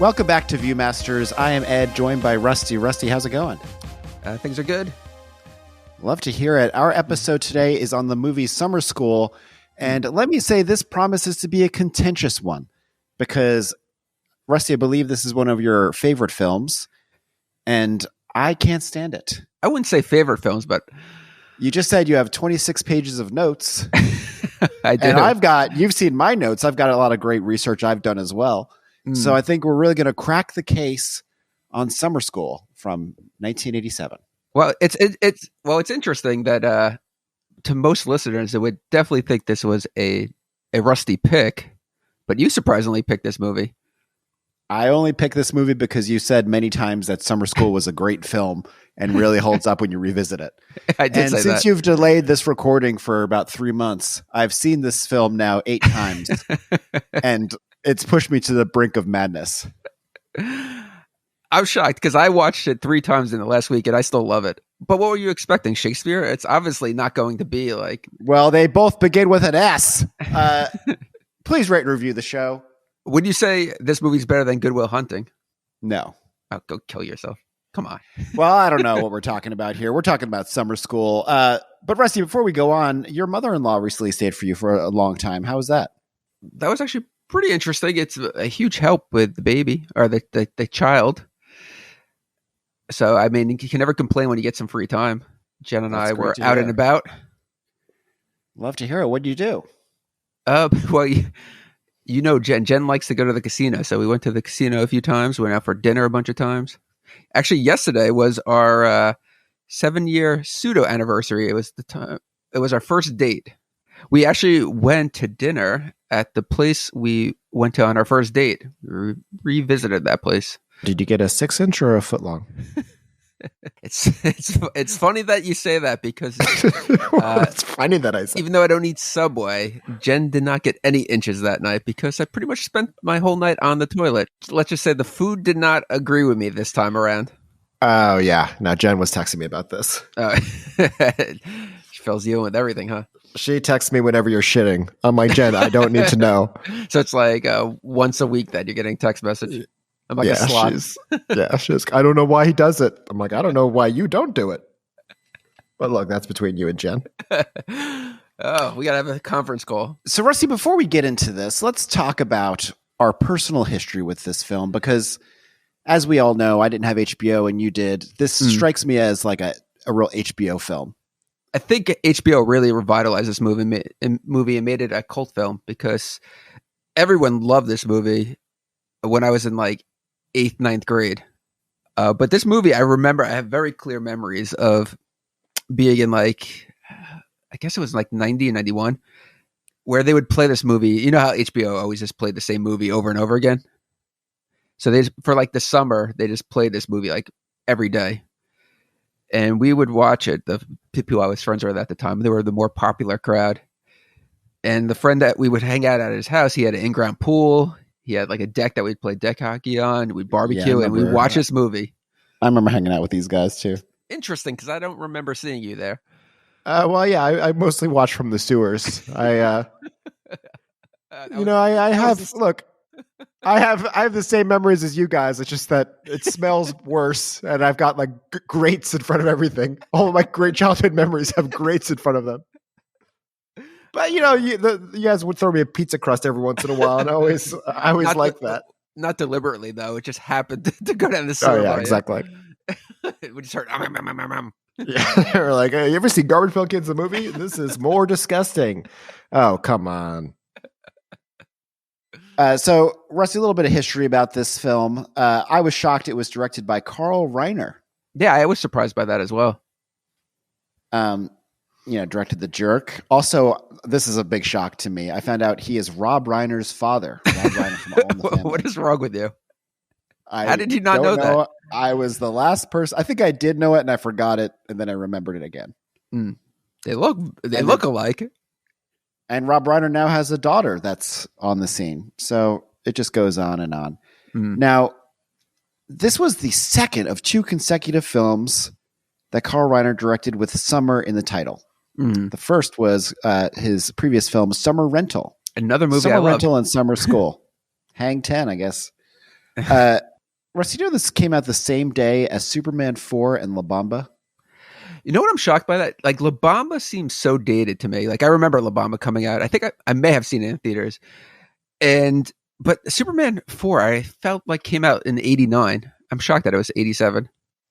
Welcome back to Viewmasters. I am Ed, joined by Rusty. Rusty, how's it going? Things are good. Love to hear it. Our episode today is on the movie Summer School. And let me say, this promises to be a contentious one because, Rusty, I believe this is one of your favorite films, and I can't stand it. I wouldn't say favorite films, but... You just said you have 26 pages of notes. I do. And you've seen my notes. I've got a lot of great research I've done as well. So I think we're really going to crack the case on Summer School from 1987. Well, it's interesting that to most listeners, they would definitely think this was a Rusty pick, but you surprisingly picked this movie. I only picked this movie because you said many times that Summer School was a great film and really holds up when you revisit it. I did say that. Since you've delayed this recording for about 3 months, I've seen this film now 8 times, and it's pushed me to the brink of madness. I'm shocked because I watched it 3 times in the last week and I still love it. But what were you expecting? Shakespeare? It's obviously not going to be like... Well, they both begin with an S. Please rate and review the show. Would you say this movie's better than Good Will Hunting? No. Oh, go kill yourself. Come on. Well, I don't know what we're talking about here. We're talking about Summer School. But Rusty, before we go on, your mother-in-law recently stayed for you for a long time. How was that? That was actually pretty interesting. It's a huge help with the baby or the child. So, I mean, you can never complain when you get some free time. Jen and I were out and about. Love to hear it. What do you do? Well, you know, Jen likes to go to the casino. So we went to the casino a few times. We went out for dinner a bunch of times. Actually, yesterday was our 7-year pseudo anniversary. It was our first date. We actually went to dinner at the place we went to on our first date. We revisited that place. Did you get a 6-inch or a foot long? It's funny that you say that because it's funny that I said. Even though I don't eat Subway, Jen did not get any inches that night because I pretty much spent my whole night on the toilet. Let's just say the food did not agree with me this time around. Oh yeah, no, Jen was texting me about this. She fills you in with everything, huh? She texts me whenever you're shitting. I'm like, Jen, I don't need to know. So it's like once a week that you're getting text message. I'm like a slot. She's I don't know why he does it. I'm like, I don't know why you don't do it. But look, that's between you and Jen. Oh, we got to have a conference call. So, Rusty, before we get into this, let's talk about our personal history with this film. Because as we all know, I didn't have HBO and you did. This strikes me as like a real HBO film. I think HBO really revitalized this movie and made it a cult film because everyone loved this movie when I was in like 8th, 9th grade. But this movie, I remember, I have very clear memories of being in like, I guess it was like 90 and 91, where they would play this movie. You know how HBO always just played the same movie over and over again? So for like the summer, they just played this movie like every day. And we would watch it. The people I was friends with at the time, they were the more popular crowd. And the friend that we would hang out at his house, he had an in-ground pool. He had like a deck that we'd play deck hockey on. We'd barbecue and we'd watch this movie. I remember hanging out with these guys too. Interesting, because I don't remember seeing you there. Well, yeah, I mostly watch from the sewers. I have the same memories as you guys. It's just that it smells worse, and I've got like grates in front of everything. All of my great childhood memories have grates in front of them. But you know, you guys would throw me a pizza crust every once in a while, and I always like that. Not deliberately, though. It just happened to go down the sewer. Oh yeah, exactly. We just heard. Yeah, or like, hey, you ever see Garbage Pail Kids the movie? This is more disgusting. Oh, come on. So, Rusty, a little bit of history about this film. I was shocked it was directed by Carl Reiner. Yeah, I was surprised by that as well. Directed The Jerk. Also, this is a big shock to me. I found out he is Rob Reiner's father. Rob Reiner from All in the Family. What is wrong with you? How did you not know that? I was the last person. I think I did know it, and I forgot it, and then I remembered it again. They look alike. And Rob Reiner now has a daughter that's on the scene. So it just goes on and on. Now, this was the second of 2 consecutive films that Carl Reiner directed with summer in the title. The first was his previous film, Summer Rental. Another movie Summer Rental and Summer School. Hang 10, I guess. Russ, you know this came out the same day as Superman 4 and La Bamba? You know what I'm shocked by that? Like La Bamba seems so dated to me. Like I remember La Bamba coming out. I think I may have seen it in theaters. But Superman 4, I felt like came out in 89. I'm shocked that it was 87.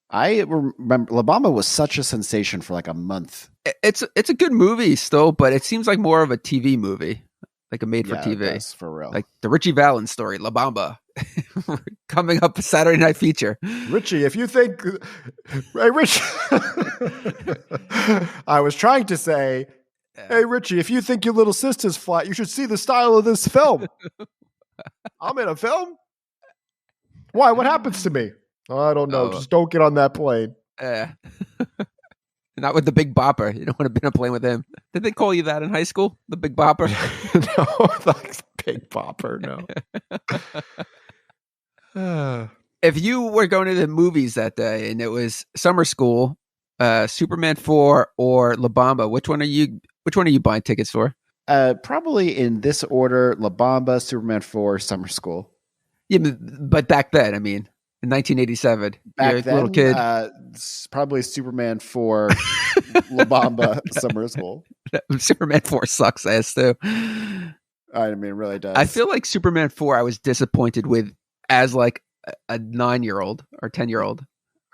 I remember La Bamba was such a sensation for like a month. It's a good movie still, but it seems like more of a TV movie, like a made for TV. It does, for real. Like the Richie Valens story, La Bamba, coming up a Saturday night feature. Richie, if you think, hey Rich, I was trying to say, hey Richie, if you think your little sister's flat, you should see the style of this film. I'm in a film. Why? What happens to me? I don't know. Just don't get on that plane. Not with the Big Bopper. You don't want to be on a plane with him. Did they call you that in high school? The Big Bopper? No, like Big Bopper. No. If you were going to the movies that day and it was summer school, Superman 4 or La Bamba, which one are you buying tickets for? Probably in this order: La Bamba, Superman 4, summer school. Yeah, but back then, I mean, in 1987, back then, little kid. Probably Superman 4, La Bamba, summer school. Superman 4 sucks ass too. I mean, it really does. I feel like Superman 4 I was disappointed with as like a 9-year-old or 10-year-old.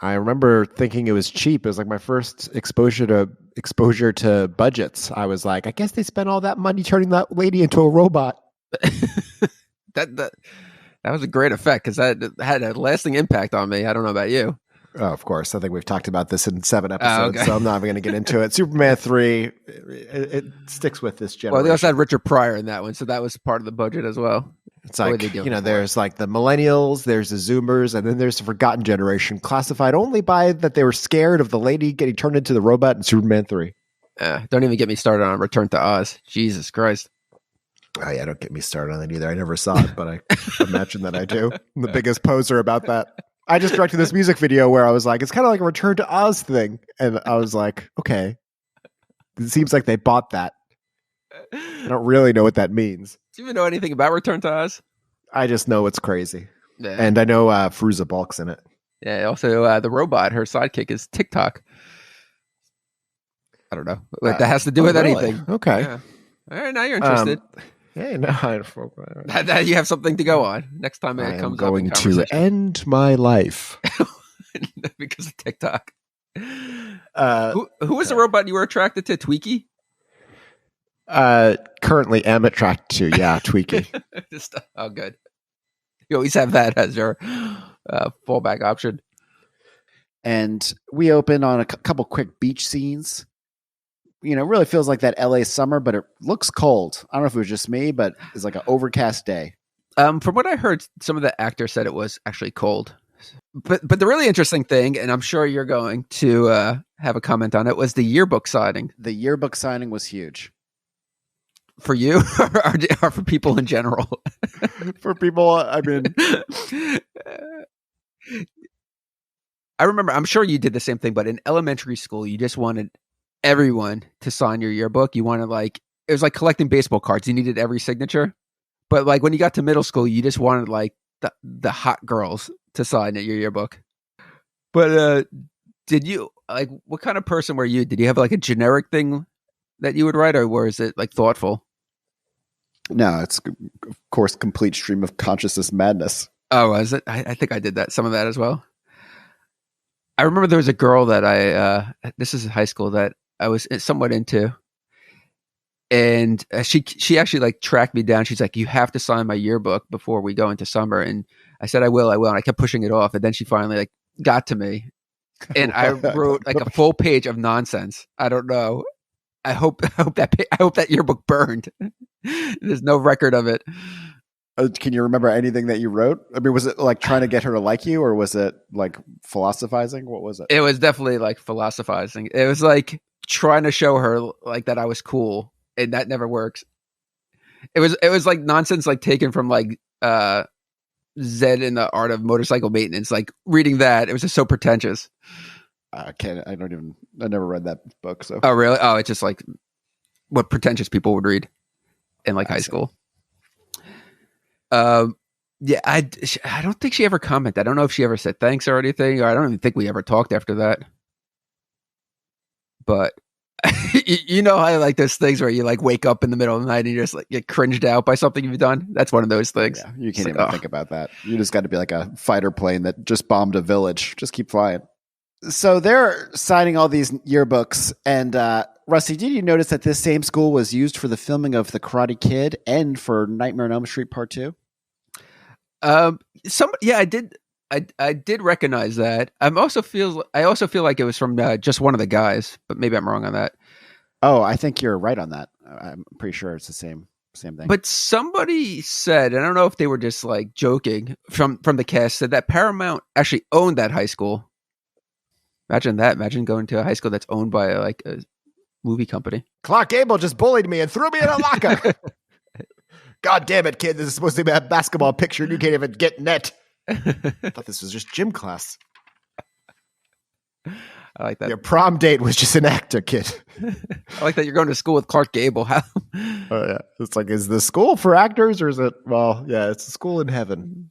I remember thinking it was cheap. It was like my first exposure to budgets. I was like, I guess they spent all that money turning that lady into a robot. That was a great effect because that had a lasting impact on me. I don't know about you. Oh, of course. I think we've talked about this in 7 episodes, so I'm not even going to get into it. Superman 3, it sticks with this generation. Well, they also had Richard Pryor in that one, so that was part of the budget as well. It's like, there's like the millennials, there's the Zoomers, and then there's the forgotten generation, classified only by that they were scared of the lady getting turned into the robot in Superman 3. Don't even get me started on Return to Oz. Jesus Christ. Oh, yeah, don't get me started on that either. I never saw it, but I imagine that I do. I'm the biggest poser about that. I just directed this music video where I was like, it's kind of like a Return to Oz thing. And I was like, okay, it seems like they bought that. I don't really know what that means. Do you even know anything about Return to Oz? I just know it's crazy. Yeah. And I know Fruza Balk's in it. Yeah, also the robot, her sidekick is TikTok. I don't know what that has to do with anything. Okay. Yeah. All right, now you're interested. Hey, no, you have something to go on next time it comes up. I'm going to end my life because of TikTok. Who was the robot you were attracted to? Tweaky? Currently am attracted to, Tweaky. Oh, good. You always have that as your fallback option. And we open on a couple quick beach scenes. You know, it really feels like that LA summer, but it looks cold. I don't know if it was just me, but it's like an overcast day. From what I heard, some of the actors said it was actually cold. But the really interesting thing, and I'm sure you're going to have a comment on it, was the yearbook signing. The yearbook signing was huge. For you or for people in general? For people, I mean... I remember, I'm sure you did the same thing, but in elementary school, you just wanted everyone to sign your yearbook. You wanted it was like collecting baseball cards. You needed every signature. But like when you got to middle school, you just wanted like the hot girls to sign your yearbook. But did you, like, what kind of person were you? Did you have like a generic thing that you would write, or was it like thoughtful? No, it's of course complete stream of consciousness madness. Oh, was it? I think I did some of that as well. I remember there was a girl that this is in high school, that I was somewhat into. And she actually like tracked me down. She's like, you have to sign my yearbook before we go into summer. And I said, I will. And I kept pushing it off. And then she finally like got to me. And I wrote like a full page of nonsense. I don't know. I hope that yearbook burned. There's no record of it. Can you remember anything that you wrote? I mean, was it like trying to get her to like you, or was it like philosophizing? What was it? It was definitely like philosophizing. It was like trying to show her like that I was cool, and that never works. It was like nonsense, like taken from like Zed in the Art of Motorcycle Maintenance. Like reading that, it was just so pretentious. I never read that book. So. Oh really? Oh, it's just like what pretentious people would read in like high school. Yeah, I don't think she ever commented. I don't know if she ever said thanks or anything, or I don't even think we ever talked after that. But you know how like those things where you like wake up in the middle of the night and you just like get cringed out by something you've done? That's one of those things. Yeah, you can't even think about that. You just got to be like a fighter plane that just bombed a village. Just keep flying. So they're signing all these yearbooks. And Rusty, did you notice that this same school was used for the filming of The Karate Kid and for Nightmare on Elm Street Part 2? I did. I did recognize that. I also feel like it was from just one of the guys, but maybe I'm wrong on that. Oh, I think you're right on that. I'm pretty sure it's the same thing. But somebody said, and I don't know if they were just like joking from the cast, said that Paramount actually owned that high school. Imagine that. Imagine going to a high school that's owned by like a movie company. Clark Gable just bullied me and threw me in a locker. God damn it, kid. This is supposed to be a basketball picture and you can't even get net. I thought this was just gym class. I like that. Your prom date was just an actor, kid. I like that you're going to school with Clark Gable. How? Oh, yeah. It's like, is the school for actors or is it, well, yeah, it's a school in heaven.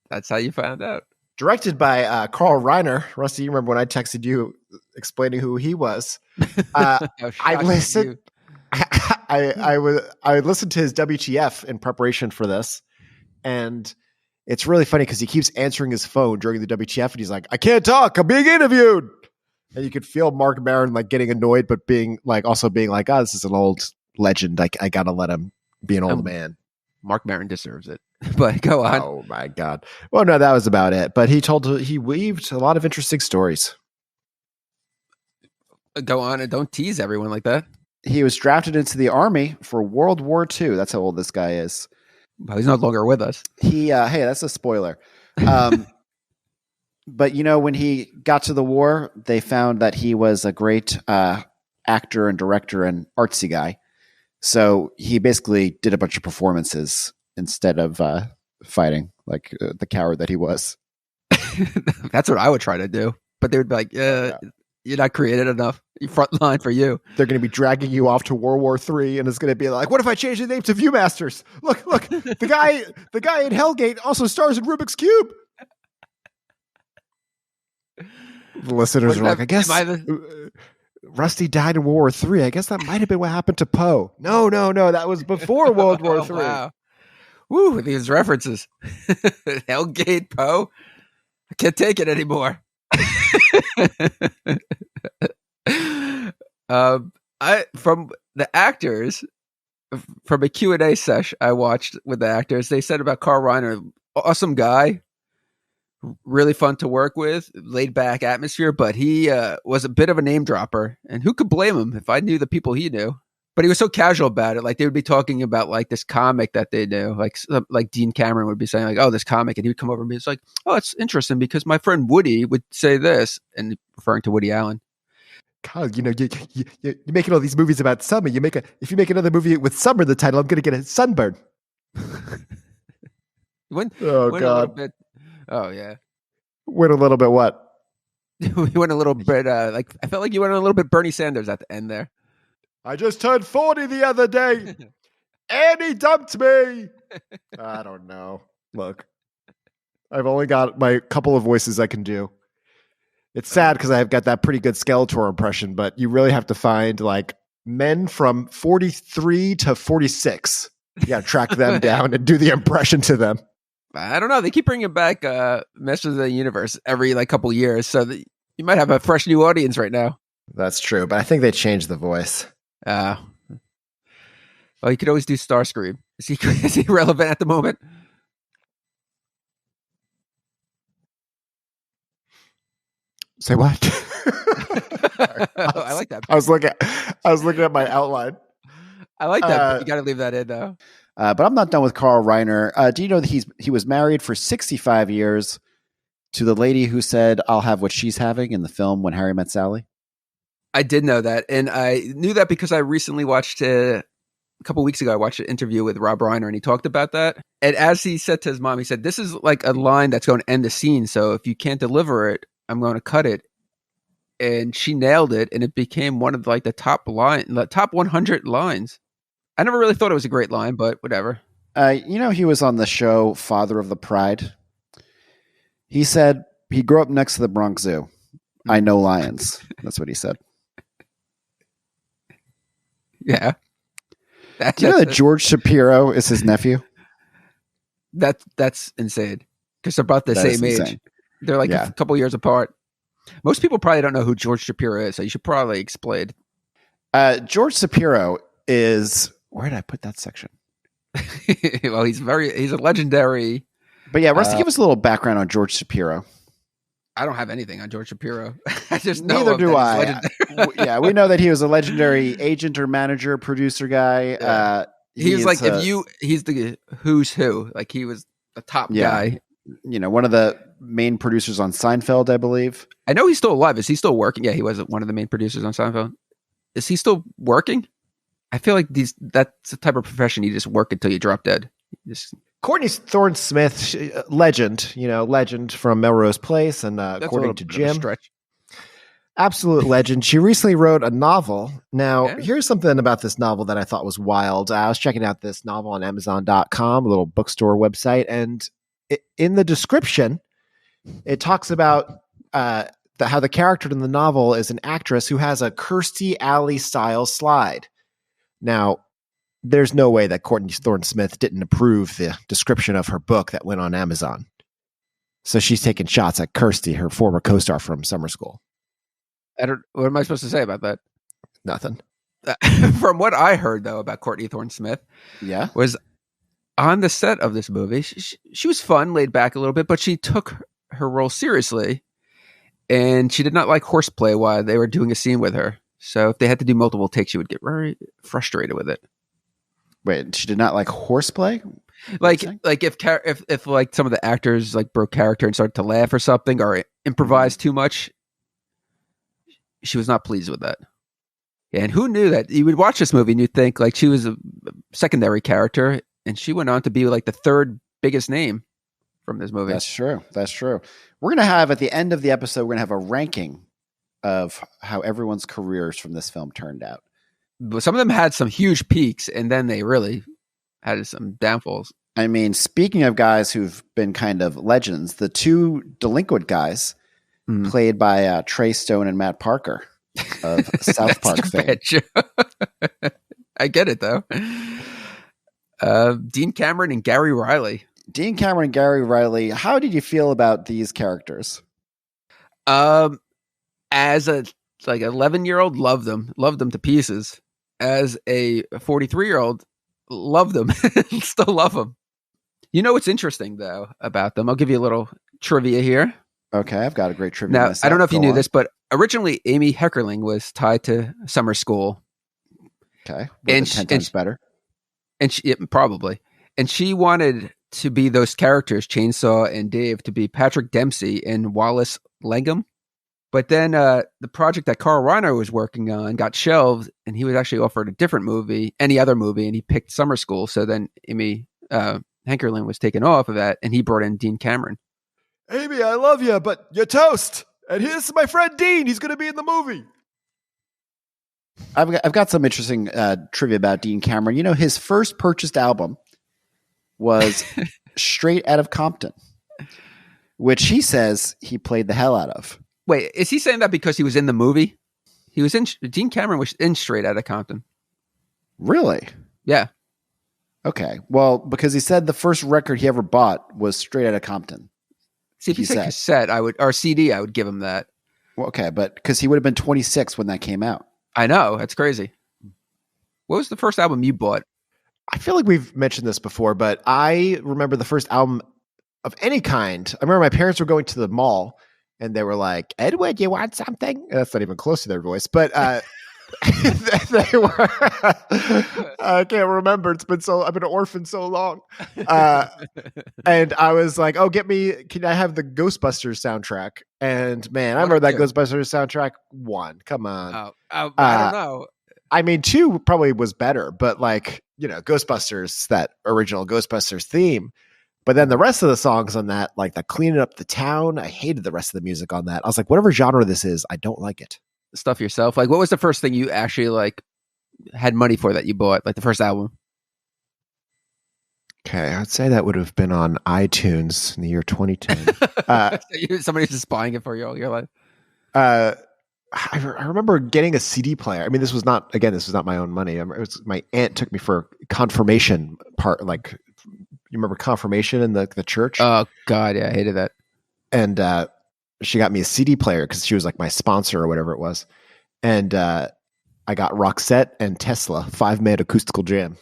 That's how you found out. Directed by Carl Reiner. Rusty, you remember when I texted you explaining who he was? I listened. I listened to his WTF in preparation for this, and it's really funny because he keeps answering his phone during the WTF, and he's like, "I can't talk. I'm being interviewed." And you could feel Mark Maron like getting annoyed, but also being like, "Oh, this is an old legend. I gotta let him be an old man." Mark Maron deserves it. But go on. Oh my God. Well, no, that was about it. But he weaved a lot of interesting stories. Go on and don't tease everyone like that. He was drafted into the Army for World War II. That's how old this guy is. Well, he's no longer with us. Hey, that's a spoiler. But when he got to the war, they found that he was a great actor and director and artsy guy. So he basically did a bunch of performances instead of fighting like the coward that he was. That's what I would try to do. But they would be like, you're not creative enough. Front line for you. They're going to be dragging you off to World War III, and it's going to be like, what if I change the name to Viewmasters? Look, the guy in Hellgate also stars in Rubik's Cube. The listeners are like, I guess Rusty died in World War III. I guess that might have been what happened to Poe. No, that was before World War III. Wow. Woo, these references. Hellgate, Poe. I can't take it anymore. From the actors, from a Q&A sesh I watched with the actors, they said about Carl Reiner, awesome guy, really fun to work with, laid back atmosphere, but he was a bit of a name dropper, and who could blame him if I knew the people he knew? But he was so casual about it. Like they would be talking about like this comic that they knew, like Dean Cameron would be saying like, "Oh, this comic," and he would come over and be like, "Oh, it's interesting because my friend Woody would say this," and referring to Woody Allen. God, you're making all these movies about summer. If you make another movie with summer in the title, I'm going to get a sunburn. Went God. A little bit, oh yeah. Went a little bit what? We went a little bit I felt like you went a little bit Bernie Sanders at the end there. I just turned 40 the other day, and he dumped me. I don't know. Look, I've only got my couple of voices I can do. It's sad because I've got that pretty good Skeletor impression, but you really have to find like men from 43 to 46. You got to track them down and do the impression to them. I don't know. They keep bringing back Masters of the Universe every like couple years, so that you might have a fresh new audience right now. That's true, but I think they changed the voice. Well, you could always do Starscream. Is he relevant at the moment? Say what? I like that. I was looking at my outline. I like that. But you got to leave that in though. But I'm not done with Carl Reiner. Do you know that he was married for 65 years to the lady who said, "I'll have what she's having" in the film When Harry Met Sally? I did know that, and I knew that because I recently watched a couple weeks ago. I watched an interview with Rob Reiner, and he talked about that. And as he said to his mom, he said, "This is like a line that's going to end the scene. So if you can't deliver it, I'm going to cut it." And she nailed it, and it became one of like the top 100 lines I never really thought it was a great line, but whatever. He was on the show Father of the Pride. He said he grew up next to the Bronx Zoo. I know lions. That's what he said. Yeah. Do you know that George Shapiro is his nephew? That's insane. Because they're about the same age. Insane. They're like a couple years apart. Most people probably don't know who George Shapiro is, so you should probably explain. George Shapiro is... Where did I put that section? Well, he's a legendary... But yeah, Rusty, give us a little background on George Shapiro. I don't have anything on George Shapiro. I just know Neither do I. Yeah, we know that he was a legendary agent or manager, producer guy. Yeah. He's like, he's the who's who. Like, he was the top guy. One of the main producers on Seinfeld, I believe. I know he's still alive. Is he still working? Yeah, he was one of the main producers on Seinfeld. Is he still working? I feel like that's the type of profession you just work until you drop dead. Courtney Thorne-Smith, legend from Melrose Place, and according to Jim, absolute legend. She recently wrote a novel. Now, here's something about this novel that I thought was wild. I was checking out this novel on Amazon.com, a little bookstore website, and in the description, it talks about how the character in the novel is an actress who has a Kirstie Alley style slide. Now, there's no way that Courtney Thorne-Smith didn't approve the description of her book that went on Amazon. So she's taking shots at Kirstie, her former co-star from summer school. What am I supposed to say about that? Nothing. From what I heard, though, about Courtney Thorne-Smith, was on the set of this movie, she was fun, laid back a little bit, but she took her role seriously, and she did not like horseplay while they were doing a scene with her. So if they had to do multiple takes, she would get very frustrated with it. Wait, she did not like horseplay? Like if like some of the actors like broke character and started to laugh or something or improvised too much, she was not pleased with that. And who knew that you would watch this movie and you'd think like she was a secondary character, and she went on to be like the third biggest name from this movie. That's true. We're gonna have at the end of the episode, we're gonna have a ranking of how everyone's careers from this film turned out. But some of them had some huge peaks, and then they really had some downfalls. I mean, speaking of guys who've been kind of legends, the two delinquent guys played by Trey Stone and Matt Parker of South Park fame. I get it, though. Dean Cameron and Gary Riley. How did you feel about these characters? As a 11-year-old, loved them to pieces. As a 43-year-old, love them, still love them. You know what's interesting though about them? I'll give you a little trivia here. Okay, I've got a great trivia. Now, I don't know if you knew this, but originally Amy Heckerling was tied to Summer School. Okay, and 10 times better. And probably, and she wanted to be those characters, Chainsaw and Dave, to be Patrick Dempsey and Wallace Langham. But then the project that Carl Reiner was working on got shelved, and he was actually offered a different movie, any other movie, and he picked Summer School. So then Amy Heckerling was taken off of that, and he brought in Dean Cameron. Amy, I love you, but you're toast. And here's my friend Dean. He's going to be in the movie. I've got some interesting trivia about Dean Cameron. You know, his first purchased album was Straight Outta Compton, which he says he played the hell out of. Wait, is he saying that because he was in the movie? Dean Cameron was in Straight Outta Compton. Really? Yeah. Okay. Well, because he said the first record he ever bought was Straight Outta Compton. See, if he said cassette, or CD, I would give him that. Well, okay, but because he would have been 26 when that came out. I know. That's crazy. What was the first album you bought? I feel like we've mentioned this before, but I remember the first album of any kind. I remember my parents were going to the mall, and they were like, "Edward, you want something?" That's not even close to their voice, but they were. I can't remember. I've been an orphan so long, and I was like, "Oh, can I have the Ghostbusters soundtrack?" And man, I remember that Ghostbusters soundtrack. 1, come on. I don't know. I mean, 2 probably was better, but Ghostbusters, that original Ghostbusters theme. But then the rest of the songs on that, like the Cleaning Up the Town, I hated the rest of the music on that. I was like, whatever genre this is, I don't like it. Stuff yourself. Like, what was the first thing you actually had money for that you bought, like the first album? Okay, I'd say that would have been on iTunes in the year 2010. Somebody was just buying it for you all your life. I remember getting a CD player. I mean, this was not my own money. It was my aunt took me for confirmation part. Like, you remember confirmation in the church? Oh God, yeah, I hated that. And she got me a CD player because she was like my sponsor or whatever it was. And I got Roxette and Tesla 5-man acoustical jam.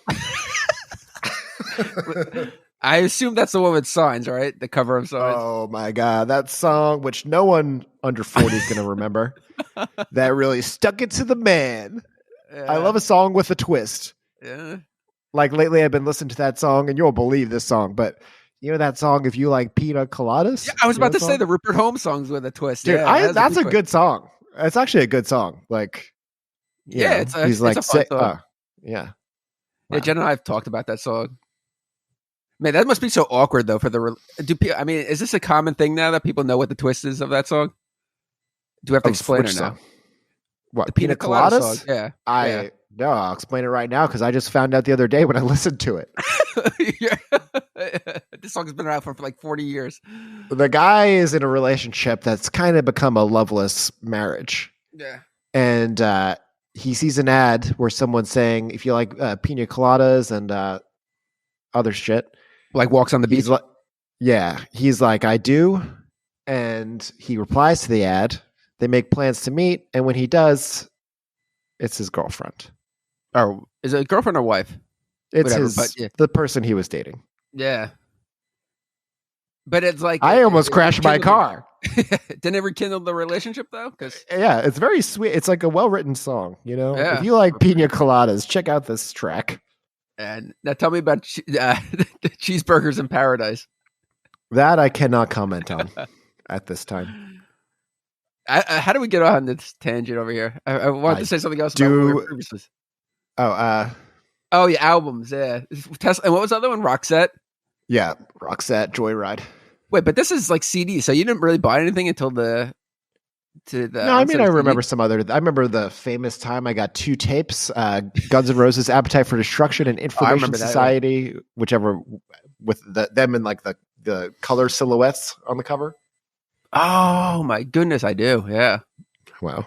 I assume that's the one with Signs, right? The cover of Signs. Oh my God, that song, which no one under 40 is going to remember, that really stuck it to the man. Yeah. I love a song with a twist. Yeah. Like lately, I've been listening to that song, and you won't believe this song, but you know that song, If You Like Pina Coladas? Yeah, I was about to say the Rupert Holmes songs with a twist. Dude, yeah, that's a good song. It's actually a good song. Like, yeah, it's a fun song. Yeah. Wow. Yeah, Jen and I have talked about that song. Man, that must be so awkward though. I mean, is this a common thing now that people know what the twist is of that song? Do we have to explain it now? What, the Pina Colada song? Yeah. No, I'll explain it right now because I just found out the other day when I listened to it. This song's been around for like 40 years. The guy is in a relationship that's kind of become a loveless marriage. Yeah. And he sees an ad where someone's saying, if you like pina coladas and other shit. Like walks on the beach? He's like, I do. And he replies to the ad. They make plans to meet. And when he does, it's his girlfriend. Oh, is it a girlfriend or wife? It's the person he was dating. Yeah. But it's like... I almost crashed my car. Didn't it rekindle the relationship, though? Yeah, it's very sweet. It's like a well-written song, you know? Yeah. If you like pina coladas, check out this track. And now tell me about cheeseburgers in paradise. That I cannot comment on at this time. How do we get on this tangent over here? I wanted to say something else about previously. Oh, yeah, albums, yeah. Tesla, and what was the other one? Roxette? Yeah, Roxette, Joyride. Wait, but this is like CD, so you didn't really buy anything until the... No, I mean, I remember I remember the famous time I got 2 tapes, Guns N' Roses, Appetite for Destruction, and Information Society, whichever, with them in like the color silhouettes on the cover. Oh my goodness, I do. Yeah. Wow.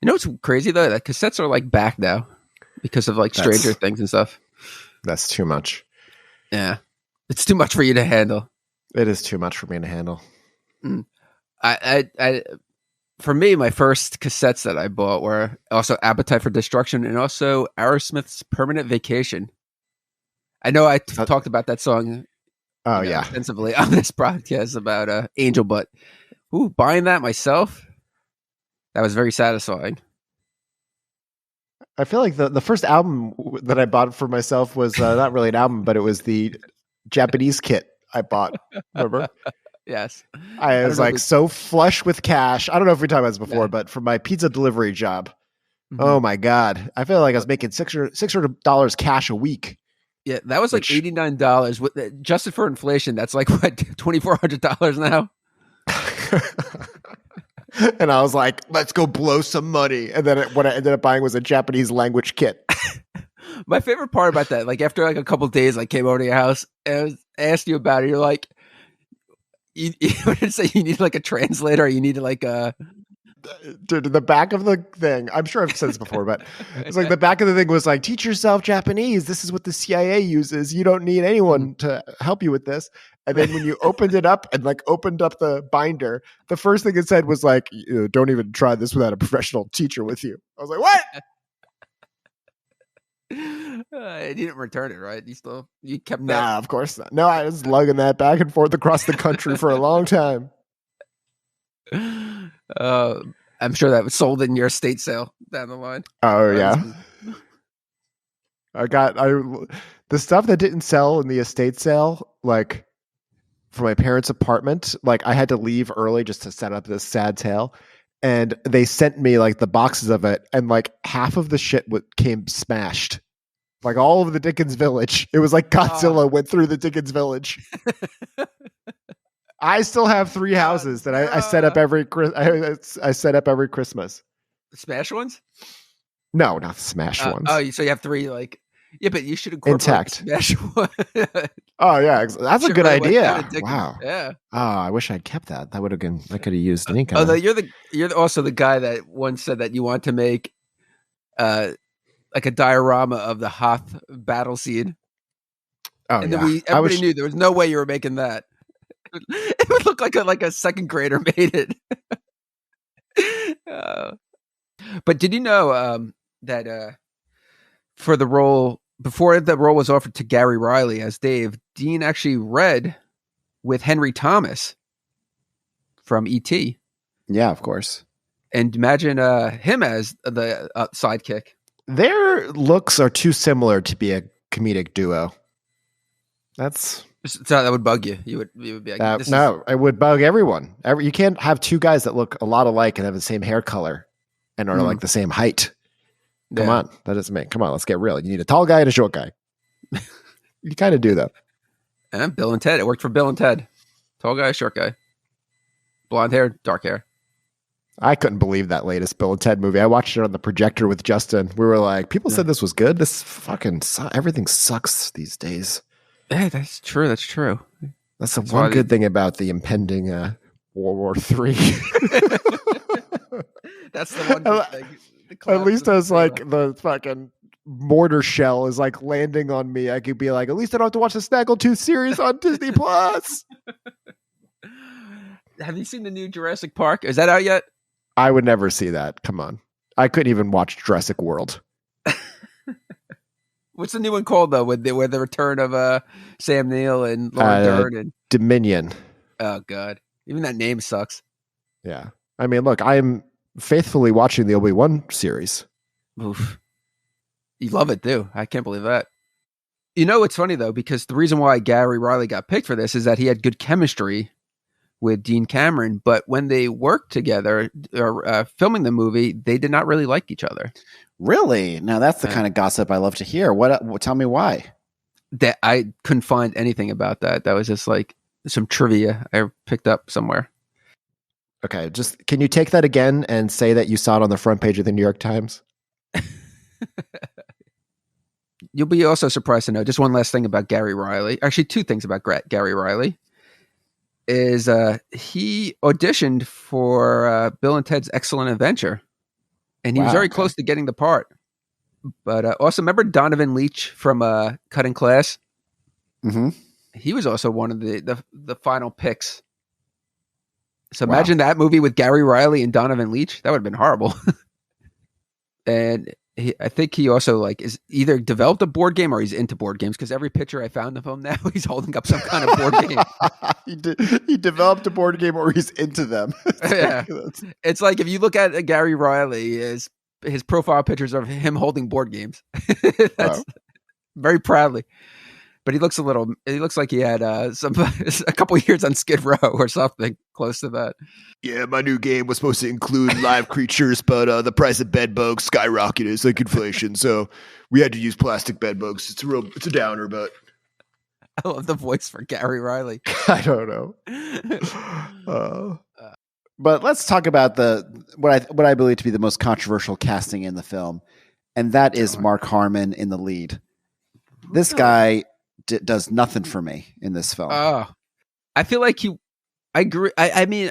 You know what's crazy though? That cassettes are like back now because of like Stranger Things and stuff. That's too much. Yeah. It's too much for you to handle. It is too much for me to handle. For me, my first cassettes that I bought were also Appetite for Destruction and also Aerosmith's Permanent Vacation. I know I talked about that song extensively on this podcast about Angel, but buying that myself, that was very satisfying. I feel like the first album that I bought for myself was not really an album, but it was the Japanese kit I bought. Remember? Yes. I was like so flush with cash. I don't know if we talked about this before, but for my pizza delivery job, oh my God. I feel like I was making $600 cash a week. Yeah, that was like $89. Adjusted for inflation, that's like what, $2,400 now? And I was like, let's go blow some money. And then what I ended up buying was a Japanese language kit. My favorite part about that, like after like a couple of days, I came over to your house and I asked you about it. You're like, you would say you need like a translator, or you need like a... Dude, the back of the thing, I'm sure I've said this before, but it's like the back of the thing was like, teach yourself Japanese. This is what the CIA uses. You don't need anyone to help you with this. And then when you opened it up and like opened up the binder, the first thing it said was like, don't even try this without a professional teacher with you. I was like, what? You didn't return it, right? You kept that? Nah, of course not. No, I was lugging that back and forth across the country for a long time. I'm sure that was sold in your estate sale down the line. Oh yeah. The stuff that didn't sell in the estate sale, like for my parents' apartment, like I had to leave early just to set up this sad tale. And they sent me like the boxes of it, and like half of the shit came smashed. Like all of the Dickens Village. It was like Godzilla went through the Dickens Village. I still have 3 houses that I set up every I set up every Christmas. The smash ones? No, not smashed ones. Oh, so you have 3 like. Yeah, but you should incorporate Intact. smash one. Oh yeah, that's a Should good really went idea. kinda digging. Wow. Yeah. Oh, I wish I'd kept that. That would have been. I could have used any kind Although of. you're also the guy that once said that you want to make like a diorama of the Hoth battle scene. Oh And yeah. then everybody knew there was no way you were making that. It would look like a second grader made it. But did you know that for the role, before the role was offered to Gary Riley as Dave, Dean actually read with Henry Thomas from E.T. Yeah, of course. And imagine him as the sidekick. Their looks are too similar to be a comedic duo. That's So that would bug you. You would be like, no, it would bug everyone. You can't have 2 guys that look a lot alike and have the same hair color and are like the same height. Come on, that doesn't make. Come on, let's get real. You need a tall guy and a short guy. You kind of do that. And Bill and Ted. It worked for Bill and Ted. Tall guy, short guy, blonde hair, dark hair. I couldn't believe that latest Bill and Ted movie. I watched it on the projector with Justin. We were like, people said this was good. This fucking everything sucks these days. Yeah, that's true. That's true. That's the one good thing about the impending World War III. That's the one good thing. At least as like the fucking mortar shell is like landing on me, I could be like, at least I don't have to watch the Snaggletooth series on Disney Plus. Have you seen the new Jurassic Park? Is that out yet? I would never see that. Come on. I couldn't even watch Jurassic World. What's the new one called though? With the return of Sam Neill and Laura Dern and Dominion. Oh god, even that name sucks. Yeah, I mean, look, I am faithfully watching the Obi-Wan series. Oof, you love it too. I can't believe that. You know, it's funny though because the reason why Gary Riley got picked for this is that he had good chemistry with Dean Cameron, but when they worked together or filming the movie, they did not really like each other. Really? Now that's the kind of gossip I love to hear. What? Tell me why. That I couldn't find anything about that. That was just like some trivia I picked up somewhere. Okay, just can you take that again and say that you saw it on the front page of the New York Times? You'll be also surprised to know just one last thing about Gary Riley. Actually, 2 things about Gary Riley. Is he auditioned for Bill and Ted's Excellent Adventure, and he was very close to getting the part. But also, remember Donovan Leitch from Cutting Class? Mm-hmm. He was also one of the final picks. So imagine that movie with Gary Riley and Donovan Leitch. That would have been horrible. And I think he also is either developed a board game or he's into board games because every picture I found of him now, he's holding up some kind of board game. He developed a board game or he's into them. Yeah. It's like if you look at Gary Riley, his profile pictures of him holding board games. That's very proudly. But he looks like he had a couple years on Skid Row or something close to that. Yeah, my new game was supposed to include live creatures, but the price of bed bugs skyrocketed. It's like inflation, so we had to use plastic bed bugs. It's a downer, but I love the voice for Gary Riley. I don't know. But let's talk about what I believe to be the most controversial casting in the film, and that is Mark Harmon in the lead. This guy does nothing for me in this film. I feel like I agree. I mean,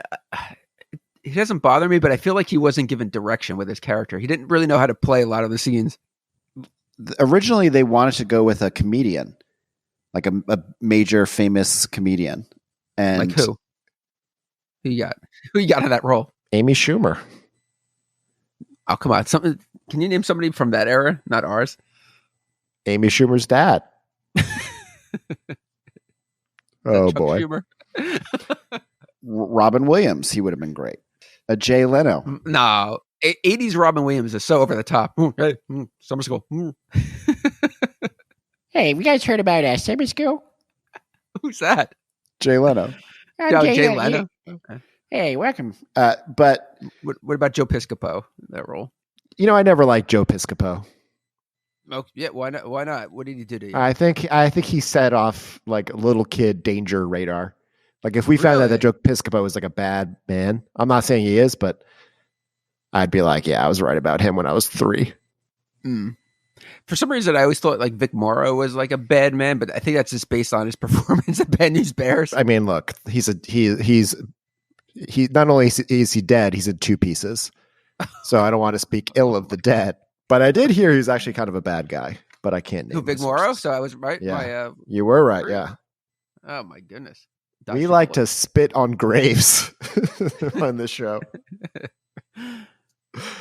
he doesn't bother me, but I feel like he wasn't given direction with his character. He didn't really know how to play a lot of the scenes. Originally, they wanted to go with a comedian, like a major famous comedian. And like who? Who you got in that role? Amy Schumer. Oh, come on. Can you name somebody from that era? Not ours. Amy Schumer's dad. Oh boy. Schumer? Robin Williams, he would have been great. Jay Leno. No. 80s Robin Williams is so over the top. Hey, summer school. Hey, have you guys heard about summer school? Who's that? Jay Leno. Jay Leno. Yeah. Hey, welcome. But what about Joe Piscopo in that role? You know, I never liked Joe Piscopo. Oh, yeah, why not? Why not? What did he do to you? I think he set off like a little kid danger radar. Like if we found out that Joe Piscopo was like a bad man, I'm not saying he is, but I'd be like, yeah, I was right about him when I was 3. For some reason, I always thought like Vic Morrow was like a bad man, but I think that's just based on his performance at Bad News Bears. I mean, look, he's not only is he dead, he's in two pieces. So I don't want to speak ill of the dead, but I did hear he's actually kind of a bad guy, but I can't name Who, Vic Morrow? So I was right. Yeah, you were right. Yeah. Oh my goodness. We like to spit on graves on this show.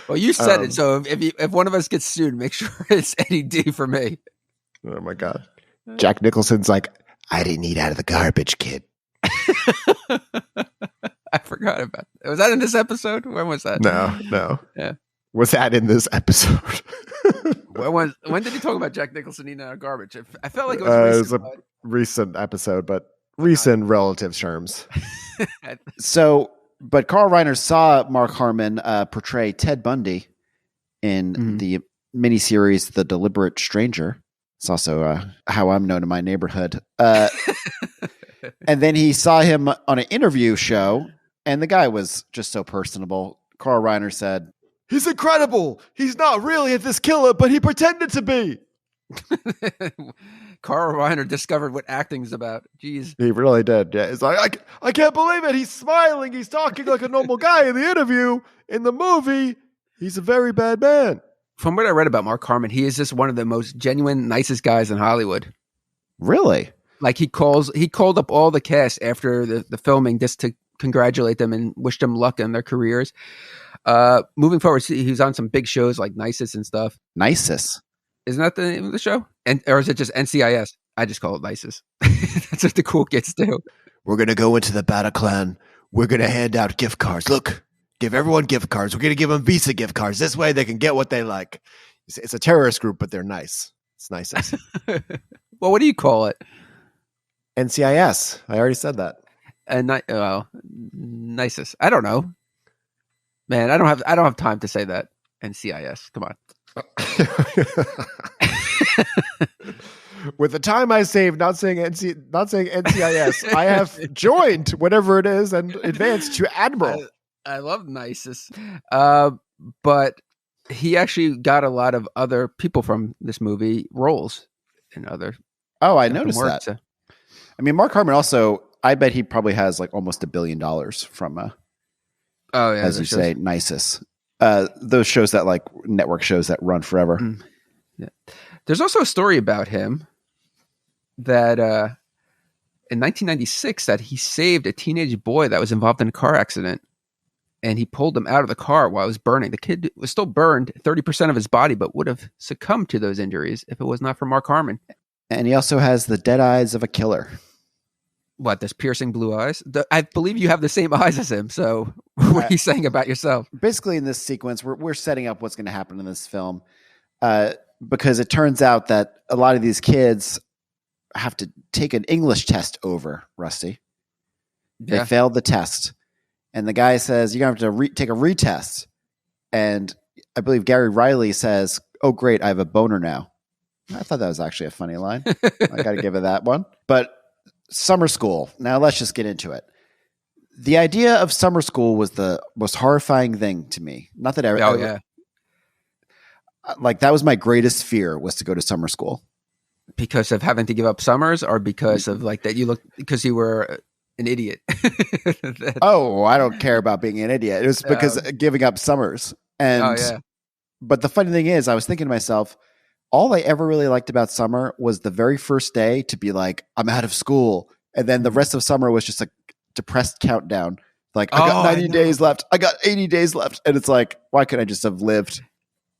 Well, you said it, so if one of us gets sued, make sure it's Eddie D for me. Oh my God. Jack Nicholson's like, I didn't eat out of the garbage, kid. I forgot about that. Was that in this episode? When was that? No. Yeah. Was that in this episode? when did he talk about Jack Nicholson eating out of garbage? I felt like it was a recent episode, but recent relative terms. But Carl Reiner saw Mark Harmon portray Ted Bundy in the miniseries The Deliberate Stranger. It's also how I'm known in my neighborhood. And then he saw him on an interview show, and the guy was just so personable. Carl Reiner said, "He's incredible. He's not really this killer, but he pretended to be." Carl Reiner discovered what acting's about. Jeez. He really did. Yeah. It's like, I can't believe it. He's smiling. He's talking like a normal guy in the interview. In the movie, he's a very bad man. From what I read about Mark Harmon, he is just one of the most genuine, nicest guys in Hollywood. Really? Like he called up all the cast after the filming just to congratulate them and wish them luck in their careers. Moving forward, he was on some big shows like Nisus and stuff. Nisus? Isn't that the name of the show? Or is it just NCIS? I just call it Nisus. That's what the cool kids do. We're going to go into the Bataclan. We're going to hand out gift cards. Look, give everyone gift cards. We're going to give them Visa gift cards. This way they can get what they like. It's a terrorist group, but they're nice. It's Nisus. Well, what do you call it? NCIS. I already said that. Nisus. I don't know. Man, I don't have time to say that. NCIS. Come on. With the time I saved not saying NCIS, I have joined whatever it is and advanced to Admiral. I love Nisus. But he actually got a lot of other people from this movie roles in other. Oh, I noticed that. So. I mean, Mark Harmon also, I bet he probably has like almost $1 billion from as you say, Nisus. Those shows that like network shows that run forever. Yeah. There's also a story about him that in 1996 that he saved a teenage boy that was involved in a car accident, and he pulled him out of the car while it was burning. The kid was still burned 30% of his body, but would have succumbed to those injuries if it was not for Mark Harmon. And he also has the dead eyes of a killer. What, this piercing blue eyes? I believe you have the same eyes as him. So what are you saying about yourself? Basically, in this sequence, we're setting up what's going to happen in this film because it turns out that a lot of these kids have to take an English test over, Rusty. They failed the test. And the guy says, you're going to have to take a retest. And I believe Gary Riley says, oh, great, I have a boner now. I thought that was actually a funny line. I got to give it that one. But summer school. Now let's just get into it. The idea of summer school was the most horrifying thing to me. Not that like that was my greatest fear, was to go to summer school. Because of having to give up summers, or because of like that because you were an idiot? Oh, I don't care about being an idiot. It was because giving up summers. And but the funny thing is, I was thinking to myself, all I ever really liked about summer was the very first day to be like, I'm out of school. And then the rest of summer was just a depressed countdown. Like, I got 90 days left. I got 80 days left. And it's like, why couldn't I just have lived?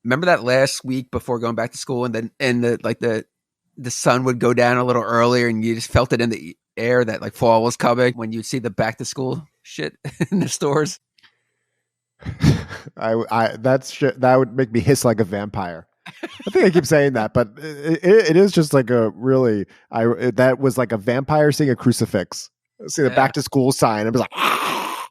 Remember that last week before going back to school, and then the sun would go down a little earlier, and you just felt it in the air that like fall was coming when you'd see the back to school shit in the stores. That would make me hiss like a vampire. I think I keep saying that, but it is just like a really, that was like a vampire seeing a crucifix. See the back to school sign. I was like, ah!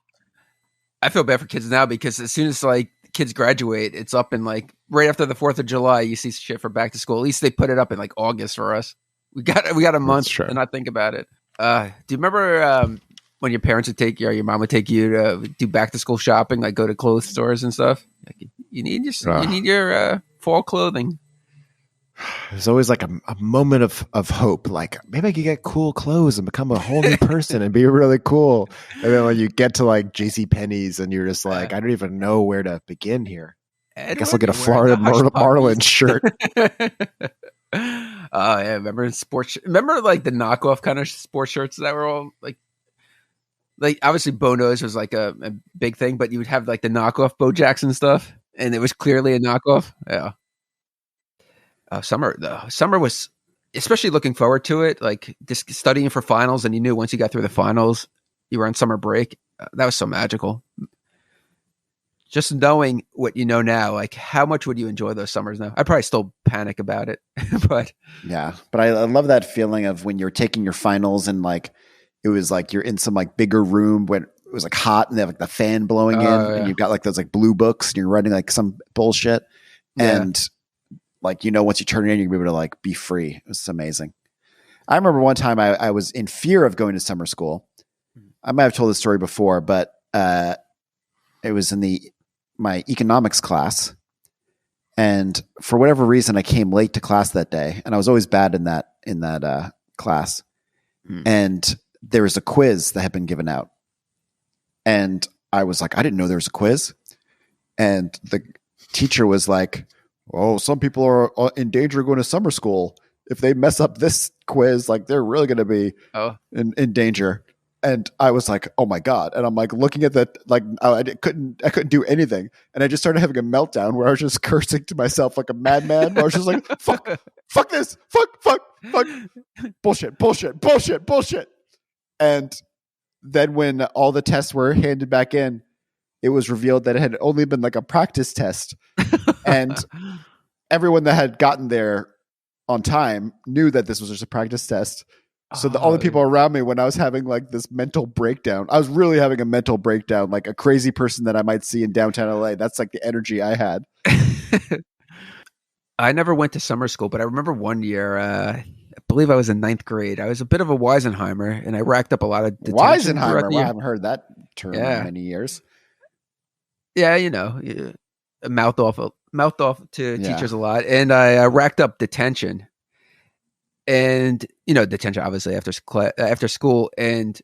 I feel bad for kids now, because as soon as like kids graduate, it's up in like right after the 4th of July, you see shit for back to school. At least they put it up in like August for us. We got a month to not think about it. Do you remember when your parents would take you, or your mom would take you to do back to school shopping, like go to clothes stores and stuff? Like, you need your fall clothing. There's always like a moment of hope. Like maybe I could get cool clothes and become a whole new person and be really cool. And then when you get to like JC Penney's and you're just like, I don't even know where to begin here. I guess I'll get a Florida Marlins shirt. Oh yeah, remember sports? Remember like the knockoff kind of sports shirts that were all like obviously Bo Nose was like a big thing, but you would have like the knockoff Bo Jackson stuff, and it was clearly a knockoff. Yeah. Summer was, especially looking forward to it, like just studying for finals, and you knew once you got through the finals, you were on summer break. That was so magical. Just knowing what you know now, like how much would you enjoy those summers now? I probably still panic about it, but yeah. But I love that feeling of when you're taking your finals and like it was like you're in some like bigger room when it was like hot and they have like the fan blowing in, and you've got like those like blue books and you're writing like some bullshit, and like once you turn it in, you're able to like be free. It was amazing. I remember one time I was in fear of going to summer school. I might have told this story before, but it was in my economics class, and for whatever reason, I came late to class that day, and I was always bad in that class. And there was a quiz that had been given out, and I was like, I didn't know there was a quiz, and the teacher was like, "Oh, some people are in danger of going to summer school. If they mess up this quiz, like they're really going to be in danger." And I was like, "Oh my God." And I'm like looking at that, like I couldn't do anything. And I just started having a meltdown where I was just cursing to myself like a madman. I was just like, fuck this, fuck, bullshit. And then when all the tests were handed back in, it was revealed that it had only been like a practice test. And everyone that had gotten there on time knew that this was just a practice test. So the only people around me, when I was having like this mental breakdown, I was really having a mental breakdown, like a crazy person that I might see in downtown LA. That's like the energy I had. I never went to summer school, but I remember one year, I believe I was in 9th grade. I was a bit of a Weisenheimer, and I racked up a lot of detention. Weisenheimer? Well, I haven't heard that term in many years. Yeah, mouth off to teachers a lot, and I racked up detention. And detention obviously after school, and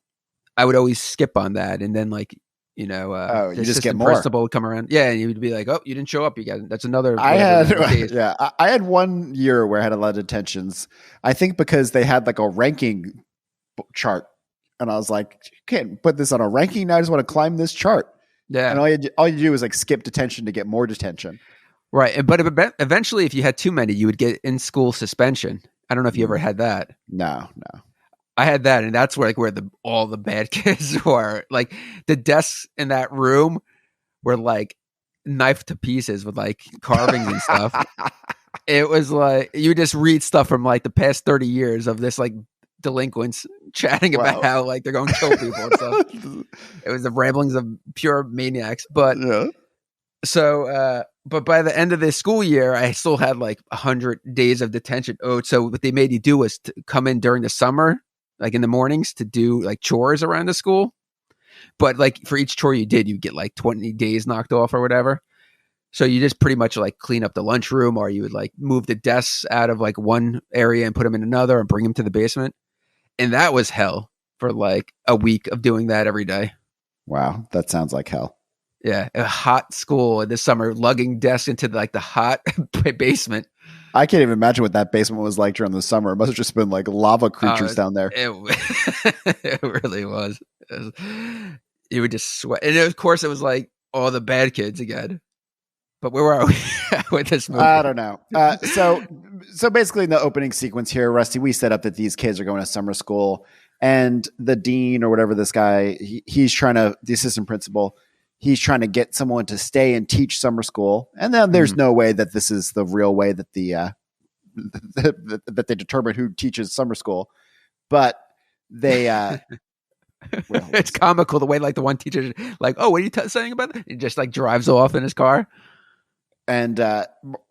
I would always skip on that, and then like you just get more. Principal would come around, and you'd be like, "Oh, you didn't show up. You got that's another." I had one year where I had a lot of detentions. I think because they had like a ranking chart, and I was like, "You can't put this on a ranking. I just want to climb this chart." Yeah, and all you do is like skip detention to get more detention. Right, but eventually, if you had too many, you would get in-school suspension. I don't know if you ever had that. No. I had that, and that's where all the bad kids were. Like the desks in that room were like knifed to pieces with like carvings and stuff. It was like you just read stuff from like the past 30 years of this like delinquents chatting about how like they're going to kill people and stuff. It was the ramblings of pure maniacs. But but by the end of the school year, I still had like 100 days of detention. So what they made you do was to come in during the summer, like in the mornings, to do like chores around the school. But like for each chore you did, you get like 20 days knocked off or whatever. So you just pretty much like clean up the lunchroom, or you would like move the desks out of like one area and put them in another and bring them to the basement. And that was hell for like a week of doing that every day. Wow, that sounds like hell. Yeah, a hot school this summer, lugging desks into like the hot basement. I can't even imagine what that basement was like during the summer. It must have just been like lava creatures down there. It really was. You would just sweat. And of course, it was like all the bad kids again. But where are we with this movie? I don't know. So basically in the opening sequence here, Rusty, we set up that these kids are going to summer school, and the dean or whatever this guy, he's trying to, the assistant principal, he's trying to get someone to stay and teach summer school. And then there's no way that this is the real way that that they determine who teaches summer school. But they, it's comical the way like the one teacher like, oh, what are you saying about that? He just like drives off in his car. And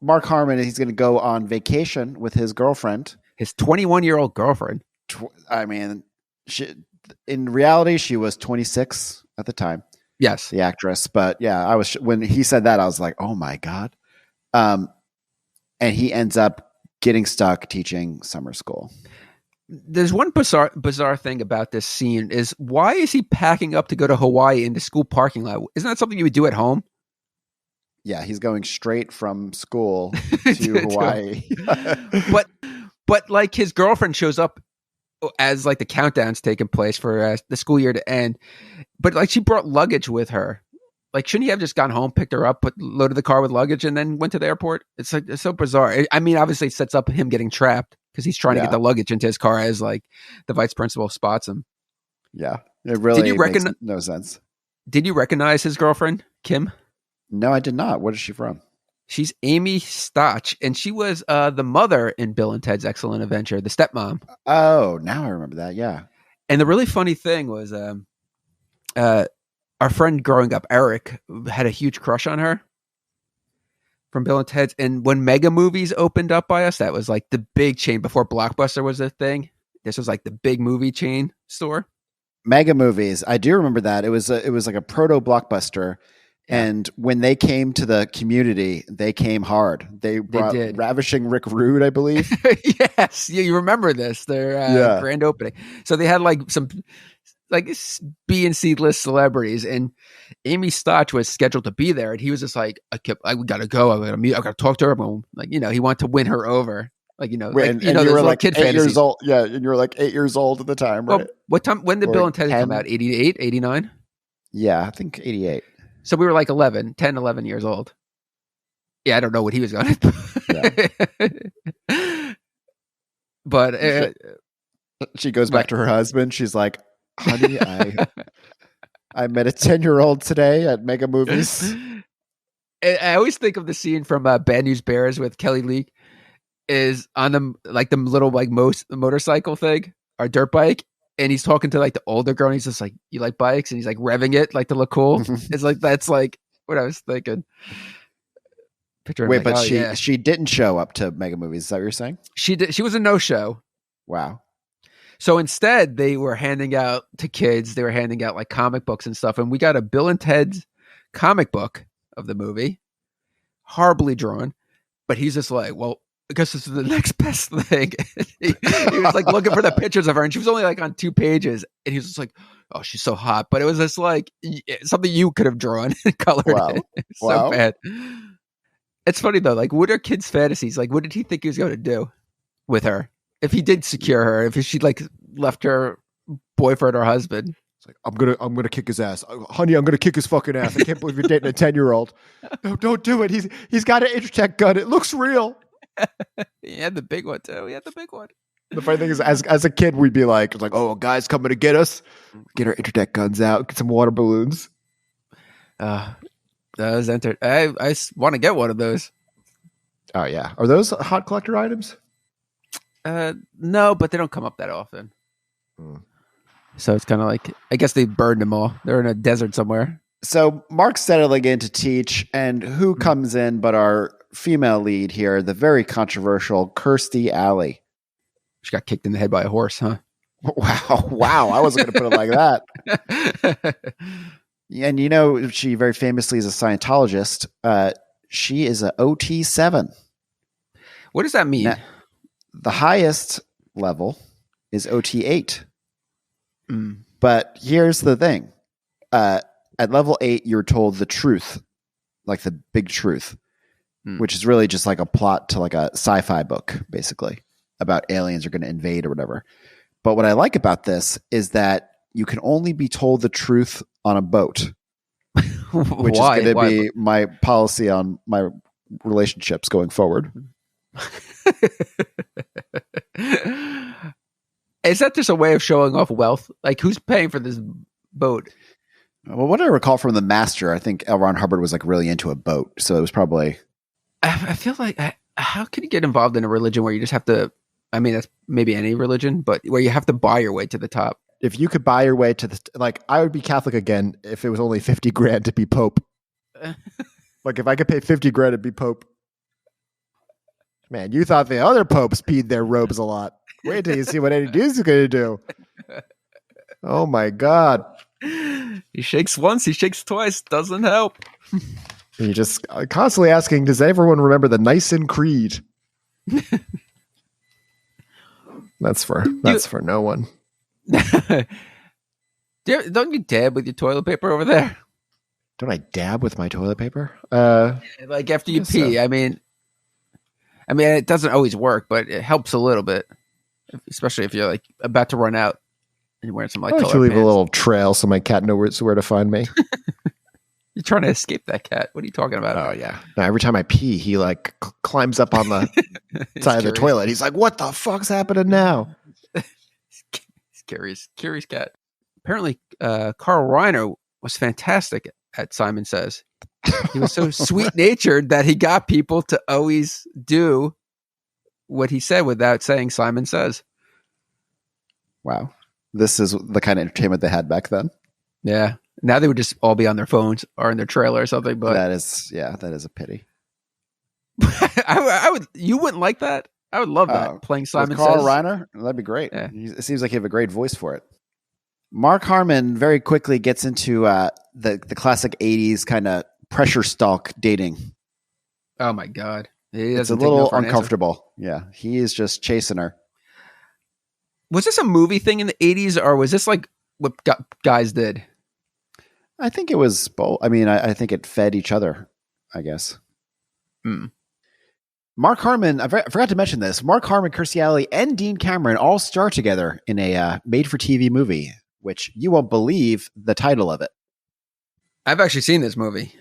Mark Harmon, he's going to go on vacation with his girlfriend. His 21-year-old girlfriend. I mean, in reality, she was 26 at the time. Yes. The actress. But yeah, when he said that, I was like, oh my God. And he ends up getting stuck teaching summer school. There's one bizarre thing about this scene is why is he packing up to go to Hawaii in the school parking lot? Isn't that something you would do at home? Yeah, he's going straight from school to Hawaii. but like his girlfriend shows up as like the countdown's taking place for the school year to end. But like she brought luggage with her. Like, shouldn't he have just gone home, picked her up, loaded the car with luggage, and then went to the airport? It's like, it's so bizarre. I mean, obviously it sets up him getting trapped because he's trying to get the luggage into his car as like the vice principal spots him. Yeah, it really makes no sense. Did you recognize his girlfriend, Kim? No, I did not. What is she from? She's Amy Stotch, and she was the mother in Bill and Ted's Excellent Adventure, the stepmom. Oh, now I remember that. Yeah. And the really funny thing was our friend growing up, Eric, had a huge crush on her from Bill and Ted's. And when Mega Movies opened up by us, that was like the big chain before Blockbuster was a thing. This was like the big movie chain store. Mega Movies. I do remember that. It was like a proto Blockbuster. And when they came to the community, they came hard. They brought Ravishing Rick Rude, I believe. Yes, you remember this? Their grand opening. So they had like some like B and C list celebrities, and Amy Stotch was scheduled to be there, and he was just like, "I gotta go. I gotta talk to her." Like, he wanted to win her over. Like, and you were like kid 8 years old. Yeah, and you were like 8 years old at the time, right? Well, what time? When did Bill and Ted come out? 88, 89? Yeah, I think 88. So we were like 11 years old. Yeah, I don't know what he was going to do. But she goes back to her husband. She's like, honey, I met a 10-year-old today at Mega Movies. I always think of the scene from Bad News Bears with Kelly Leak is on the little like motorcycle thing or dirt bike. And he's talking to like the older girl, and he's just like, "You like bikes?" And he's like revving it like to look cool. It's like that's like what I was thinking. Wait, but she didn't show up to Mega Movies. Is that what you're saying? She did. She was a no-show. Wow. So instead, they were handing out to kids. They were handing out like comic books and stuff, and we got a Bill and Ted's comic book of the movie, horribly drawn. But he's just like, well, I guess this is the next best thing. he was like looking for the pictures of her, and she was only like on 2 pages, and he was just like, "Oh, she's so hot." But it was just like something you could have drawn and colored. Wow. It. So bad. It's funny though. Like, what are kids' fantasies? Like, what did he think he was going to do with her if he did secure her? If she like left her boyfriend or husband? It's like, I'm gonna kick his ass, honey. I'm gonna kick his fucking ass. I can't believe you're dating a 10-year-old. No, don't do it. He's got an Intratec gun. It looks real. He had the big one too. The funny thing is, as a kid, we'd be like, "Oh, a guy's coming to get us. Get our Intratec guns out. Get some water balloons." That was entered. I want to get one of those. Oh yeah, are those hot collector items? No, but they don't come up that often. So it's kind of like, I guess they burned them all. They're in a desert somewhere. So Mark's settling in to teach, and who comes in but our female lead here, the very controversial Kirstie Alley. She got kicked in the head by a horse, huh? Wow. I wasn't going to put it like that. And she very famously is a Scientologist. She is an OT7. What does that mean? Now, the highest level is OT8. But here's the thing. At level 8, you're told the truth, like the big truth, which is really just like a plot to like a sci-fi book, basically, about aliens are going to invade or whatever. But what I like about this is that you can only be told the truth on a boat, which is going to be my policy on my relationships going forward. Is that just a way of showing off wealth? Like, who's paying for this boat? Well, what I recall from the master, I think L. Ron Hubbard was like really into a boat. So it was probably... I feel like, how can you get involved in a religion where you just have to, I mean, that's maybe any religion, but where you have to buy your way to the top? If you could buy your way to the, like, I would be Catholic again if it was only 50 grand to be Pope. Like, if I could pay 50 grand to be Pope. Man, you thought the other popes peed their robes a lot. Wait till you see what Eddie Dude's going to do. Oh my God. He shakes once, he shakes twice, doesn't help. You're just constantly asking, does everyone remember the Nicene Creed? That's for no one. Don't you dab with your toilet paper over there? Don't I dab with my toilet paper? Like after you guess pee. so. I mean, it doesn't always work, but it helps a little bit, especially if you're like about to run out and you're wearing some like I like color to leave pants. a little trail so my cat knows where to find me. You're trying to escape that cat. What are you talking about? Oh yeah. Now, every time I pee, he like climbs up on the side of the toilet. He's like, "What the fuck's happening now?" He's curious cat. Apparently, Carl Reiner was fantastic at Simon Says. He was so sweet-natured that he got people to always do what he said without saying Simon Says. Wow. This is the kind of entertainment they had back then. Yeah. Now they would just all be on their phones or in their trailer or something. But that is a pity. I would. You wouldn't like that? I would love that playing Simon With Carl Says. Reiner, that'd be great. Yeah. It seems like you have a great voice for it. Mark Harmon very quickly gets into the classic '80s kind of pressure stalk dating. Oh my god, It's a little uncomfortable. Yeah, he is just chasing her. Was this a movie thing in the '80s, or was this like what guys did? I think it was both. I mean, I think it fed each other, I guess. Mark Harmon, I forgot to mention this. Mark Harmon, Kirstie Alley, and Dean Cameron all star together in a made-for-TV movie, which you won't believe the title of it. I've actually seen this movie.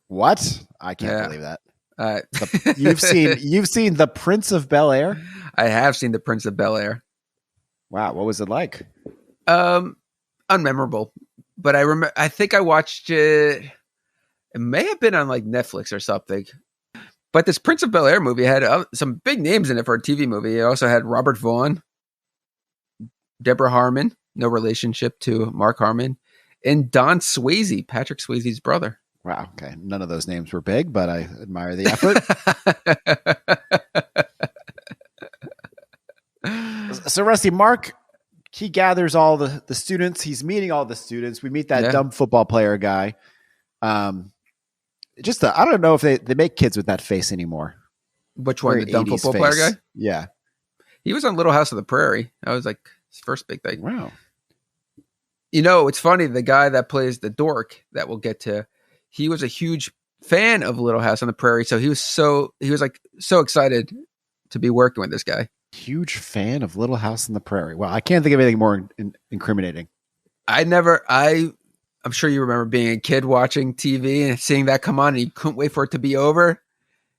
What? I can't believe that. You've seen The Prince of Bel-Air? I have seen The Prince of Bel-Air. Wow, what was it like? Unmemorable. But I think I watched it. It may have been on like Netflix or something. But this Prince of Bel-Air movie had some big names in it for a TV movie. It also had Robert Vaughn, Deborah Harmon, no relationship to Mark Harmon, and Don Swayze, Patrick Swayze's brother. Wow. Okay. None of those names were big, but I admire the effort. So, Rusty, Mark, he gathers all the students. He's meeting all the students. We meet that dumb football player guy. I don't know if they make kids with that face anymore. Which one? The dumb football player guy? Yeah. He was on Little House on the Prairie. That was like his first big thing. Wow. You know, it's funny. The guy that plays the dork that we'll get to, he was a huge fan of Little House on the Prairie. So he was so excited to be working with this guy. Huge fan of Little House on the Prairie. Wow. I can't think of anything more incriminating. I'm sure you remember being a kid watching TV and seeing that come on and you couldn't wait for it to be over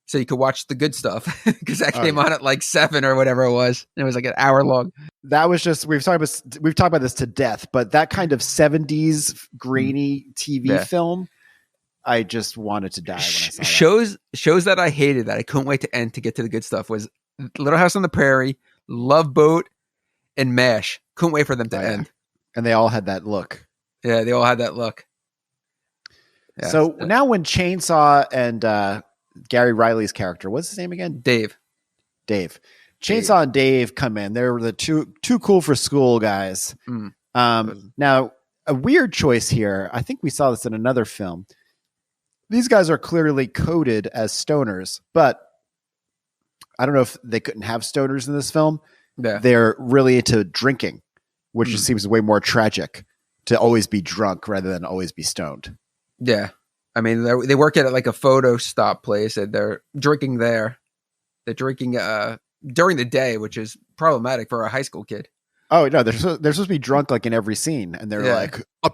so you could watch the good stuff because that came on at like 7 or whatever it was. And it was like an hour long. That was just, we've talked about this to death, but that kind of 70s grainy TV film, I just wanted to die when I saw that. Shows that I hated that I couldn't wait to end to get to the good stuff was Little House on the Prairie, Love Boat, and MASH. Couldn't wait for them to end. And they all had that look. Yeah, they all had that look. Yeah. So now when Chainsaw and Gary Riley's character, what's his name again? Dave. Chainsaw and Dave come in. They're the too cool for school guys. Now, a weird choice here. I think we saw this in another film. These guys are clearly coded as stoners, but I don't know if they couldn't have stoners in this film. Yeah. They're really into drinking, which just seems way more tragic to always be drunk rather than always be stoned. Yeah. I mean, they work at like a photo stop place and they're drinking there. They're drinking during the day, which is problematic for a high school kid. Oh no, they're supposed to be drunk like in every scene, and they're like, "I'll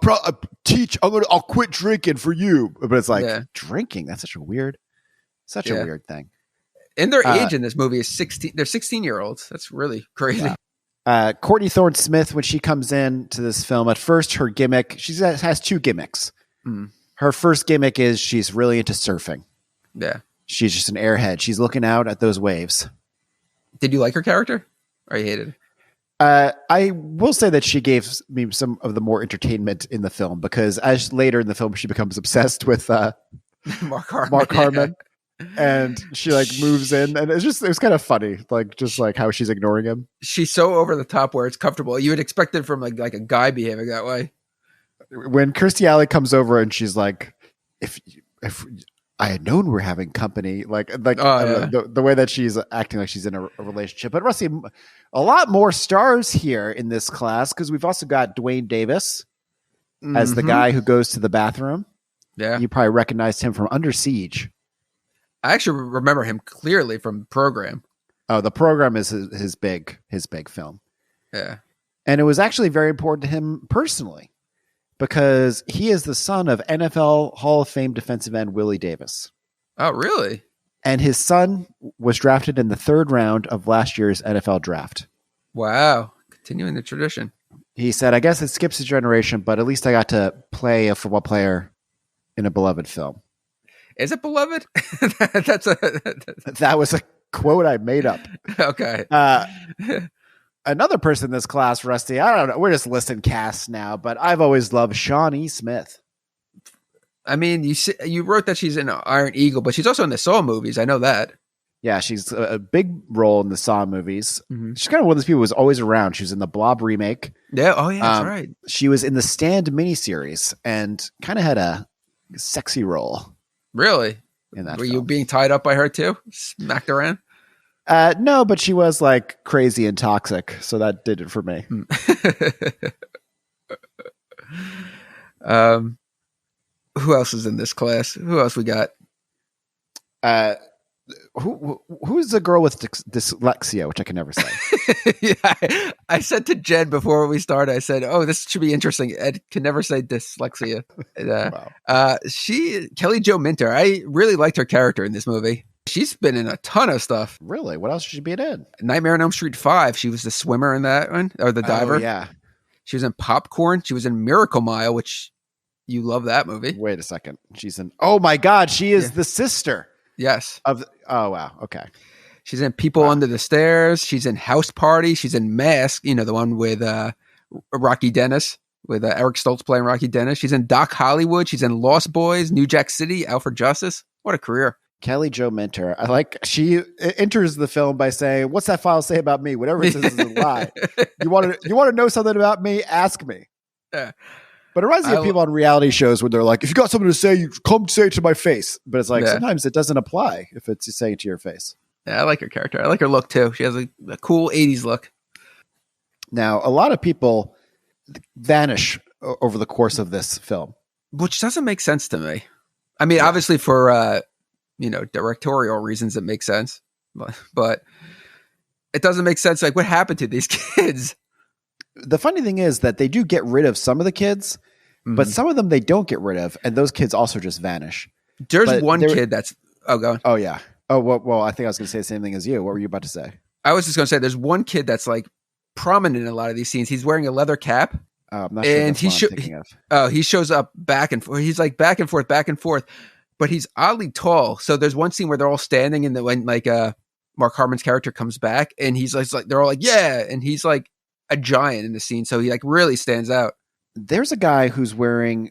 quit drinking for you." But it's like drinking. That's such a weird thing. And their age in this movie is 16. They're 16-year-olds. That's really crazy. Wow. Courtney Thorne Smith, when she comes in to this film, at first her gimmick, she has two gimmicks. Her first gimmick is she's really into surfing. Yeah, she's just an airhead. She's looking out at those waves. Did you like her character, or you hated it? I will say that she gave me some of the more entertainment in the film because as later in the film she becomes obsessed with Mark Harmon. And she like moves in, and it was kind of funny, like just like how she's ignoring him. She's so over the top where it's comfortable. You would expect it from like a guy behaving that way. When Kirstie Alley comes over and she's like, if I had known we're having company. Like yeah. the way that she's acting like she's in a relationship. But Rusty, a lot more stars here in this class because we've also got Dwayne Davis as the guy who goes to the bathroom. Yeah. You probably recognized him from Under Siege. I actually remember him clearly from Program. Oh, The Program is his big film. Yeah. And it was actually very important to him personally because he is the son of NFL Hall of Fame defensive end Willie Davis. Oh, really? And his son was drafted in the 3rd round of last year's NFL draft. Wow. Continuing the tradition. He said, I guess it skips a generation, but at least I got to play a football player in a beloved film. Is it beloved? That was a quote I made up. Okay. Another person in this class, Rusty, I don't know. We're just listing casts now, but I've always loved Shawnee Smith. I mean, you wrote that she's in Iron Eagle, but she's also in the Saw movies. I know that. Yeah, she's a big role in the Saw movies. Mm-hmm. She's kind of one of those people who was always around. She was in the Blob remake. Yeah. Oh, yeah, that's right. She was in the Stand miniseries and kind of had a sexy role. Really? In that Were film. you being tied up by her too? Smacked around? No, but she was like crazy and toxic, so that did it for me. Who else is in this class? Who else we got? Who's the girl with dyslexia, which I can never say? Yeah, I said to Jen before we started, I said, "Oh, this should be interesting." Ed can never say dyslexia. Wow. Kelly Jo Minter. I really liked her character in this movie. She's been in a ton of stuff. Really? What else should she be in? Nightmare on Elm Street 5. She was the swimmer in that one, or the diver. Oh, yeah. She was in Popcorn. She was in Miracle Mile, which you love that movie. Wait a second. She's in. Oh my God, she is the sister. Yes. Oh wow. Okay. She's in People Under the Stairs. She's in House Party. She's in Mask. You know, the one with Rocky Dennis, with Eric Stoltz playing Rocky Dennis. She's in Doc Hollywood. She's in Lost Boys, New Jack City, Out for Justice. What a career. Kelly Jo Minter. I like. She enters the film by saying, "What's that file say about me? Whatever it says is a lie. You want to know something about me? Ask me." Yeah. But it reminds me of people on reality shows when they're like, if you got something to say, you come say it to my face. But it's like, sometimes it doesn't apply if it's you say it to your face. Yeah, I like her character. I like her look too. She has a cool 80s look. Now, a lot of people vanish over the course of this film. Which doesn't make sense to me. I mean, obviously for, directorial reasons, it makes sense. But it doesn't make sense. Like, what happened to these kids? The funny thing is that they do get rid of some of the kids, but some of them they don't get rid of, and those kids also just vanish. There's one kid that's... Oh, go on. Oh, yeah. Oh, well, I think I was going to say the same thing as you. What were you about to say? I was just going to say there's one kid that's like prominent in a lot of these scenes. He's wearing a leather cap. I'm not sure and that's what I'm thinking of. He shows up back and forth. He's like back and forth, but he's oddly tall. So there's one scene where they're all standing and when Mark Harmon's character comes back and he's like they're all like, yeah. And he's like a giant in the scene. So he like really stands out. There's a guy who's wearing,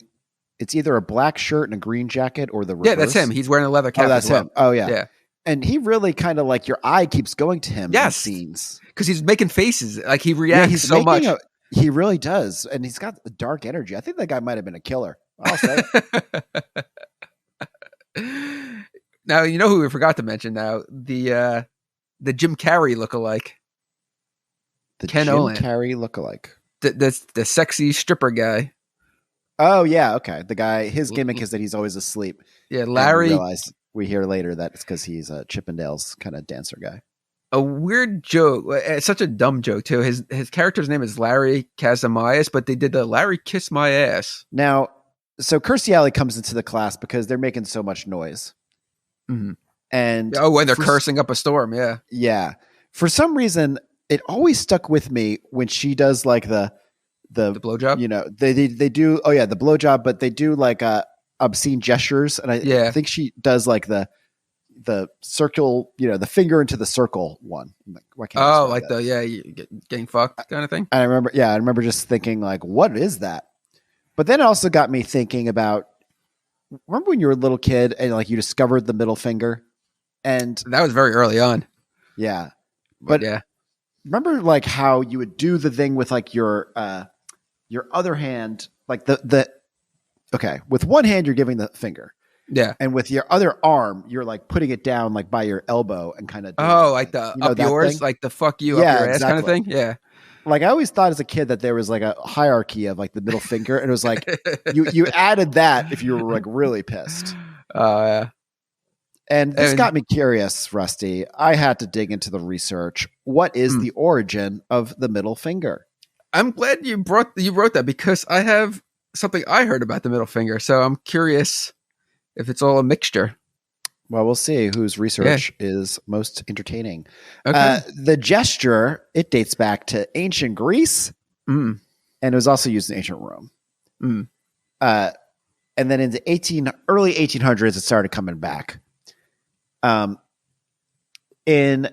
it's either a black shirt and a green jacket or the reverse. Yeah, that's him. He's wearing a leather cap. Oh, that's him. Oh, yeah. Yeah. And he really kind of like your eye keeps going to him in scenes. Because he's making faces. Like he reacts so much. He really does. And he's got a dark energy. I think that guy might have been a killer. I'll say it. Now, you know who we forgot to mention now? The Jim Carrey lookalike. The Ken Jim Oland. Carrey lookalike. The sexy stripper guy. Oh, yeah. Okay. The guy, his gimmick is that he's always asleep. Yeah, Larry. We hear later that it's because he's a Chippendales kind of dancer guy. A weird joke. It's such a dumb joke, too. His character's name is Larry Kazamias, but they did the Larry Kiss My Ass. Now, so Kirstie Alley comes into the class because they're making so much noise. Mm-hmm. And when they're cursing up a storm, yeah. Yeah. For some reason, it always stuck with me when she does like the blowjob. You know, they do. Oh yeah, the blowjob, but they do like obscene gestures, and I think she does like the circle. You know, the finger into the circle one. Why can't getting fucked kind of thing. I remember just thinking like, what is that? But then it also got me thinking about. Remember when you were a little kid and like you discovered the middle finger, and that was very early on. Yeah, but yeah. Remember like how you would do the thing with like your other hand, like with one hand you're giving the finger, Yeah. And with your other arm, you're like putting it down like by your elbow and kind of. Oh, like the up yours, like the fuck you up your ass kind of thing. Yeah. Like I always thought as a kid that there was like a hierarchy of like the middle finger, and it was like you added that if you were like really pissed. Yeah. And this got me curious, Rusty. I had to dig into the research. What is the origin of the middle finger? I'm glad you wrote that because I have something I heard about the middle finger. So I'm curious if it's all a mixture. Well, we'll see whose research is most entertaining. Okay. The gesture, it dates back to ancient Greece, and it was also used in ancient Rome. And then in the early 1800s, it started coming back. In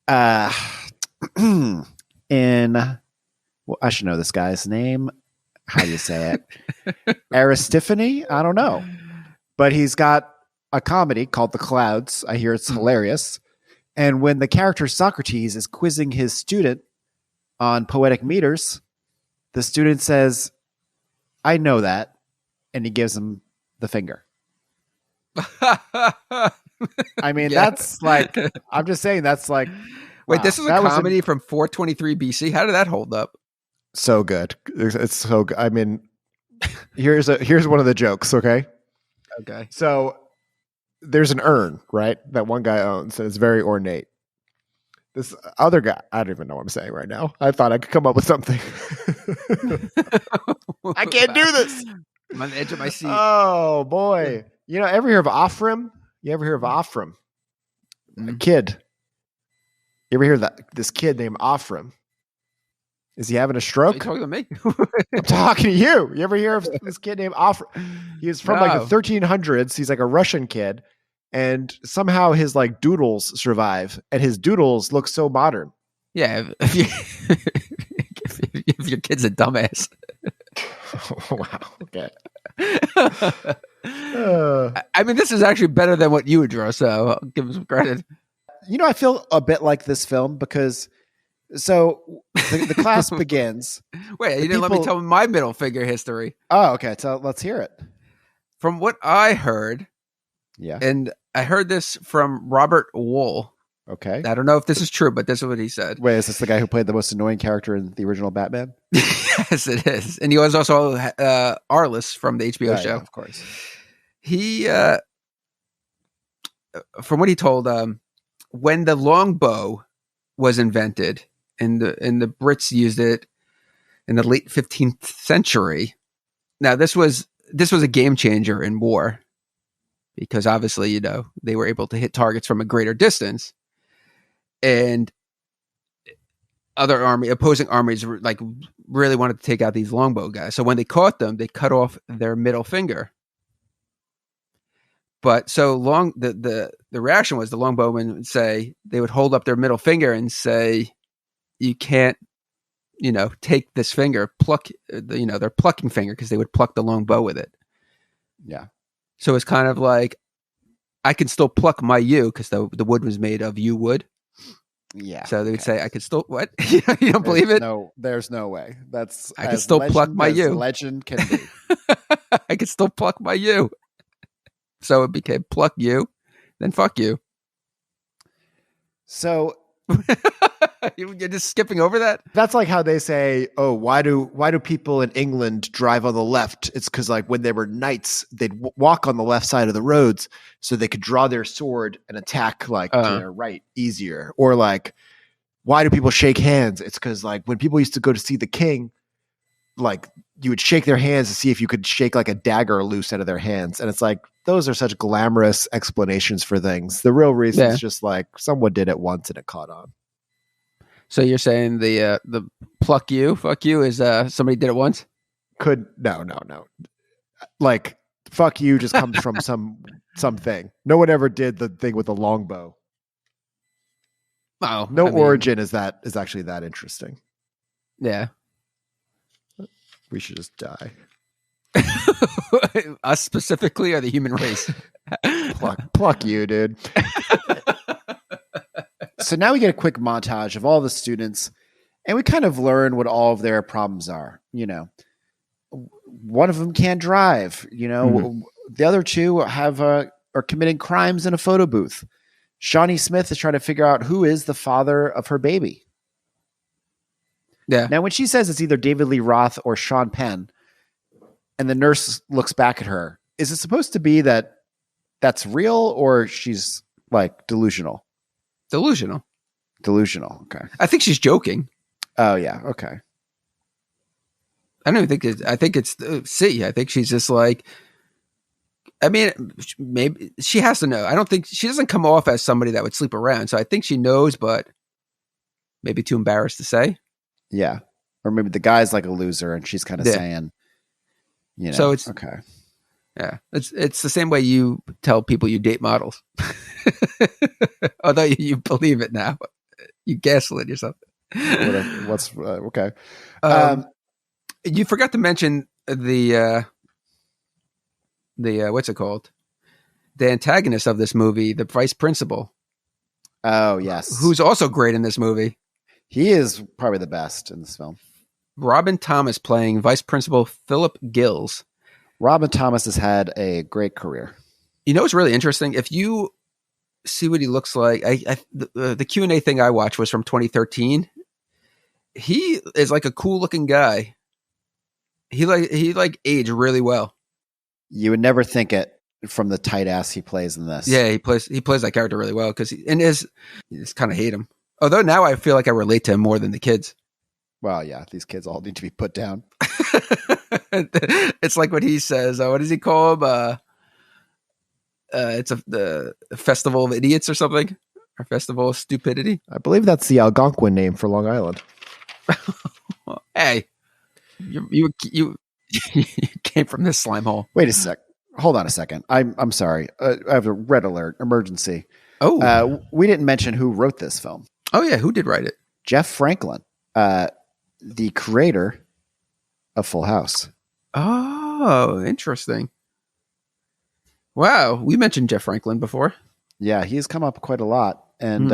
well, I should know this guy's name. How do you say it? Aristophany? I don't know. But he's got a comedy called The Clouds. I hear it's hilarious. And when the character Socrates is quizzing his student on poetic meters, the student says, I know that. And he gives him the finger. I mean, that's like, I'm just saying that's like. Wait, wow, this is a comedy from 423 BC. How did that hold up? So good. It's so good. I mean, here's one of the jokes. Okay. Okay. So there's an urn, right? That one guy owns, and it's very ornate. This other guy, I don't even know what I'm saying right now. I thought I could come up with something. I can't do this. I'm on the edge of my seat. Oh boy. You know, ever hear of Ophrim? You ever hear of Ophrim? A kid. You ever hear that this kid named Ophrim? Is he having a stroke? Are you talking to me? I'm talking to you. You ever hear of this kid named Ophrim? He's from like the 1300s. He's like a Russian kid, and somehow his like doodles survive, and his doodles look so modern. Yeah, if your kid's a dumbass. Oh, wow. Okay. I mean, this is actually better than what you would draw, so I'll give him some credit. You know, I feel a bit like this film because the class begins. Wait, you didn't let me tell my middle finger history. Oh, okay. So let's hear it. From what I heard, and I heard this from Robert Wool. Okay. I don't know if this is true, but this is what he said. Wait, is this the guy who played the most annoying character in the original Batman? Yes, it is. And he was also Arliss from the HBO show. Yeah, of course. He, from what he told, when the longbow was invented, and the Brits used it in the late 15th century. Now, this was a game changer in war because obviously, you know, they were able to hit targets from a greater distance. And opposing armies like really wanted to take out these longbow guys. So when they caught them, they cut off their middle finger. But the reaction was the longbowmen would say, they would hold up their middle finger and say, you can't, you know, take this finger, pluck, you know, their plucking finger, because they would pluck the longbow with it. Yeah. So it's kind of like, I can still pluck my yew because the wood was made of yew wood. Yeah. So they would say, I could still, what? You don't believe it? No, there's no way. That's I can still pluck my yew. Legend can be. I can still pluck my yew. So it became pluck you, then fuck you. So you're just skipping over that? That's like how they say, oh, why do people in England drive on the left? It's because like when they were knights, they'd walk on the left side of the roads so they could draw their sword and attack like to their right easier. Or like, why do people shake hands? It's because like when people used to go to see the king, like you would shake their hands to see if you could shake like a dagger loose out of their hands. And it's like, those are such glamorous explanations for things. The real reason is just like someone did it once and it caught on. So you're saying the pluck you, fuck you is somebody did it once? No. Like fuck you just comes from something. No one ever did the thing with the longbow. Oh, origin is actually that interesting. Yeah. We should just die. Us specifically, or the human race? Pluck you, dude. So now we get a quick montage of all the students, and we kind of learn what all of their problems are. You know, one of them can't drive. You know, The other two are committing crimes in a photo booth. Shawnee Smith is trying to figure out who is the father of her baby. Yeah. Now, when she says it's either David Lee Roth or Sean Penn, and the nurse looks back at her, is it supposed to be that that's real, or she's like delusional? Delusional. Okay. I think she's joking. Oh yeah. Okay. I don't even think it's. I think it's C. I think she's just like. I mean, maybe she has to know. I don't think she doesn't come off as somebody that would sleep around. So I think she knows, but maybe too embarrassed to say. Yeah. Or maybe the guy's like a loser and she's kind of saying, you know, so it's okay. Yeah. It's the same way you tell people you date models. Although you believe it now. You gaslit yourself. What's okay. You forgot to mention the what's it called? The antagonist of this movie, the vice principal. Oh, yes. Who's also great in this movie. He is probably the best in this film. Robin Thomas playing Vice Principal Philip Gills. Robin Thomas has had a great career. You know what's really interesting? If you see what he looks like, the Q&A thing I watched was from 2013. He is like a cool looking guy. He aged really well. You would never think it from the tight ass he plays in this. Yeah, he plays that character really well because you just kind of hate him. Although now I feel like I relate to him more than the kids. Well, yeah, these kids all need to be put down. It's like what he says. What does he call him? It's the Festival of Idiots or something, or Festival of Stupidity. I believe that's the Algonquin name for Long Island. Hey, you came from this slime hole. Wait a sec. Hold on a second. I'm sorry. I have a red alert. Emergency. Oh, we didn't mention who wrote this film. Oh yeah, who did write it? Jeff Franklin, the creator of Full House. Oh, interesting. Wow, we mentioned Jeff Franklin before. Yeah, he's come up quite a lot. And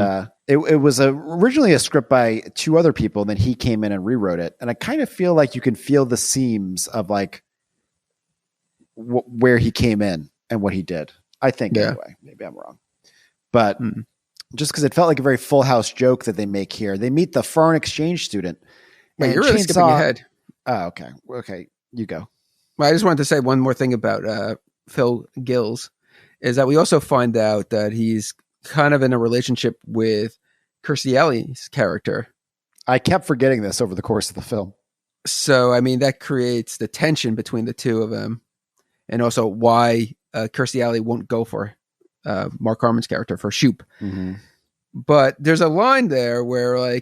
it was originally a script by two other people, and then he came in and rewrote it. And I kind of feel like you can feel the seams of like where he came in and what he did. I think anyway. Maybe I'm wrong. But just because it felt like a very Full House joke that they make here. They meet the foreign exchange student. Wait, you're really skipping ahead. Oh, okay. Okay, you go. Well, I just wanted to say one more thing about Phil Gills, is that we also find out that he's kind of in a relationship with Kirstie Alley's character. I kept forgetting this over the course of the film. So, I mean, that creates the tension between the two of them, and also why Kirstie Alley won't go for Mark Harmon's character, for Shoop. Mm-hmm. But there's a line there where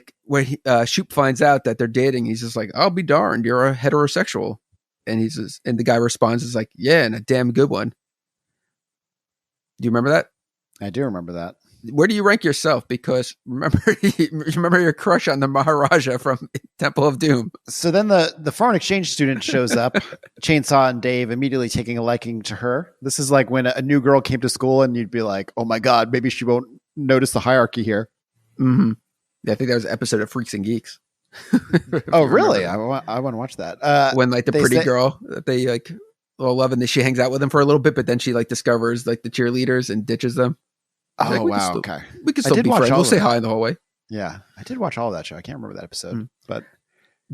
Shoop finds out that they're dating. He's just like, "I'll be darned, you're a heterosexual," and and the guy responds is like, "Yeah, and a damn good one." Do you remember that? I do remember that. Where do you rank yourself? Because remember your crush on the Maharaja from Temple of Doom. So then the foreign exchange student shows up, Chainsaw and Dave immediately taking a liking to her. This is like when a new girl came to school and you'd be like, oh my God, maybe she won't notice the hierarchy here. Mm-hmm. Yeah, I think that was an episode of Freaks and Geeks. Oh, really? I want to watch that. When like the pretty girl that they like all love, and she hangs out with them for a little bit, but then she like discovers like the cheerleaders and ditches them. Oh, like, wow. Okay. We can still be friends. We'll say hi in the hallway. Yeah. I did watch all of that show. I can't remember that episode. But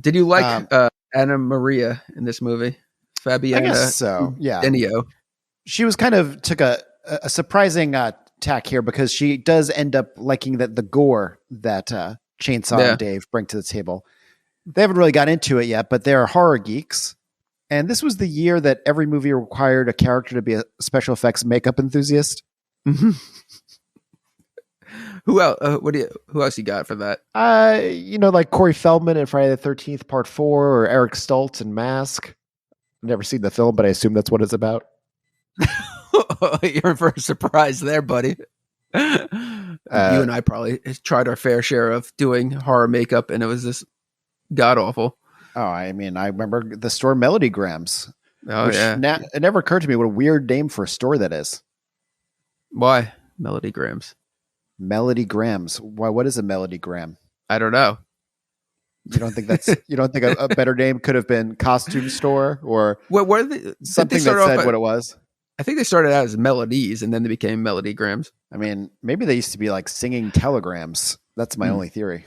did you like Anna Maria in this movie? Fabiana, I guess so. Yeah. Denio. She was kind of took a surprising tack here, because she does end up liking the gore that Chainsaw and Dave bring to the table. They haven't really got into it yet, but they're horror geeks. And this was the year that every movie required a character to be a special effects makeup enthusiast. Mm-hmm. Who else? Who else you got for that? Like Corey Feldman in Friday the 13th Part 4, or Eric Stoltz in Mask. I've never seen the film, but I assume that's what it's about. You're in for a surprise there, buddy. You and I probably tried our fair share of doing horror makeup, and it was just god awful. Oh, I mean, I remember the store Melody Grams. Oh, yeah. It never occurred to me what a weird name for a store that is. Why Melody Grams? Melody Grams. Why? What is a Melody Gram? I don't know. You don't think a better name could have been costume store, or what are they, something that said what it was? I think they started out as melodies and then they became melodigrams. I mean, maybe they used to be like singing telegrams. That's my only theory.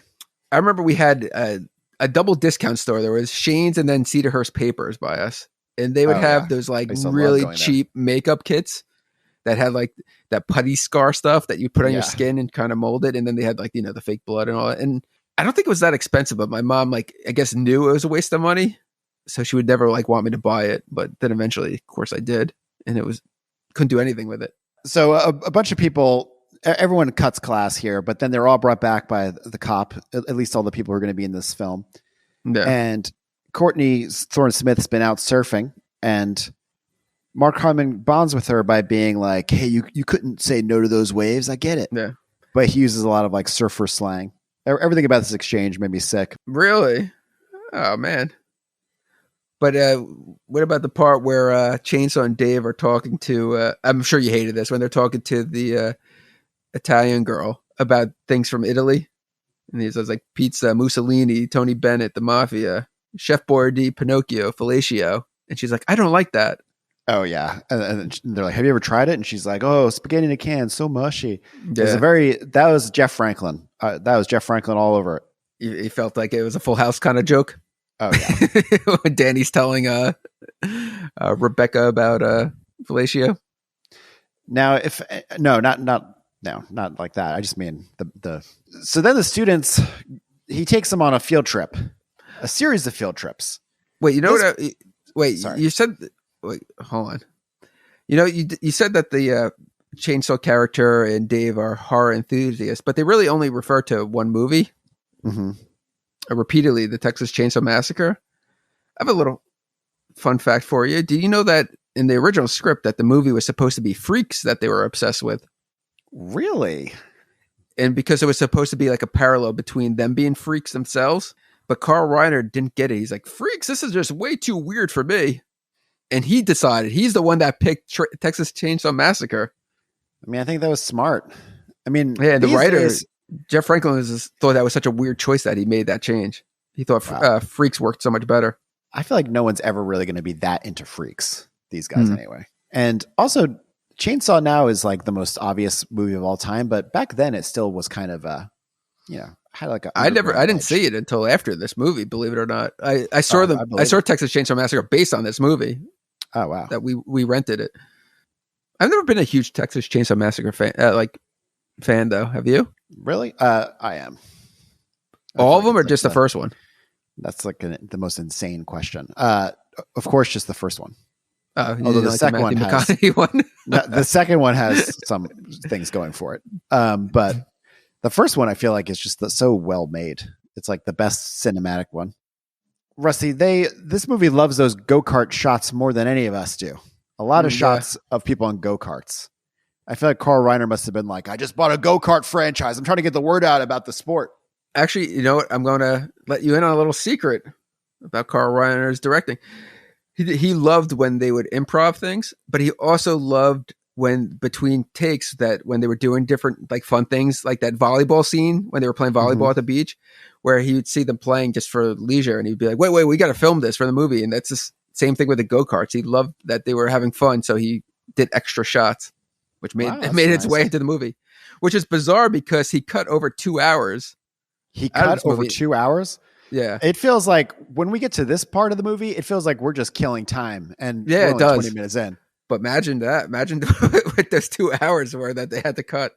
I remember we had a double discount store. There was Shane's and then Cedarhurst Papers by us. And they would have those like really cheap makeup kits that had like that putty scar stuff that you put on your skin and kind of mold it. And then they had like, you know, the fake blood and all that. And I don't think it was that expensive, but my mom, like, I guess knew it was a waste of money. So she would never like want me to buy it. But then eventually, of course, I did. And couldn't do anything with it. So a bunch of people, everyone cuts class here, but then they're all brought back by the cop, at least all the people who are going to be in this film. Yeah. And Courtney Thorne-Smith's been out surfing, and Mark Harmon bonds with her by being like, hey, you couldn't say no to those waves. I get it. Yeah. But he uses a lot of like surfer slang. Everything about this exchange made me sick. Really? Oh, man. But what about the part where Chainsaw and Dave are talking to, I'm sure you hated this, when they're talking to the Italian girl about things from Italy. And he says like pizza, Mussolini, Tony Bennett, the mafia, Chef Boyardee, Pinocchio, fellatio. And she's like, I don't like that. Oh, yeah. And they're like, have you ever tried it? And she's like, oh, spaghetti in a can, so mushy. Yeah. That was Jeff Franklin. That was Jeff Franklin all over it. You felt like it was a Full House kind of joke? Oh, yeah. When Danny's telling Rebecca about fellatio. Now, not like that. I just mean so then the students, he takes them on a field trip, a series of field trips. Wait, you know sorry. You said, hold on. You know, you said that the Chainsaw character and Dave are horror enthusiasts, but they really only refer to one movie. Mm-hmm. Repeatedly, the Texas Chainsaw Massacre. I have a little fun fact for you. Do you know that in the original script that the movie was supposed to be freaks that they were obsessed with? Really? And because it was supposed to be like a parallel between them being freaks themselves, but Carl Reiner didn't get it. He's like, freaks, this is just way too weird for me. And he decided, he's the one that picked Texas Chainsaw Massacre. I mean, I think that was smart. I mean, yeah, the writer, Jeff Franklin, thought that was such a weird choice that he made that change. He thought freaks worked so much better. I feel like no one's ever really going to be that into freaks, these guys anyway. And also, Chainsaw now is like the most obvious movie of all time, but back then it still was kind of had like I didn't see it until after this movie, believe it or not. I saw Texas Chainsaw Massacre based on this movie. Oh wow. That we rented it. I've never been a huge Texas Chainsaw Massacre fan though. Have you? Really? I am. All of them, or just the first one? That's like the most insane question. Of course, just the first one. Although the second one has the second one has some things going for it. But the first one I feel like is just so well made. It's like the best cinematic one. Rusty, this movie loves those go-kart shots more than any of us do. A lot of shots of people on go-karts. I feel like Carl Reiner must have been like, I just bought a go-kart franchise. I'm trying to get the word out about the sport. Actually, you know what? I'm going to let you in on a little secret about Carl Reiner's directing. He loved when they would improv things, but he also loved when between takes that when they were doing different like fun things, like that volleyball scene when they were playing volleyball at the beach, where he would see them playing just for leisure, and he'd be like, wait, we got to film this for the movie. And that's the same thing with the go-karts. He loved that they were having fun, so he did extra shots, which made its way into the movie, which is bizarre because he cut over 2 hours. He cut over 2 hours? Yeah. It feels like when we get to this part of the movie, it feels like we're just killing time. And yeah, it does. 20 minutes in. But imagine that. Imagine with those 2 hours where that they had to cut.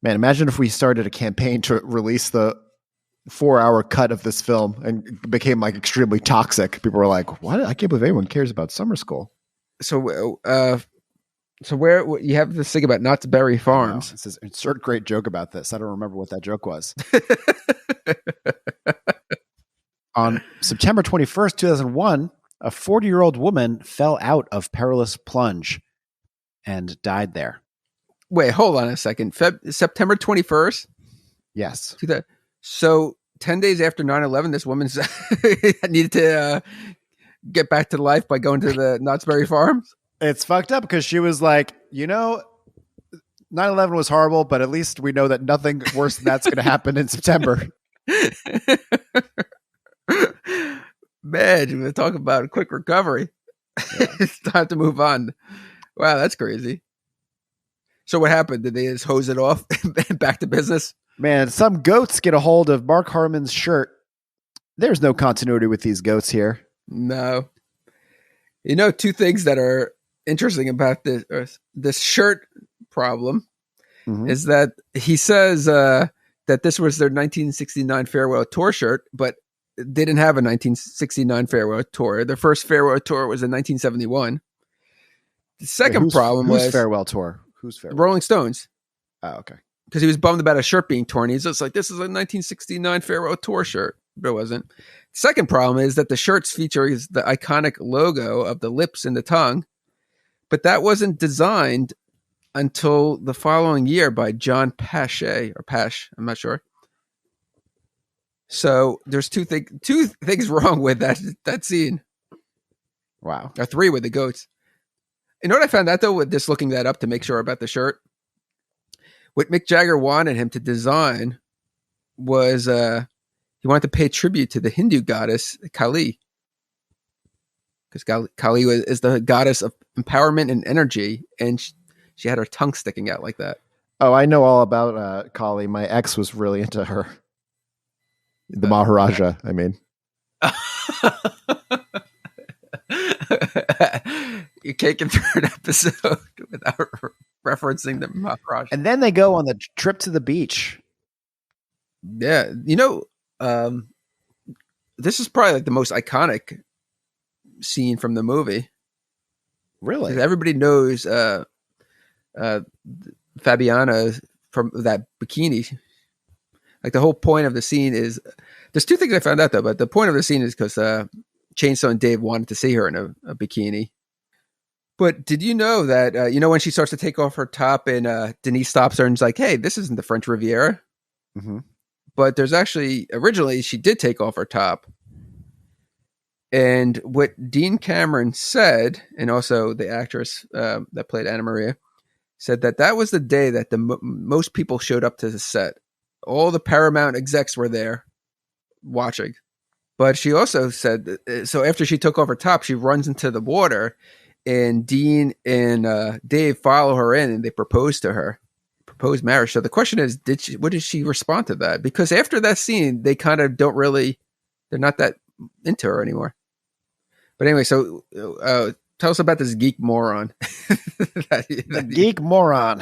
Man, imagine if we started a campaign to release the 4-hour cut of this film and it became like extremely toxic. People were like, what? I can't believe anyone cares about summer school. So where you have this thing about Knott's Berry Farms. It says, insert great joke about this. I don't remember what that joke was. On September 21st, 2001, a 40-year-old woman fell out of perilous plunge and died there. Wait, hold on a second. September 21st? Yes. So 10 days after 9/11, this woman's needed to get back to life by going to the Knott's Berry Farms? It's fucked up because she was like, 9/11 was horrible, but at least we know that nothing worse than that's going to happen in September. Man, we're talking about a quick recovery. Yeah. It's time to move on. Wow, that's crazy. So what happened? Did they just hose it off and back to business? Man, some goats get a hold of Mark Harmon's shirt. There's no continuity with these goats here. No. You know, two things that are interesting about this shirt problem is that he says that this was their 1969 farewell tour shirt, but they didn't have a 1969 farewell tour. Their first farewell tour was in 1971. The second problem was farewell tour. Who's farewell? Rolling Stones. Oh, okay. Because he was bummed about a shirt being torn. He's just like, this is a 1969 farewell tour shirt. But it wasn't. Second problem is that the shirts feature the iconic logo of the lips and the tongue, but that wasn't designed until the following year by John Pache, I'm not sure. So there's two things wrong with that scene. Wow. Or three with the goats. You know what I found out, though, with just looking that up to make sure about the shirt? What Mick Jagger wanted him to design was he wanted to pay tribute to the Hindu goddess Kali. Because Kali is the goddess of empowerment and energy, and she had her tongue sticking out like that. Oh, I know all about Kali. My ex was really into her. The Maharaja, I mean. You can't get through an episode without referencing the Maharaja. And then they go on the trip to the beach. Yeah. You know, this is probably like the most iconic scene from the movie. Really? Everybody knows Fabiana from that bikini. Like the whole point of the scene is, there's two things I found out though, but the point of the scene is because Chainsaw and Dave wanted to see her in a bikini. But did you know that, when she starts to take off her top and Denise stops her and is like, hey, this isn't the French Riviera. Mm-hmm. But there's actually, originally she did take off her top. And what Dean Cameron said, and also the actress that played Anna Maria, said that was the day that the most people showed up to the set. All the Paramount execs were there watching. But she also said, so after she took off her top, she runs into the water, and Dean and Dave follow her in, and they propose to her. Proposed marriage. So the question is, what did she respond to that? Because after that scene, they kind of they're not that into her anymore. But anyway, so tell us about this geek moron. The geek moron.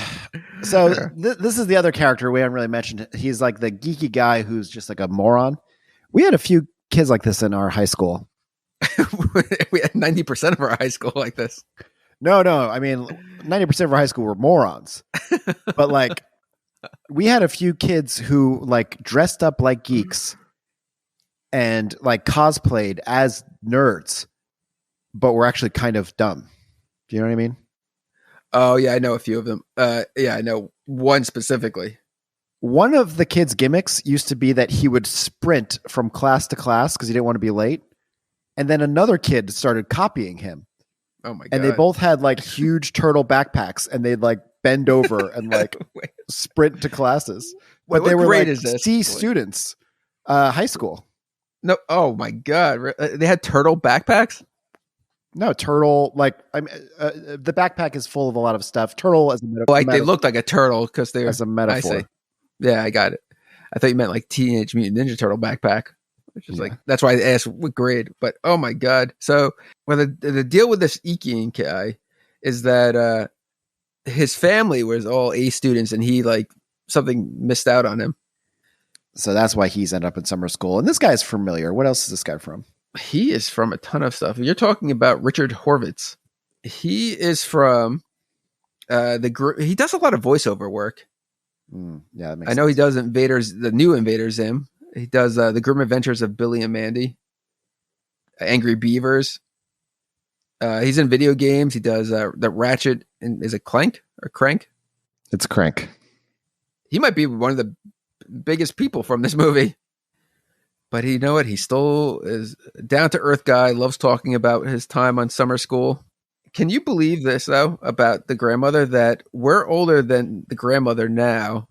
So this is the other character we haven't really mentioned. He's like the geeky guy who's just like a moron. We had a few kids like this in our high school. We had 90% of our high school like this. No. I mean, 90% of our high school were morons. But like, we had a few kids who like dressed up like geeks and like cosplayed as nerds, but were actually kind of dumb. Do you know what I mean? Oh yeah, I know a few of them. Yeah, I know one specifically. One of the kids' gimmicks used to be that he would sprint from class to class because he didn't want to be late. And then another kid started copying him. Oh my god! And they both had like huge turtle backpacks, and they'd like bend over and like sprint to classes. But they were like C students, high school. No, oh my god! They had turtle backpacks. No, turtle. Like the backpack is full of a lot of stuff. Turtle as a metaphor. Like they looked like a turtle because they were as a metaphor. I see. Yeah, I got it. I thought you meant like Teenage Mutant Ninja Turtle backpack. Which is like, that's why I asked what grade, but oh my god. So the deal with this Ikian guy is that his family was all A students and he like something missed out on him. So that's why he's ended up in summer school. And this guy's familiar. What else is this guy from? He is from a ton of stuff. You're talking about Richard Horvitz. He is from he does a lot of voiceover work. Yeah, that makes I know sense. he does the new Invaders Zim. He does The Grim Adventures of Billy and Mandy, Angry Beavers. He's in video games. He does the Ratchet, and is it Clank or Crank? It's Crank. He might be one of the biggest people from this movie. But you know what? He still is a down-to-earth guy, loves talking about his time on summer school. Can you believe this, though, about the grandmother, that we're older than the grandmother now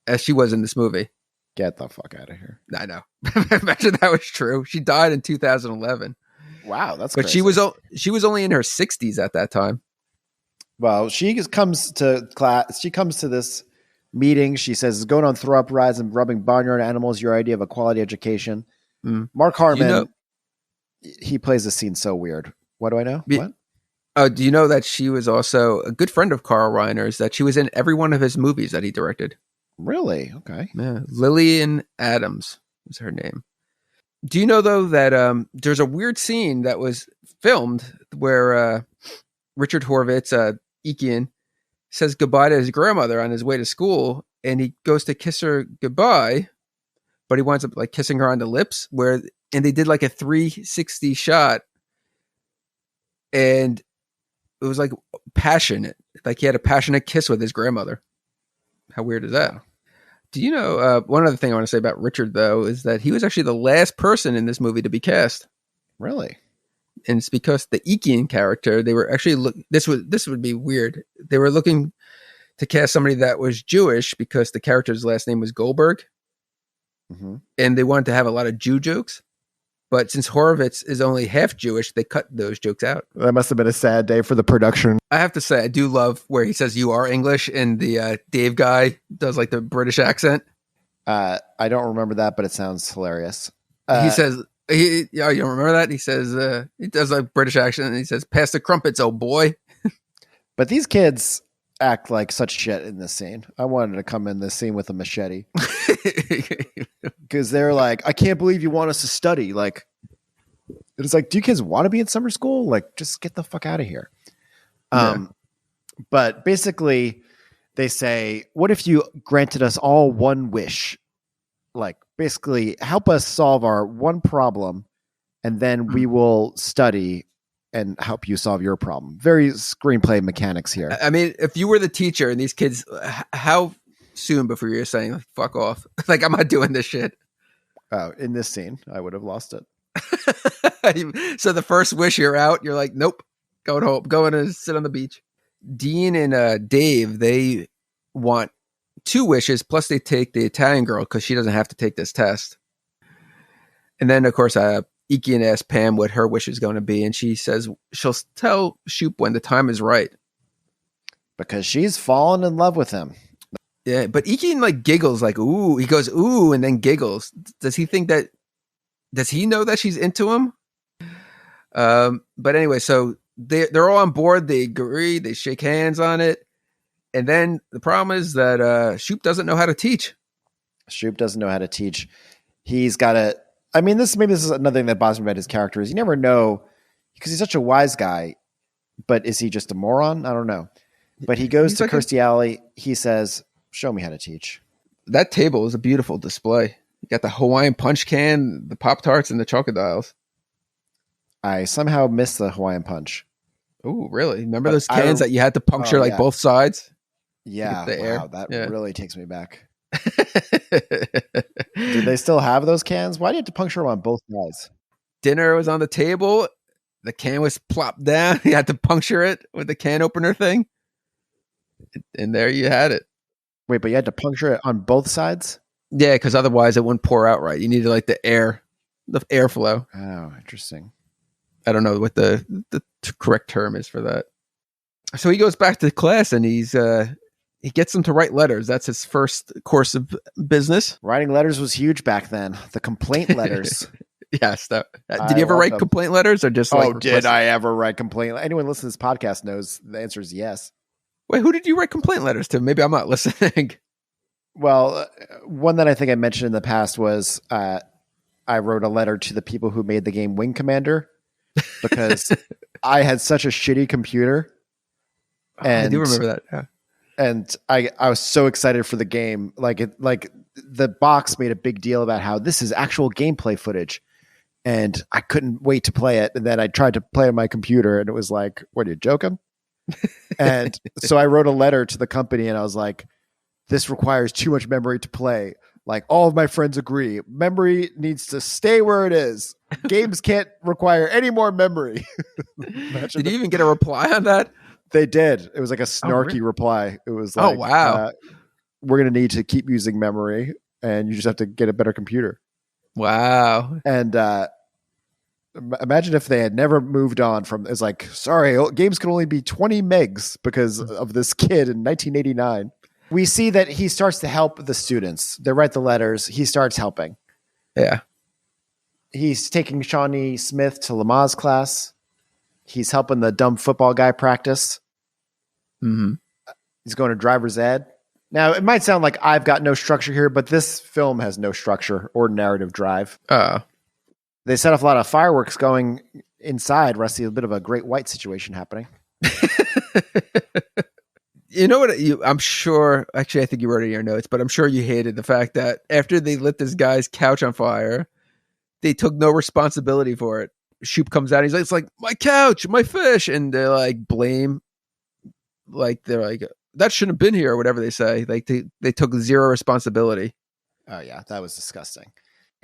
as she was in this movie? Get the fuck out of here. I know. Imagine that was true. She died in 2011. Wow, that's but crazy. she was only in her 60s at that time. Well, comes to class. She comes to this meeting. She says, "Going on throw up rides and rubbing barnyard animals. Your idea of a quality education." Mark Harmon, he plays the scene so weird. What do I know? What? Do you know that she was also a good friend of Carl Reiner's? That she was in every one of his movies that he directed. Really? Okay. Yeah, Lillian Adams was her name. Do you know though that there's a weird scene that was filmed where Richard Horvitz, Ekian, says goodbye to his grandmother on his way to school, and he goes to kiss her goodbye, but he winds up like kissing her on the lips. And they did like a 360 shot, and it was like passionate, like he had a passionate kiss with his grandmother. How weird is that? Do you know, one other thing I want to say about Richard, though, is that he was actually the last person in this movie to be cast. Really? And it's because the Ekian character, they were actually, this would be weird. They were looking to cast somebody that was Jewish because the character's last name was Goldberg. Mm-hmm. And they wanted to have a lot of Jew jokes. But since Horowitz is only half Jewish, they cut those jokes out. That must have been a sad day for the production. I have to say, I do love where he says, "You are English," and the Dave guy does like the British accent. I don't remember that, but it sounds hilarious. He says, you don't remember that? He says, he does like British accent, and he says, "Pass the crumpets, oh boy." But these kids act like such shit in this scene. I wanted to come in this scene with a machete. Because they're like, "I can't believe you want us to study." Like, it's like, do you kids want to be in summer school? Like, just get the fuck out of here. Yeah. But basically, they say, "What if you granted us all one wish? Like, basically, help us solve our one problem, and then we will study and help you solve your problem." Very screenplay mechanics here. I mean, if you were the teacher and these kids, how soon before you're saying, like, "Fuck off"? Like, I'm not doing this shit. Oh, in this scene, I would have lost it. So the first wish you're out, you're like, "Nope, going home, going to sit on the beach." Dean and Dave, they want 2 wishes, plus they take the Italian girl because she doesn't have to take this test. And then, of course, Ekian asks Pam what her wish is going to be, and she says she'll tell Shoop when the time is right. Because she's fallen in love with him. Yeah, but Ekian like giggles, like, "Ooh." He goes, "Ooh," and then giggles. Does he think that, does he know that she's into him? But anyway, so they're all on board. They agree. They shake hands on it. And then the problem is that Shoop doesn't know how to teach. Shoop doesn't know how to teach. He's got to, I mean, this is another thing that bothers me about his character is you never know, because he's such a wise guy, but is he just a moron? I don't know. But he goes to Kirstie Alley. He says, "Show me how to teach." That table is a beautiful display. You got the Hawaiian punch can, the Pop-Tarts, and the Chocodiles. I somehow missed the Hawaiian punch. Oh, really? Remember those cans that you had to puncture both sides? Yeah. The air? Wow, that really takes me back. Do they still have those cans? Why do you have to puncture them on both sides? Dinner was on the table. The can was plopped down. You had to puncture it with the can opener thing. And there you had it. Wait, but you had to puncture it on both sides? Yeah, because otherwise it wouldn't pour out right. You needed like the airflow. Oh, interesting. I don't know what the correct term is for that. So he goes back to class and he gets them to write letters. That's his first course of business. Writing letters was huge back then. The complaint letters. Yes. Did you ever write complaint letters or just like? Oh, did I ever write complaint? Anyone listening to this podcast knows the answer is yes. Wait, who did you write complaint letters to? Maybe I'm not listening. Well, one that I think I mentioned in the past was I wrote a letter to the people who made the game Wing Commander because I had such a shitty computer. And I do remember that. Yeah. And I was so excited for the game. Like the box made a big deal about how this is actual gameplay footage. And I couldn't wait to play it. And then I tried to play on my computer and it was like, what, are you joking? And so I wrote a letter to the company and I was like, this requires too much memory to play. Like all of my friends agree. Memory needs to stay where it is. Games can't require any more memory. Did you even get a reply on that? They did. It was like a snarky reply. It was like, "Oh, wow. We're going to need to keep using memory and you just have to get a better computer." Wow. And Imagine if they had never moved on from. It's like, sorry, games can only be 20 megs because of this kid in 1989. We see that he starts to help the students. They write the letters. He starts helping. Yeah. He's taking Shawnee Smith to Lamaze class. He's helping the dumb football guy practice. Mm-hmm. He's going to driver's ed. Now, it might sound like I've got no structure here, but this film has no structure or narrative drive. They set off a lot of fireworks going inside. Rusty, a bit of a great white situation happening. You know what? I'm sure. Actually, I think you wrote it in your notes, but I'm sure you hated the fact that after they lit this guy's couch on fire, they took no responsibility for it. Shoop comes out. And he's like, "It's like my couch, my fish," and they're like, blame. Like they're like, that shouldn't have been here, or whatever they say. Like they took zero responsibility. Oh yeah, that was disgusting.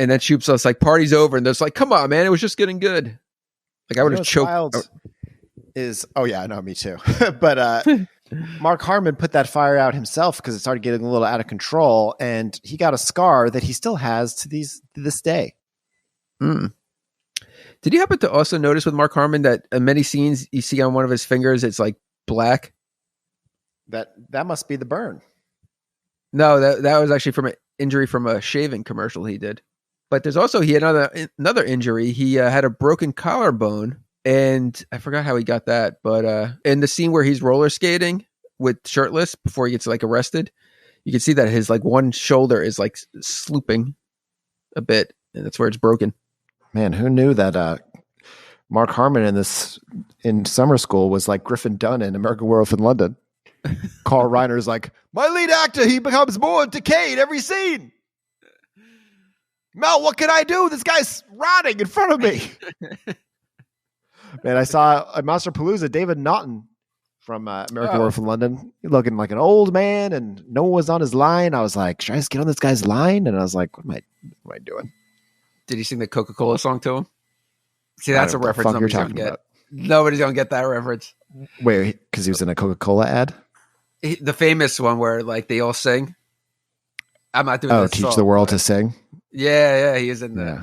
And then Shoop's just like, party's over, and they're just like, come on, man, it was just getting good. Like I would have choked. Oh yeah, I know, me too. But Mark Harmon put that fire out himself because it started getting a little out of control, and he got a scar that he still has to this day. Mm. Did you happen to also notice with Mark Harmon that in many scenes you see on one of his fingers it's like black? That must be the burn. No, that was actually from an injury from a shaving commercial he did. But there's also he had another injury. He had a broken collarbone, and I forgot how he got that. But in the scene where he's roller skating with shirtless before he gets like arrested, you can see that his like one shoulder is like slooping a bit, and that's where it's broken. Man, who knew that Mark Harmon in summer school was like Griffin Dunn in American Werewolf in London? Carl Reiner is like, my lead actor, he becomes more decayed every scene. Mel, what can I do? This guy's rotting in front of me. Man, I saw at Monsterpalooza David Naughton from American Werewolf in London looking like an old man, and no one was on his line. I was like, should I just get on this guy's line? And I was like, what am I doing? Did he sing the Coca-Cola song to him? See, that's a reference nobody's going to get. About. Nobody's going to get that reference. Wait, because he was in a Coca-Cola ad? The famous one where like they all sing. I'm not doing this Teach song, the world to sing? Yeah, he is in there. Yeah.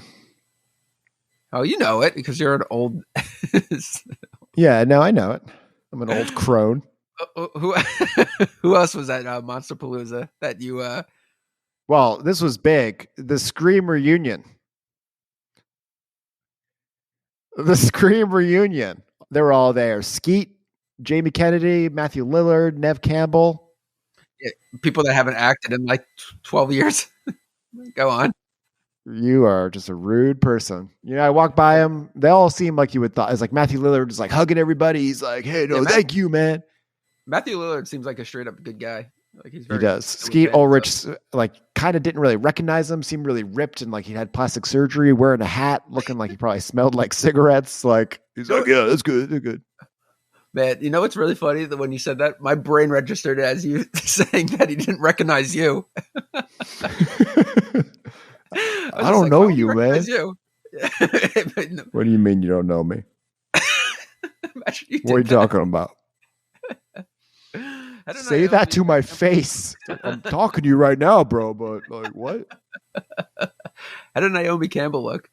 Oh, you know it because you're an old... Yeah, no, I know it. I'm an old crone. Who else was at Monsterpalooza that you... Well, this was big. The Scream reunion. The Scream reunion. They were all there. Skeet, Jamie Kennedy, Matthew Lillard, Nev Campbell. Yeah, people that haven't acted in like 12 years. Go on. You are just a rude person. You know, I walk by them. They all seem like you would thought. It's like Matthew Lillard is like hugging everybody. He's like, hey, no, thank you, man. Matthew Lillard seems like a straight up good guy. Like he does. Skeet Ulrich, like, kind of didn't really recognize him. Seemed really ripped and like he had plastic surgery, wearing a hat, looking like he probably smelled like cigarettes. Like he's like, yeah, that's good. They're good. Man, you know what's really funny? That when you said that, my brain registered as you saying that he didn't recognize you. I don't know you, man. You? What do you mean you don't know me? What are you talking about? Say that to my face. I'm talking to you right now, bro, but like, what? How did Naomi Campbell look?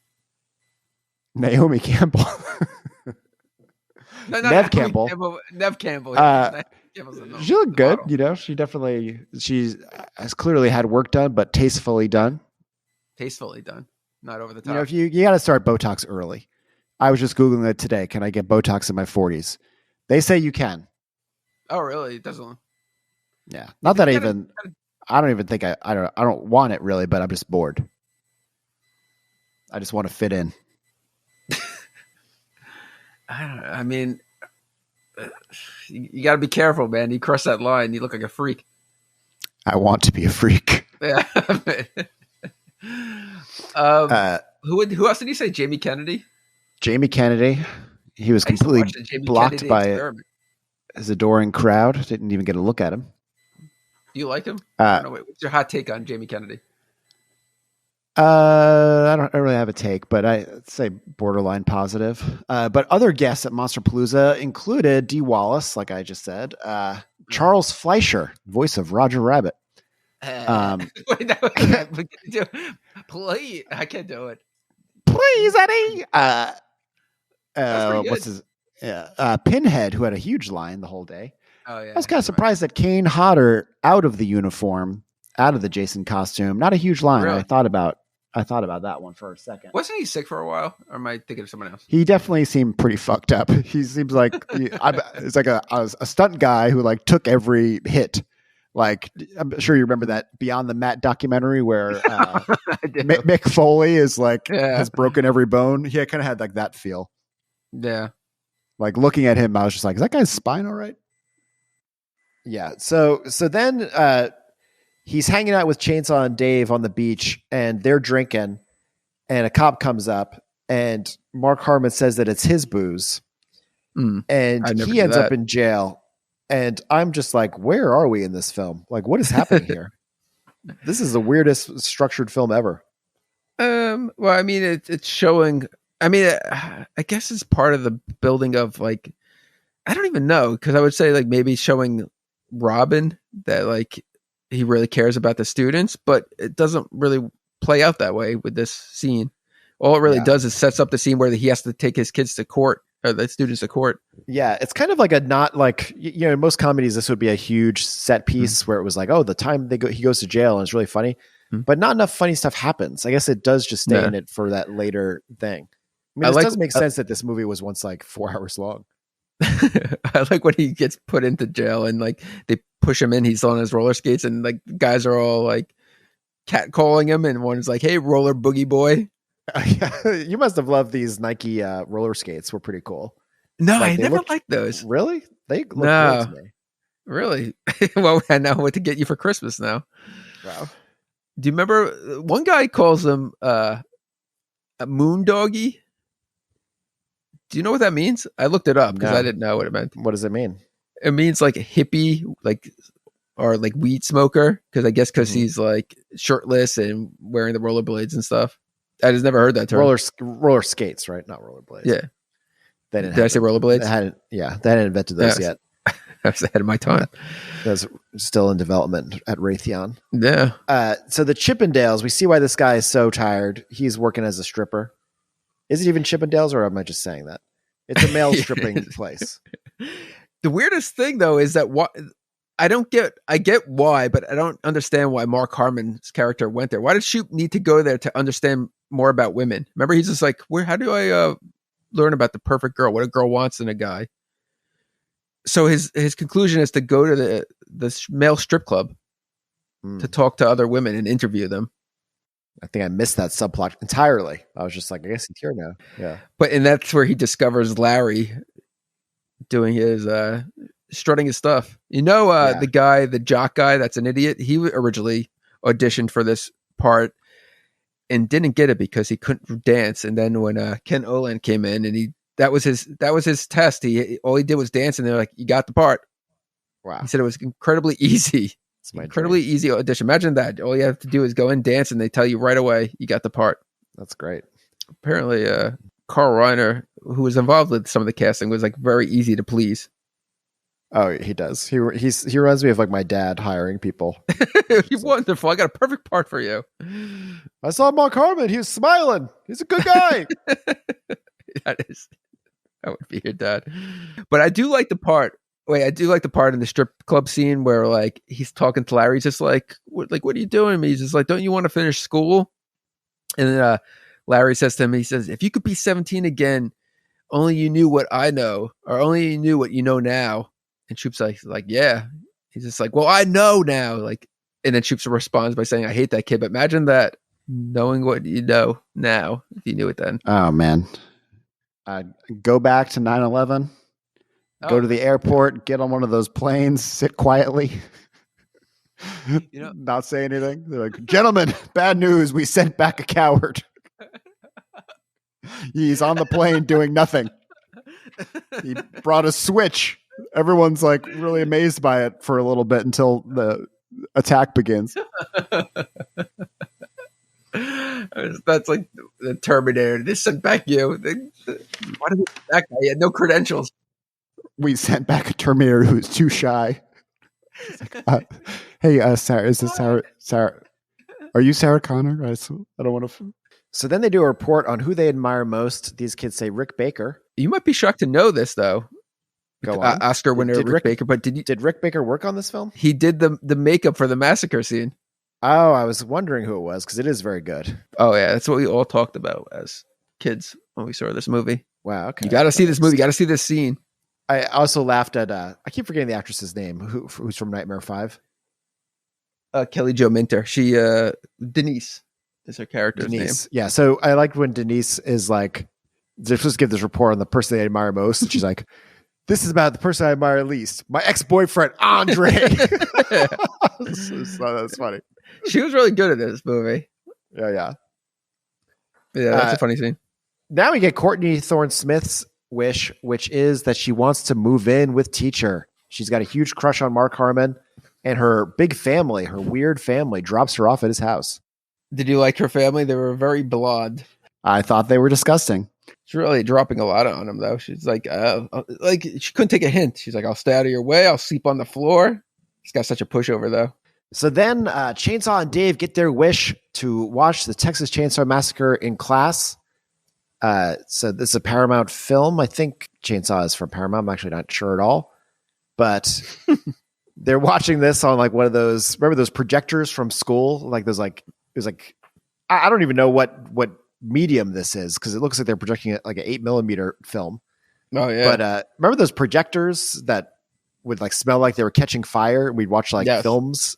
Naomi Campbell. Nev Campbell. Nev Campbell. Yeah. She looked good. You know, she has clearly had work done, but tastefully done. Tastefully done. Not over the top. You know, if you got to start Botox early. I was just Googling it today. Can I get Botox in my 40s? They say you can. Oh, really? It doesn't. Yeah. Not that I don't even think I don't want it really, but I'm just bored. I just want to fit in. I mean, you got to be careful, man. You cross that line, you look like a freak. I want to be a freak. Yeah. Who else did you say? Jamie Kennedy? Jamie Kennedy. He was completely blocked by his adoring crowd. Didn't even get a look at him. Do you like him? I don't know. What's your hot take on Jamie Kennedy? I don't really have a take, but I'd say borderline positive. But other guests at Monsterpalooza included Dee Wallace, like I just said, Charles Fleischer, voice of Roger Rabbit. Wait, no, please, I can't do it. Please, Eddie. pretty what's good. his Pinhead, who had a huge line the whole day. Oh yeah. I was kind of surprised that Kane Hodder, out of the uniform, out of the Jason costume, not a huge line. Really? I thought about that one for a second. Wasn't he sick for a while, or am I thinking of someone else? He definitely seemed pretty fucked up. He seems like it's like a stunt guy who like took every hit. Like, I'm sure you remember that Beyond the Mat documentary where Mick Foley is like has broken every bone. He kind of had like that feel. Yeah. Like looking at him, I was just like, is that guy's spine all right? Yeah. So then he's hanging out with Chainsaw and Dave on the beach, and they're drinking, and a cop comes up, and Mark Harmon says that it's his booze, and he ends up in jail. And I'm just like, where are we in this film? Like, what is happening here? This is the weirdest structured film ever. Well, I mean, it's showing. I mean, I guess it's part of the building of like, I don't even know, because I would say like maybe showing Robin that like he really cares about the students, but it doesn't really play out that way with this scene. All it really does is sets up the scene where he has to take his kids to court, or the students to court. Yeah, it's kind of like a not like, you know, in most comedies this would be a huge set piece where it was like, oh, the time he goes to jail and it's really funny, but not enough funny stuff happens. I guess it does just stay in it for that later thing. I mean, it does make sense that this movie was once like 4 hours long. I like when he gets put into jail and like they push him in, he's on his roller skates, and like guys are all like catcalling him, and one's like, "Hey, roller boogie boy." You must have loved these Nike roller skates. Were pretty cool. No, like, I never liked those. Really? They look great to me. Really? Well, I know what to get you for Christmas now. Wow. Do you remember one guy calls them a moon doggy? Do you know what that means? I looked it up because I didn't know what it meant. What does it mean? It means like hippie, like, or like weed smoker. Because I guess he's like shirtless and wearing the rollerblades and stuff. I just never heard that term. Roller skates, right? Not rollerblades. Yeah. Did I say rollerblades? They hadn't invented those yet. I was ahead of my time. That's still in development at Raytheon. Yeah. So the Chippendales, we see why this guy is so tired. He's working as a stripper. Is it even Chippendales, or am I just saying that? It's a male stripping place. The weirdest thing, though, is that I get why, but I don't understand why Mark Harmon's character went there. Why did Shoop need to go there to understand more about women? Remember, he's just like, how do I learn about the perfect girl? What a girl wants in a guy. So his conclusion is to go to the male strip club to talk to other women and interview them. I think I missed that subplot entirely. I was just like, I guess he's here now. Yeah. And that's where he discovers Larry doing his strutting his stuff. You know, the guy, the jock guy that's an idiot, he originally auditioned for this part and didn't get it because he couldn't dance. And then when Ken Olin came in, and that was his test. All he did was dance, and they're like, "You got the part." Wow. He said it was incredibly easy. Incredibly easy audition. Imagine that. All you have to do is go and dance, and they tell you right away you got the part. That's great. Apparently, Carl Reiner, who was involved with some of the casting, was like very easy to please. Oh, he does. He reminds me of like my dad hiring people. You're wonderful. I got a perfect part for you. I saw Mark Harmon. He was smiling. He's a good guy. That would be your dad. But I do like the part. I do like the part in the strip club scene where like he's talking to Larry. He's just like, what are you doing? He's just like, don't you want to finish school? And then Larry says to him, he says, if you could be 17 again, only you knew what I know, or only you knew what you know now. And Shoop's like, yeah. He's just like, well, I know now. Like, and then Shoop responds by saying, I hate that kid. But imagine that, knowing what you know now, if you knew it then. Oh, man. Go back to 9/11. Go to the airport, get on one of those planes, sit quietly, not say anything. They're like, gentlemen, bad news. We sent back a coward. He's on the plane doing nothing. He brought a switch. Everyone's like really amazed by it for a little bit until the attack begins. That's like the Terminator. They sent back you. Why did that guy? He had no credentials. We sent back a Terminator who was too shy. Hey, Sarah, is this Sarah? Are you Sarah Connor? I don't want to. So then they do a report on who they admire most. These kids say Rick Baker. You might be shocked to know this, though. Go on. Oscar winner Did Rick Baker. But did Rick Baker work on this film? He did the makeup for the massacre scene. Oh, I was wondering who it was because it is very good. Oh yeah, that's what we all talked about as kids when we saw this movie. Wow. Okay. You got to see this movie. You got to see this scene. I also laughed at. I keep forgetting the actress's name. Who's from Nightmare 5? Kelly Jo Minter. She Denise is her character's name. Yeah. So I liked when Denise is like, they're supposed to give this report on the person they admire most, and she's like, "This is about the person I admire least, my ex-boyfriend Andre." So that's funny. She was really good at this movie. Yeah. That's a funny scene. Now we get Courtney Thorne-Smith's wish, which is that she wants to move in with Teacher. She's got a huge crush on Mark Harmon, and her big family, her weird family, drops her off at his house. Did you like her family? They were very blonde. I thought they were disgusting. She's really dropping a lot on him, though. She's like she couldn't take a hint. She's like, "I'll stay out of your way. I'll sleep on the floor." She's got such a pushover, though. So then Chainsaw and Dave get their wish to watch the Texas Chainsaw Massacre in class. So this is a Paramount film. I think Chainsaw is from Paramount. I'm actually not sure at all. But they're watching this on like one of those, remember those projectors from school? Like those, like, it was like, I don't even know what medium this is because it looks like they're projecting it like an 8mm film. Oh, yeah. But remember those projectors that would like smell like they were catching fire? We'd watch like films.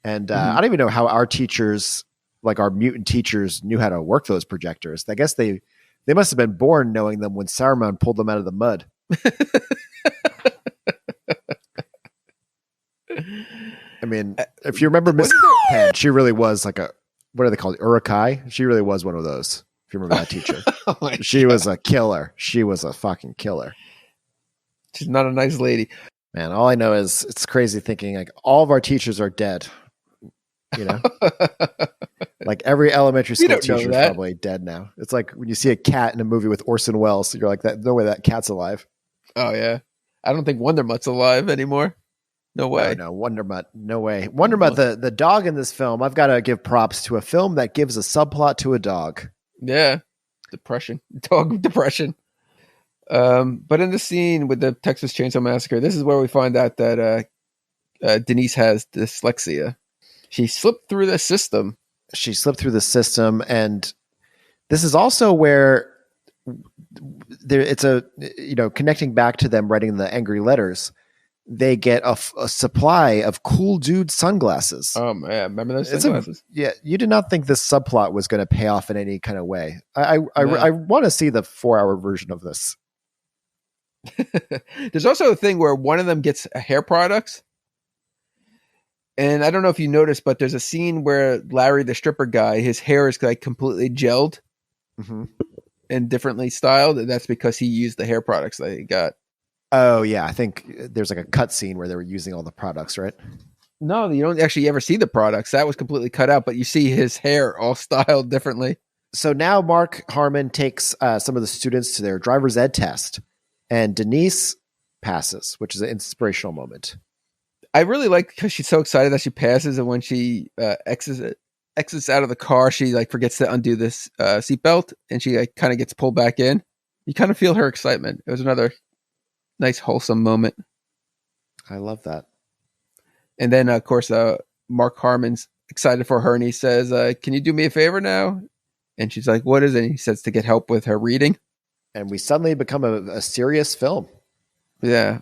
And I don't even know how our teachers, like our mutant teachers, knew how to work those projectors. I guess they must have been born knowing them when Saruman pulled them out of the mud. I mean, if you remember Miss Penn, she really was like what are they called? Urukai? She really was one of those. If you remember that teacher. She was a killer. She was a fucking killer. She's not a nice lady. Man, all I know is it's crazy thinking like all of our teachers are dead. You know, like every elementary school teacher is probably dead now. It's like when you see a cat in a movie with Orson Welles, you're like, "That no way that cat's alive." Oh yeah, I don't think Wonder Mutt's alive anymore. No way. No, Wonder Mutt, no way. Wonder Mutt, the dog in this film. I've got to give props to a film that gives a subplot to a dog. Yeah, dog depression. But in the scene with the Texas Chainsaw Massacre, this is where we find out that Denise has dyslexia. She slipped through the system. And this is also where it's connecting back to them writing the angry letters. They get a supply of cool dude sunglasses. Oh man, remember those sunglasses? You did not think this subplot was going to pay off in any kind of way. I want to see the 4-hour version of this. There's also a thing where one of them gets hair products. And I don't know if you noticed, but there's a scene where Larry, the stripper guy, his hair is like completely gelled and differently styled. And that's because he used the hair products that he got. Oh, yeah. I think there's like a cut scene where they were using all the products, right? No, you don't actually ever see the products. That was completely cut out, but you see his hair all styled differently. So now Mark Harmon takes some of the students to their driver's ed test, and Denise passes, which is an inspirational moment. I really like because she's so excited that she passes, and when she exits out of the car, she like forgets to undo this seatbelt, and she like kind of gets pulled back in. You kind of feel her excitement. It was another nice, wholesome moment. I love that. And then, of course, Mark Harmon's excited for her, and he says, "Can you do me a favor now?" And she's like, "What is it?" And he says to get help with her reading. And we suddenly become a serious film. Yeah.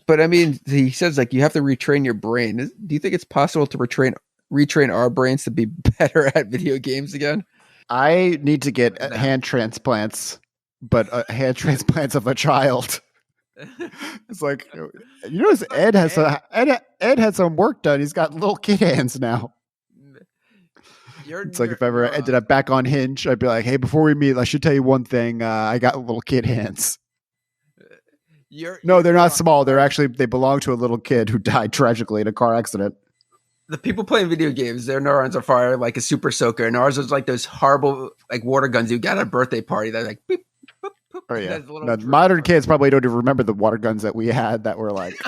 But I mean, he says like you have to retrain your brain. Do you think it's possible to retrain our brains to be better at video games again? I need to get hand transplants, but hand transplants of a child. It's like, you notice Ed had some work done. He's got little kid hands now. It's like if I ever ended up back on Hinge, I'd be like, "Hey, before we meet, I should tell you one thing. I got little kid hands." No, they're not small. They belong to a little kid who died tragically in a car accident. The people playing video games, their neurons are fired like a super soaker, and ours is like those horrible like water guns you got at a birthday party. They're like, beep, boop, boop. Oh yeah. No, modern kids probably don't even remember the water guns that we had that were like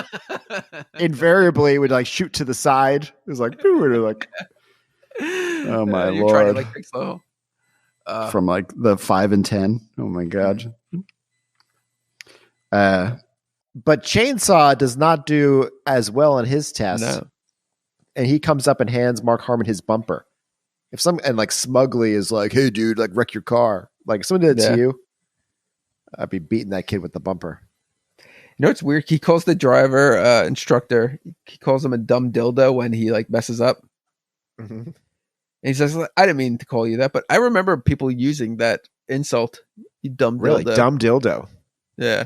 invariably would like shoot to the side. It was like, like, oh my Lord. Trying to like fix the hole. from like the 5 and 10. Oh my god. But Chainsaw does not do as well in his test. No. And he comes up and hands Mark Harmon his bumper. And like smugly is like, hey dude, like wreck your car. Like if someone did it to you, I'd be beating that kid with the bumper. You know what's weird? He calls the driver instructor, he calls him a dumb dildo when he like messes up. Mm-hmm. And he says, I didn't mean to call you that, but I remember people using that insult. You dumb dildo. Really? Dumb dildo. Yeah.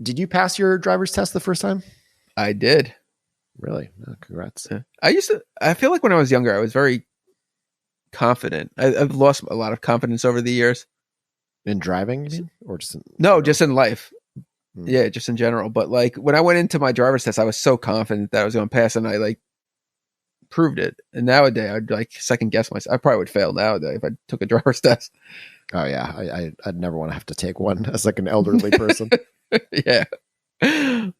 Did you pass your driver's test the first time? I did. Really? Oh, congrats. Yeah. I feel like when I was younger, I was very confident. I've lost a lot of confidence over the years. In driving, you mean? Or just in just in life. Yeah, just in general. But like when I went into my driver's test, I was so confident that I was going to pass, and I like proved it. And nowadays, I'd like second guess myself. I probably would fail nowadays if I took a driver's test. Oh yeah, I'd never want to have to take one as like an elderly person. Yeah. I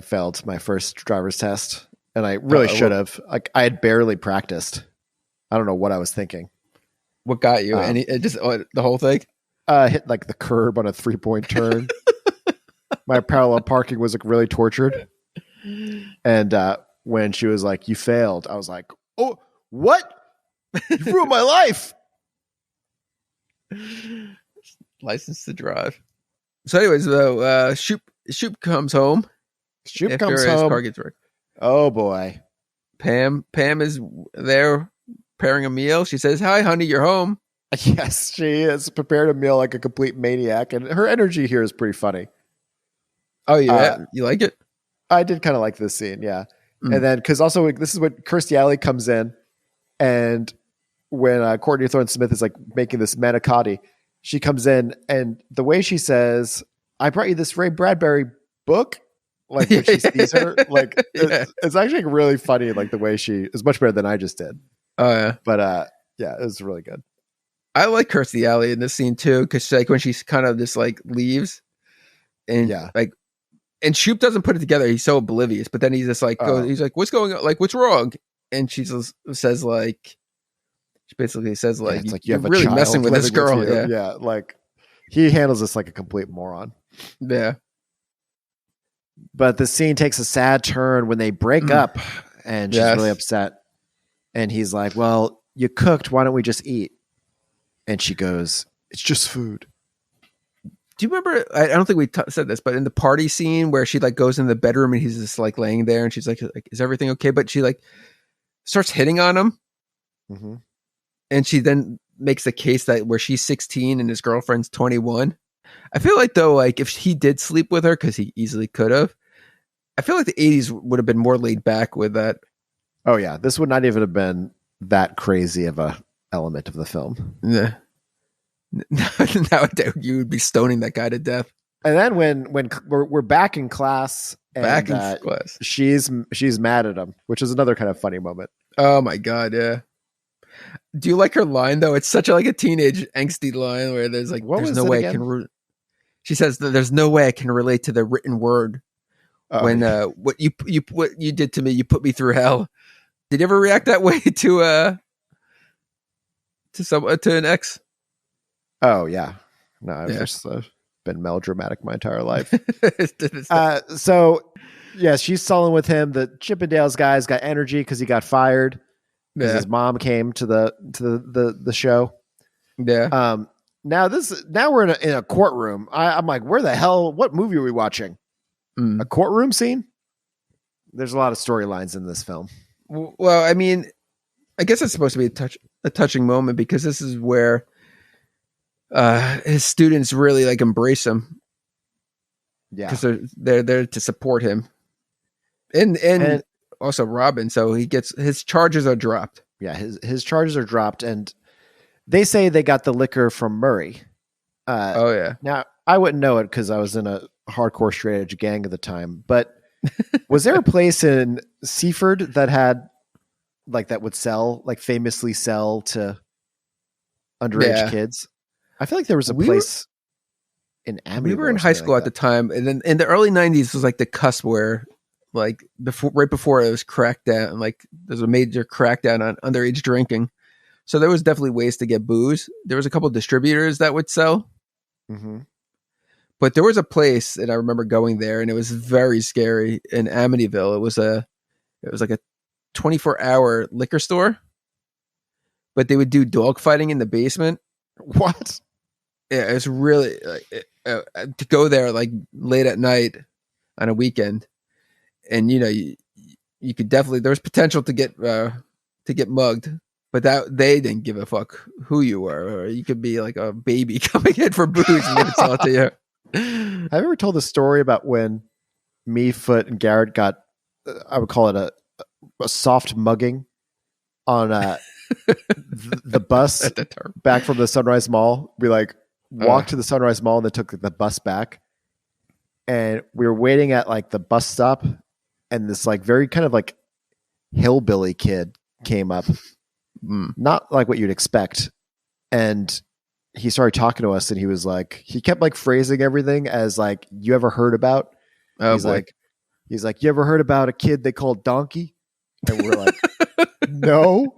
failed my first driver's test, and I really should have. Like I had barely practiced. I don't know what I was thinking. What got you? And it just the whole thing? Hit like the curb on a 3-point turn. My parallel parking was like really tortured. And when she was like, "You failed," I was like, "Oh, what? You ruined my life." License to drive. So, anyways, though, Shoop comes home. Shoop comes home. His car gets wrecked. Oh boy. Pam is there preparing a meal. She says, "Hi, honey, you're home." Yes, she has prepared a meal like a complete maniac, and her energy here is pretty funny. Oh, yeah, you like it? I did kind of like this scene, yeah. And then because also this is when Kirstie Alley comes in, and when Courtney Thorne-Smith is like making this manicotti, she comes in, and the way she says, "I brought you this Ray Bradbury book," like when she sees her, like it's actually really funny, like the way she is much better than I just did. Oh yeah, but yeah, it was really good. I like Kirstie Alley in this scene too, because like when she's kind of just like leaves, and like, and Shoop doesn't put it together. He's so oblivious, but then he's just like, he's like, "What's going on? Like, what's wrong?" And she says like, she basically says like, it's like you're really messing with this girl. Yeah, like he handles this like a complete moron. Yeah. But the scene takes a sad turn when they break up, and she's really upset. And he's like, "Well, you cooked. Why don't we just eat?" And she goes, "It's just food." Do you remember? I don't think we said this, but in the party scene where she like goes in the bedroom and he's just like laying there, and she's like, "Is everything okay?" But she like starts hitting on him, and she then makes the case that where she's 16 and his girlfriend's 21. I feel like though, like if he did sleep with her, because he easily could have, I feel like the 80s would have been more laid back with that. Oh yeah, this would not even have been that crazy of a element of the film. Yeah. Nowadays you would be stoning that guy to death. And then when we're back in class, and she's mad at him, which is another kind of funny moment. Oh my god, yeah. Do you like her line though? It's such a teenage angsty line where there's like, "There's no way I can." She says, "There's no way I can relate to the written word." When what you did to me, you put me through hell. Did you ever react that way to an ex? Oh yeah, no, I've just been melodramatic my entire life. So yeah, she's sulling with him. The Chippendales guy's got energy because he got fired because his mom came to the show. Yeah. Now we're in a courtroom. I'm like, where the hell? What movie are we watching? A courtroom scene? There's a lot of storylines in this film. Well, I mean, I guess it's supposed to be a touching moment because this is where his students really like embrace him. Yeah, because they're there to support him, and also Robin. So he gets his charges are dropped. Yeah, his charges are dropped, and they say they got the liquor from Murray. Oh yeah. Now I wouldn't know it because I was in a hardcore straight edge gang at the time, but was there a place in Seaford that had that would sell, famously sell to underage kids? I feel like there was a place in Amityville. We were in high school at the time, and then in the early 90s was the cusp where right before it was cracked down, there's a major crackdown on underage drinking. So there was definitely ways to get booze. There was a couple distributors that would sell. Mm-hmm. But there was a place, and I remember going there, and it was very scary in Amityville. It was like a 24-hour liquor store, but they would do dog fighting in the basement. What? Yeah, it was really to go there like late at night on a weekend, and you could definitely, there was potential to get mugged, but that they didn't give a fuck who you were, or you could be like a baby coming in for booze and they would sell it to you. Have you ever told the story about when me, Foot, and Garrett got, I would call it a soft mugging on the bus back from the Sunrise Mall? We like walked to the Sunrise Mall and then took the bus back. And we were waiting at like the bus stop, and this like very kind of like hillbilly kid came up. Not like what you'd expect. And he started talking to us, and he was like, he kept like phrasing everything as like, you ever heard about? He's like, you ever heard about a kid they called Donkey? And we're like, no.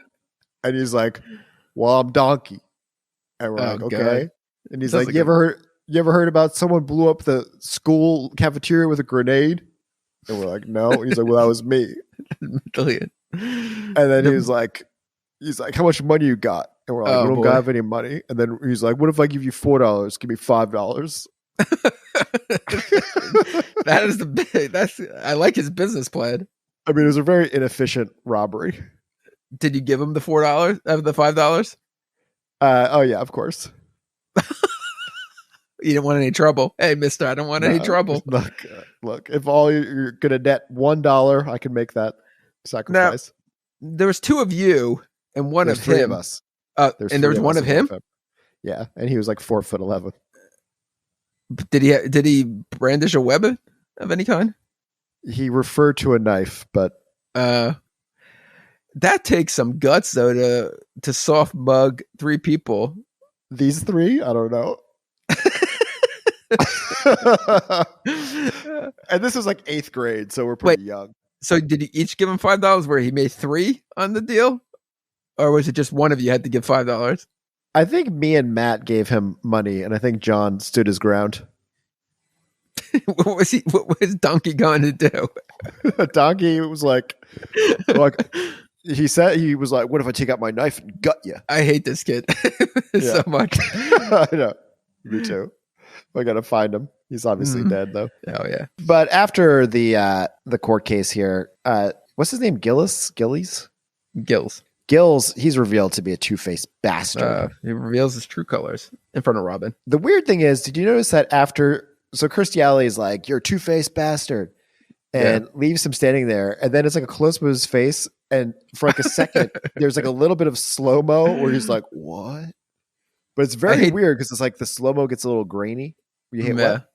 And he's like, well, I'm Donkey. And we're like, okay. God. And he's like, you ever heard about someone blew up the school cafeteria with a grenade? And we're like, no. And he's like, well, that was me. Brilliant. And then he's like, how much money you got? And we're like, we don't have any money. And then he's like, what if I give you $4? Give me $5. That is I like his business plan. I mean, it was a very inefficient robbery. Did you give him the $4 the $5? Oh yeah, of course. You didn't want any trouble. Hey, mister, I don't want any trouble. Look, if all you're gonna net $1, I can make that sacrifice. Now, there was two of you and one There's of three him. of us. And there was one of him? Yeah, and he was like 4'11". Did he brandish a weapon of any kind? He referred to a knife, but that takes some guts though to soft mug three people. These three? I don't know. And this was like 8th grade, so we're pretty young. So did you each give him $5 where he made 3 on the deal? Or was it just one of you had to give $5? I think me and Matt gave him money, and I think John stood his ground. What was Donkey going to do? Donkey was like he said, he was like, what if I take out my knife and gut you? I hate this kid so much. I know. Me too. I gotta find him. He's obviously dead though. Oh yeah. But after the court case here, what's his name? Gillis? Gills, he's revealed to be a two-faced bastard. He reveals his true colors in front of Robin. The weird thing is, did you notice that so Kirstie Alley is like, you're a two-faced bastard, and leaves him standing there, and then it's like a close-up of his face, and for like a second, there's like a little bit of slow-mo where he's like, what? But it's very weird because it's like the slow-mo gets a little grainy. You hate what?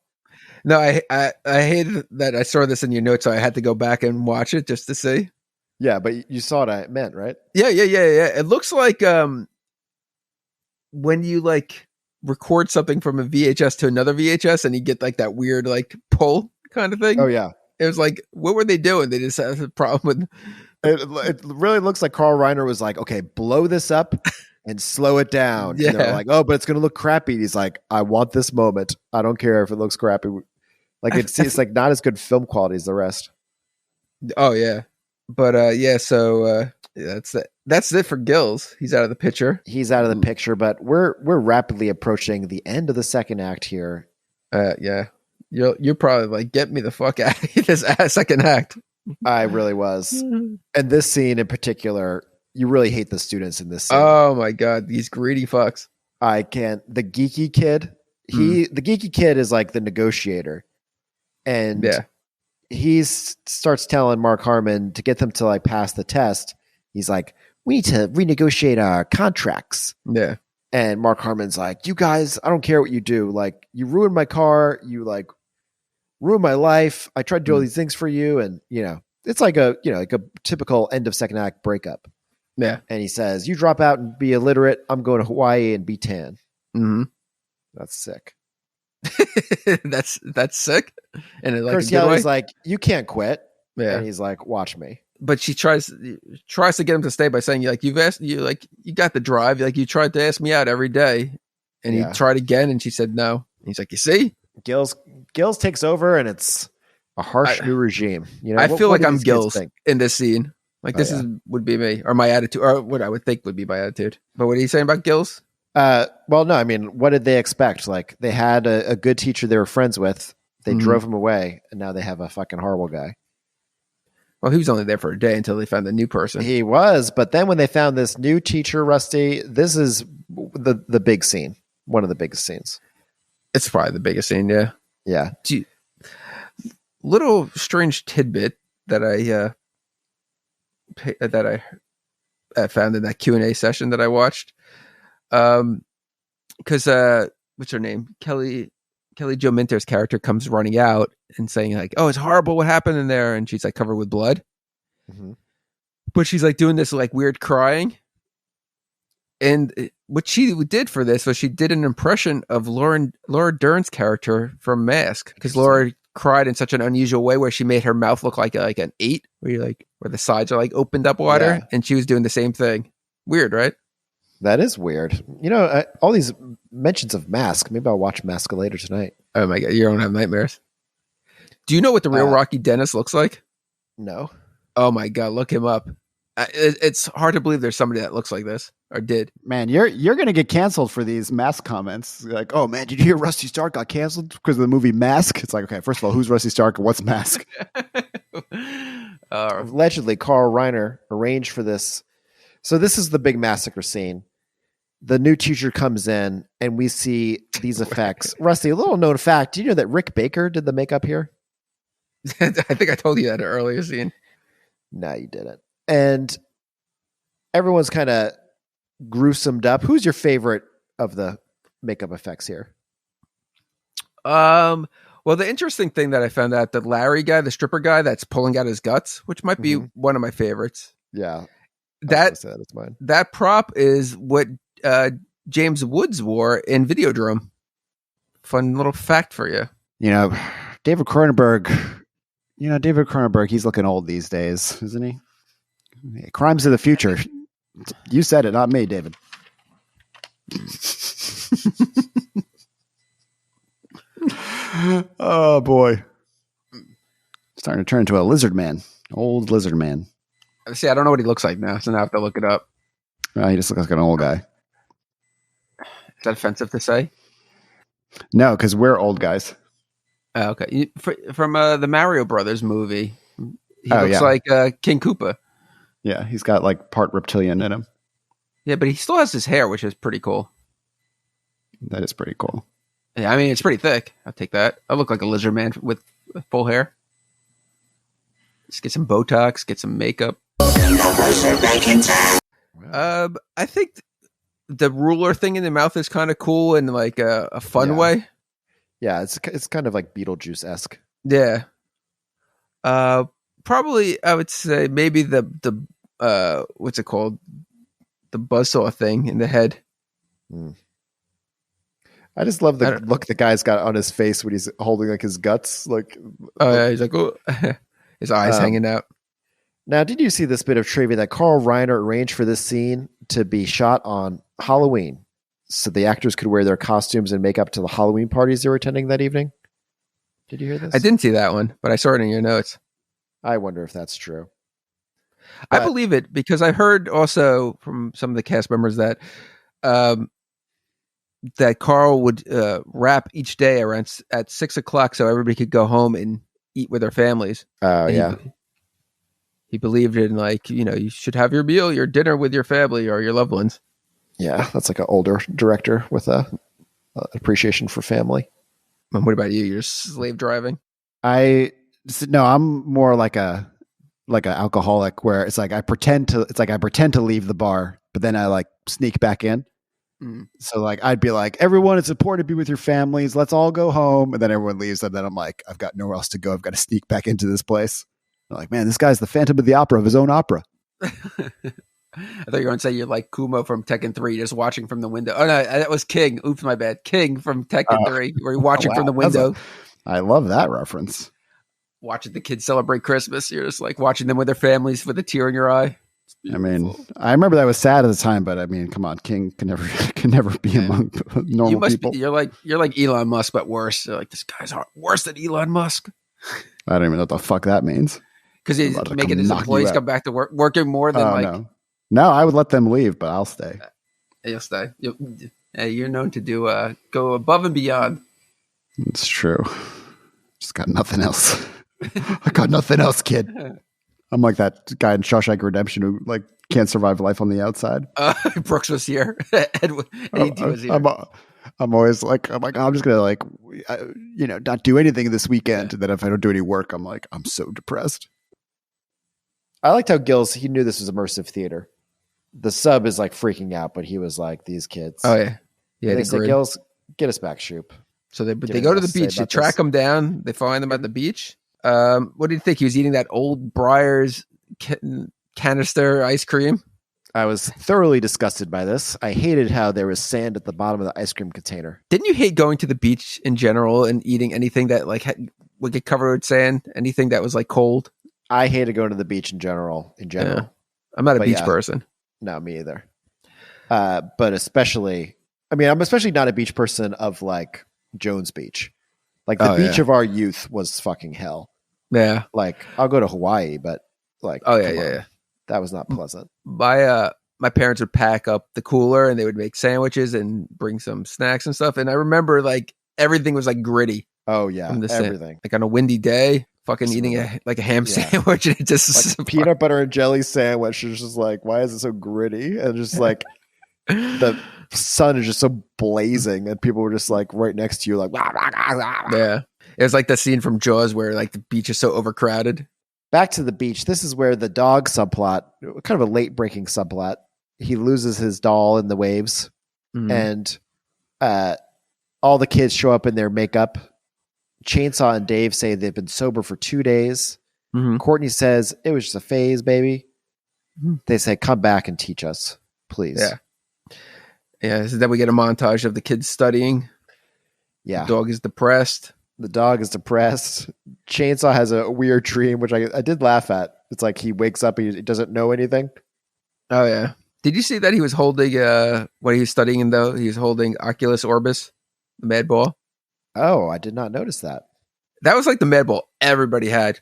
No, I hated that I saw this in your notes, so I had to go back and watch it just to see. Yeah, but you saw what I meant, right? Yeah. It looks like when you like record something from a VHS to another VHS and you get like that weird like pull kind of thing. Oh yeah. It was like, what were they doing? They just had a problem with it really looks like Carl Reiner was like, okay, blow this up and slow it down. Yeah. And they're like, oh, but it's gonna look crappy. And he's like, I want this moment. I don't care if it looks crappy. Like it's like not as good film quality as the rest. Oh yeah. But so that's it for Gills. He's out of the picture. He's out of the picture, but we're rapidly approaching the end of the second act here. Yeah. You're probably like, get me the fuck out of this second act. I really was. And this scene in particular, you really hate the students in this scene. Oh my god, these greedy fucks. I can't. The geeky kid, the geeky kid is like the negotiator. And he starts telling Mark Harmon to get them to like pass the test. He's like, we need to renegotiate our contracts. Yeah. And Mark Harmon's like, you guys, I don't care what you do. Like, you ruined my car. You like ruined my life. I tried to do all these things for you. And, it's like a typical end of second act breakup. Yeah. And he says, you drop out and be illiterate. I'm going to Hawaii and be tan. Mm-hmm. That's sick. that's sick. And Kirstie Alley's like, you can't quit. Yeah. And he's like, watch me. but she tries to get him to stay by saying, like, you got the drive, like you tried to ask me out every day, and he tried again, and she said no. And he's like, you see, Gills takes over, and it's a harsh new regime. You know, I feel like I'm Gills in this scene. Like would be me, or my attitude, or what I would think would be my attitude. But what are you saying about Gills? Well, no, I mean, what did they expect? Like, they had a good teacher they were friends with. They drove him away, and now they have a fucking horrible guy. Well, he was only there for a day until they found the new person. He was, but then when they found this new teacher, Rusty, this is the big scene. One of the biggest scenes. It's probably the biggest scene, yeah. Yeah. Little strange tidbit that I found in that Q&A session that I watched. Because what's her name? Kelly Jo Minter's character comes running out and saying, like, oh, it's horrible what happened in there, and she's like covered with blood. Mm-hmm. But she's like doing this like weird crying. And what she did for this was she did an impression of Laura Dern's character from Mask, because Laura cried in such an unusual way where she made her mouth look like an 8, where the sides are like opened up wider, and she was doing the same thing. Weird, right? That is weird. You know, all these mentions of Mask. Maybe I'll watch Mask later tonight. Oh my god, you don't have nightmares. Do you know what the real Rocky Dennis looks like? No. Oh my god, look him up. It's hard to believe there's somebody that looks like this, or did. Man, you're gonna get canceled for these Mask comments. Like, oh man, did you hear Rusty Stark got canceled because of the movie Mask? It's like, okay, first of all, who's Rusty Stark and what's Mask? Allegedly, Carl Reiner arranged for this. So this is the big massacre scene. The new teacher comes in, and we see these effects. Rusty, a little known fact: do you know that Rick Baker did the makeup here? I think I told you that earlier scene. No, you didn't. And everyone's kind of gruesomed up. Who's your favorite of the makeup effects here? Well, the interesting thing that I found out, the Larry guy, the stripper guy that's pulling out his guts, which might be one of my favorites. Yeah. That prop is what James Woods wore in Videodrome. Fun little fact for you. You know, David Cronenberg, he's looking old these days, isn't he? Crimes of the future. You said it, not me, David. Oh boy. Starting to turn into a lizard man. Old lizard man. See, I don't know what he looks like now, so now I have to look it up. He just looks like an old guy. Is that offensive to say? No, because we're old guys. Okay. From the Mario Brothers movie, he looks like King Koopa. Yeah, he's got like part reptilian in him. Yeah, but he still has his hair, which is pretty cool. That is pretty cool. Yeah, I mean, it's pretty thick. I'll take that. I look like a lizard man with full hair. Just get some Botox, get some makeup. I think the ruler thing in the mouth is kind of cool in like a fun way. Yeah, it's kind of like Beetlejuice-esque. Yeah. Probably, I would say maybe the what's it called? The buzzsaw thing in the head. I just love the look the guy's got on his face when he's holding like his guts. Like, yeah, he's like, oh. His eyes hanging out. Now, did you see this bit of trivia that Carl Reiner arranged for this scene to be shot on Halloween, so the actors could wear their costumes and makeup to the Halloween parties they were attending that evening? Did you hear this? I didn't see that one, but I saw it in your notes. I wonder if that's true. I believe it, because I heard also from some of the cast members that that Carl would wrap each day around at 6:00 so everybody could go home and eat with their families. Oh, yeah. He believed in, like, you should have your meal, your dinner with your family or your loved ones. Yeah, that's like an older director with a appreciation for family. And what about you? You're slave driving? I'm more like an alcoholic, where it's like I pretend to leave the bar, but then I like sneak back in. So like I'd be like, everyone, it's important to be with your families. Let's all go home. And then everyone leaves. And then I'm like, I've got nowhere else to go. I've got to sneak back into this place. I'm like, man, this guy's the Phantom of the Opera of his own opera. I thought you were going to say you're like Kuma from Tekken 3, just watching from the window. Oh, no, that was King. Oops, my bad. King from Tekken 3, where you're watching from the window. I love that reference. watching the kids celebrate Christmas. You're just like watching them with their families with a tear in your eye. I mean, I remember that was sad at the time, but I mean, come on, King can never be among normal people. You're like Elon Musk, but worse. You're like, this guy's worse than Elon Musk. I don't even know what the fuck that means. Because he's making his employees come back to work, working more than No, I would let them leave, but I'll stay. You'll stay. You're known to do go above and beyond. It's true. Just got nothing else. I got nothing else, kid. I'm like that guy in Shawshank Redemption who like can't survive life on the outside. Brooks was here. Ed was here. I'm always like, I'm just gonna like, not do anything this weekend. And then if I don't do any work, I'm like, I'm so depressed. I liked how he knew this was immersive theater. The sub is like freaking out, but he was like, these kids. Oh yeah, They say, Gills, get us back, Shoop. So they go to the beach. They track him down. They find him at the beach. What do you think? He was eating that old Breyers canister ice cream. I was thoroughly disgusted by this. I hated how there was sand at the bottom of the ice cream container. Didn't you hate going to the beach in general and eating anything that like would get covered with sand? Anything that was like cold? I hated going to the beach in general. Yeah. I'm not a beach person. No, me either. But especially, I'm especially not a beach person of like Jones Beach. Like the beach of our youth was fucking hell. Yeah. Like I'll go to Hawaii, but like, yeah. That was not pleasant. My parents would pack up the cooler and they would make sandwiches and bring some snacks and stuff. And I remember like everything was like gritty. Oh yeah, everything. Like on a windy day, fucking eating a ham sandwich, and it just like peanut butter and jelly sandwich. It's just like, why is it so gritty? And just like the sun is just so blazing, and people were just like right next to you, like blah, blah, blah, blah. Yeah. It was like the scene from Jaws where like the beach is so overcrowded. Back to the beach. This is where the dog subplot, kind of a late breaking subplot. He loses his doll in the waves, and all the kids show up in their makeup. Chainsaw and Dave say they've been sober for 2 days. Courtney says it was just a phase, baby. They say, come back and teach us, please. Yeah. So then we get a montage of the kids studying. Yeah. The dog is depressed. Chainsaw has a weird dream, which I did laugh at. It's like he wakes up and he doesn't know anything. Oh, yeah. Did you see that he was holding, what he was studying though? He was holding Oculus Orbis, the mad ball. Oh, I did not notice that. That was like the mad ball everybody had.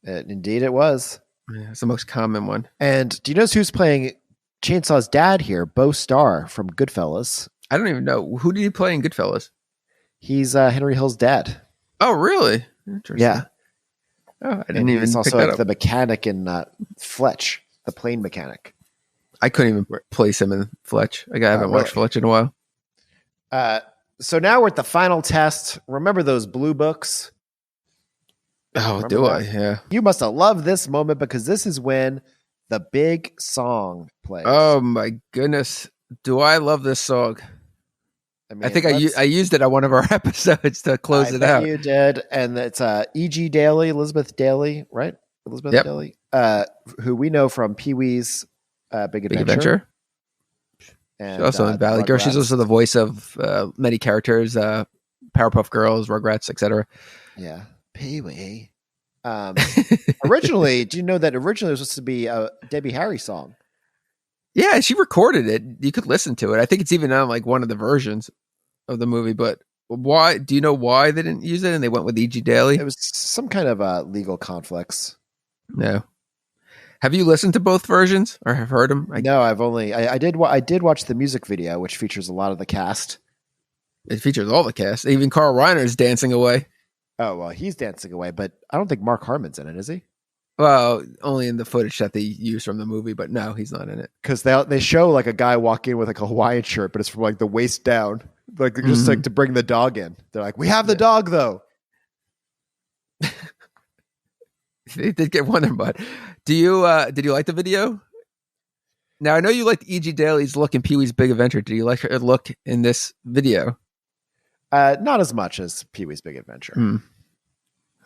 Indeed it was. Yeah, it's the most common one. And do you notice who's playing Chainsaw's dad here? Bo Starr from Goodfellas. I don't even know. Who did he play in Goodfellas? He's Henry Hill's dad. Oh, really? Interesting. Yeah. Oh, I didn't even he's also pick that like up. the mechanic in Fletch, the plane mechanic. I couldn't even place him in Fletch. I haven't watched Fletch in a while. So now we're at the final test. Remember those blue books? Oh, do I? Yeah. You must have loved this moment because this is when the big song plays. Oh my goodness. Do I love this song? I think I used it on one of our episodes to close it out. You did. And it's E.G. Daly, Elizabeth Daly, right? Elizabeth Daly, who we know from Pee-wee's Big Adventure. And, she's also in Valley Girl. She's also the voice of many characters, Powerpuff Girls, Rugrats, etc. Yeah. Pee-wee. Originally, do you know that originally it was supposed to be a Debbie Harry song? Yeah, she recorded it. You could listen to it. I think it's even on like one of the versions of the movie. But why? Do you know why they didn't use it and they went with E.G. Daly? It was some kind of legal conflicts. No. Have you listened to both versions or have heard them? No, I did watch the music video, which features a lot of the cast. It features all the cast. Even Carl Reiner is dancing away. Oh, well, he's dancing away, but I don't think Mark Harmon's in it, is he? Well, only in the footage that they use from the movie, but no, he's not in it. Because they show like a guy walk in with like a Hawaiian shirt, but it's from like the waist down, like just like to bring the dog in. They're like, we have the dog though. They did get one in, but did you like the video? Now I know you liked E.G. Daly's look in Pee-wee's Big Adventure. Do you like her look in this video? Not as much as Pee-wee's Big Adventure.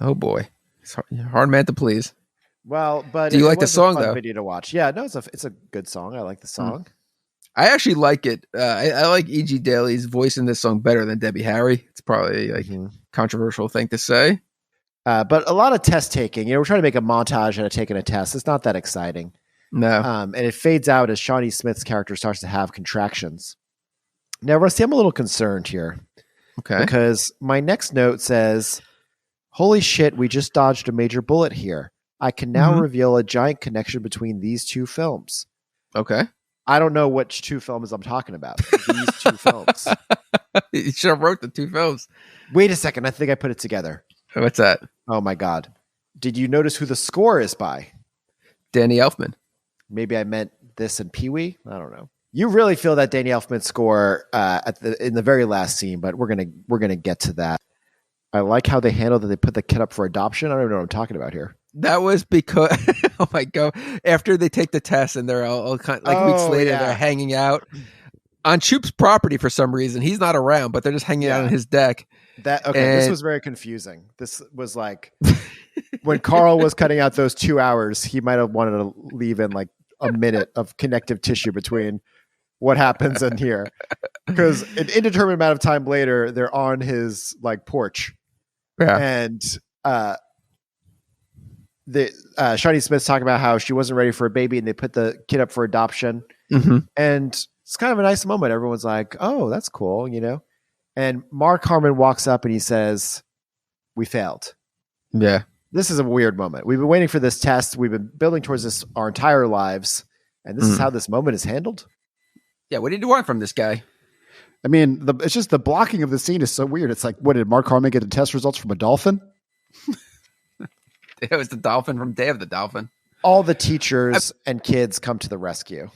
Oh boy, it's hard man to please. Well, but do you like the song though? Video to watch. Yeah, no, it's a good song. I like the song. I actually like it. I like E.G. Daly's voice in this song better than Debbie Harry. It's probably like a controversial thing to say. But a lot of test taking. We're trying to make a montage out of taking a test. It's not that exciting. No. And it fades out as Shawnee Smith's character starts to have contractions. Now, Rusty, I'm a little concerned here. Okay. Because my next note says, holy shit, we just dodged a major bullet here. I can now reveal a giant connection between these two films. Okay. I don't know which two films I'm talking about. These two films. You should have wrote the two films. Wait a second. I think I put it together. What's that? Oh, my God. Did you notice who the score is by? Danny Elfman. Maybe I meant this and Pee-wee? I don't know. You really feel that Danny Elfman score in the very last scene, but we're gonna get to that. I like how they handled that. They put the kid up for adoption. I don't even know what I'm talking about here. That was because, oh my God, after they take the test and they're all kind of, like weeks later, they're hanging out on Shoop's property for some reason. He's not around, but they're just hanging out on his deck. This was very confusing. This was like when Carl was cutting out those 2 hours, he might have wanted to leave in like a minute of connective tissue between what happens in here. Because an indeterminate amount of time later, they're on his like porch. Yeah. And Shawnee Smith's talking about how she wasn't ready for a baby and they put the kid up for adoption. And it's kind of a nice moment. Everyone's like, oh, that's cool, And Mark Harmon walks up and he says, we failed. Yeah. This is a weird moment. We've been waiting for this test. We've been building towards this our entire lives. And this is how this moment is handled. Yeah. What did you want from this guy? I mean, it's just the blocking of the scene is so weird. It's like, what did Mark Harmon get the test results from a dolphin? It was the dolphin from Day of the Dolphin. All the teachers and kids come to the rescue.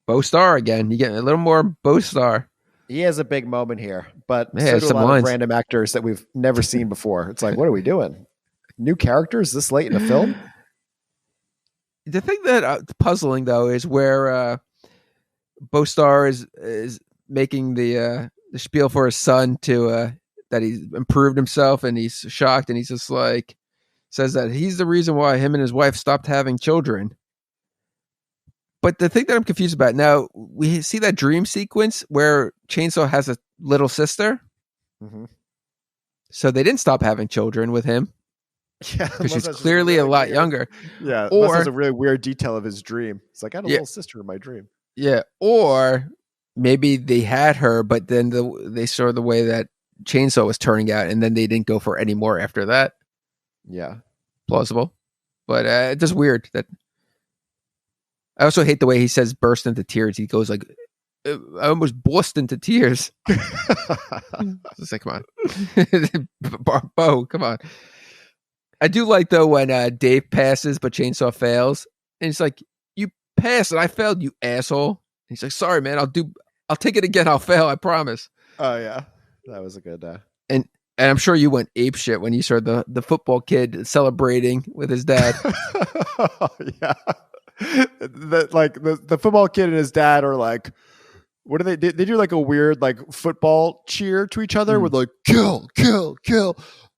Bo Star again. You get a little more Bo Star. He has a big moment here, but Yeah, so do a lot of random actors that we've never seen before. It's like, what are we doing? New characters this late in the film? The thing that puzzling though is where Bo Star is making the spiel for his son to that he's improved himself and he's shocked and he's just like says that he's the reason why him and his wife stopped having children. But the thing that I'm confused about now, we see that dream sequence where Chainsaw has a little sister. So they didn't stop having children with him. Yeah, because she's clearly a lot younger. Yeah, or that's a really weird detail of his dream. It's like, I had a Yeah. little sister in my dream. Yeah, or maybe they had her, but then they saw the way that Chainsaw was turning out, and then they didn't go for any more after that. Yeah, Plausible, but it's just weird that. I also hate the way he says "burst into tears." He goes like, "I almost burst into tears." It's like, come on, Bo, come on. I do like though when Dave passes, but Chainsaw fails, and he's like, "You passed, and I failed, you asshole." And he's like, "Sorry, man. I'll take it again. I'll fail. I promise." Oh yeah, that was a good. And I'm sure you went ape shit when you saw the football kid celebrating with his dad. Yeah. The football kid and his dad are like, what do they do? They do like a weird like football cheer to each other with like kill.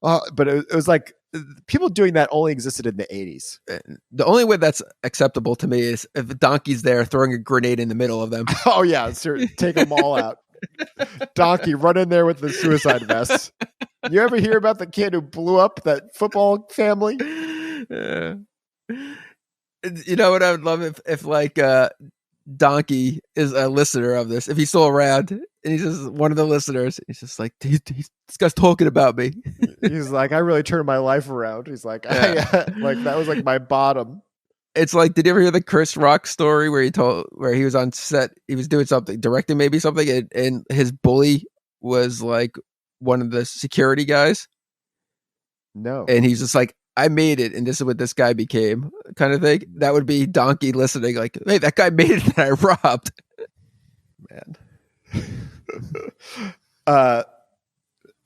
But it was like people doing that only existed in the 80s. The only way that's acceptable to me is if Donkey's there throwing a grenade in the middle of them. Oh yeah, sure. Take them all out. Donkey, run in there with the suicide vest. You ever hear about the kid who blew up that football family? Yeah. You know what I would love if like Donkey is a listener of this, if he's still around and he's just one of the listeners. He's just like, this guy's talking about me. He's like, I really turned my life around. He's like, like that was like my bottom. It's like, did you ever hear the Chris Rock story where he was on set, he was doing something, directing maybe something, and his bully was like one of the security guys? No. And he's just like, I made it, and this is what this guy became, kind of thing. That would be Donkey listening, like, hey, that guy made it, and I robbed. Man.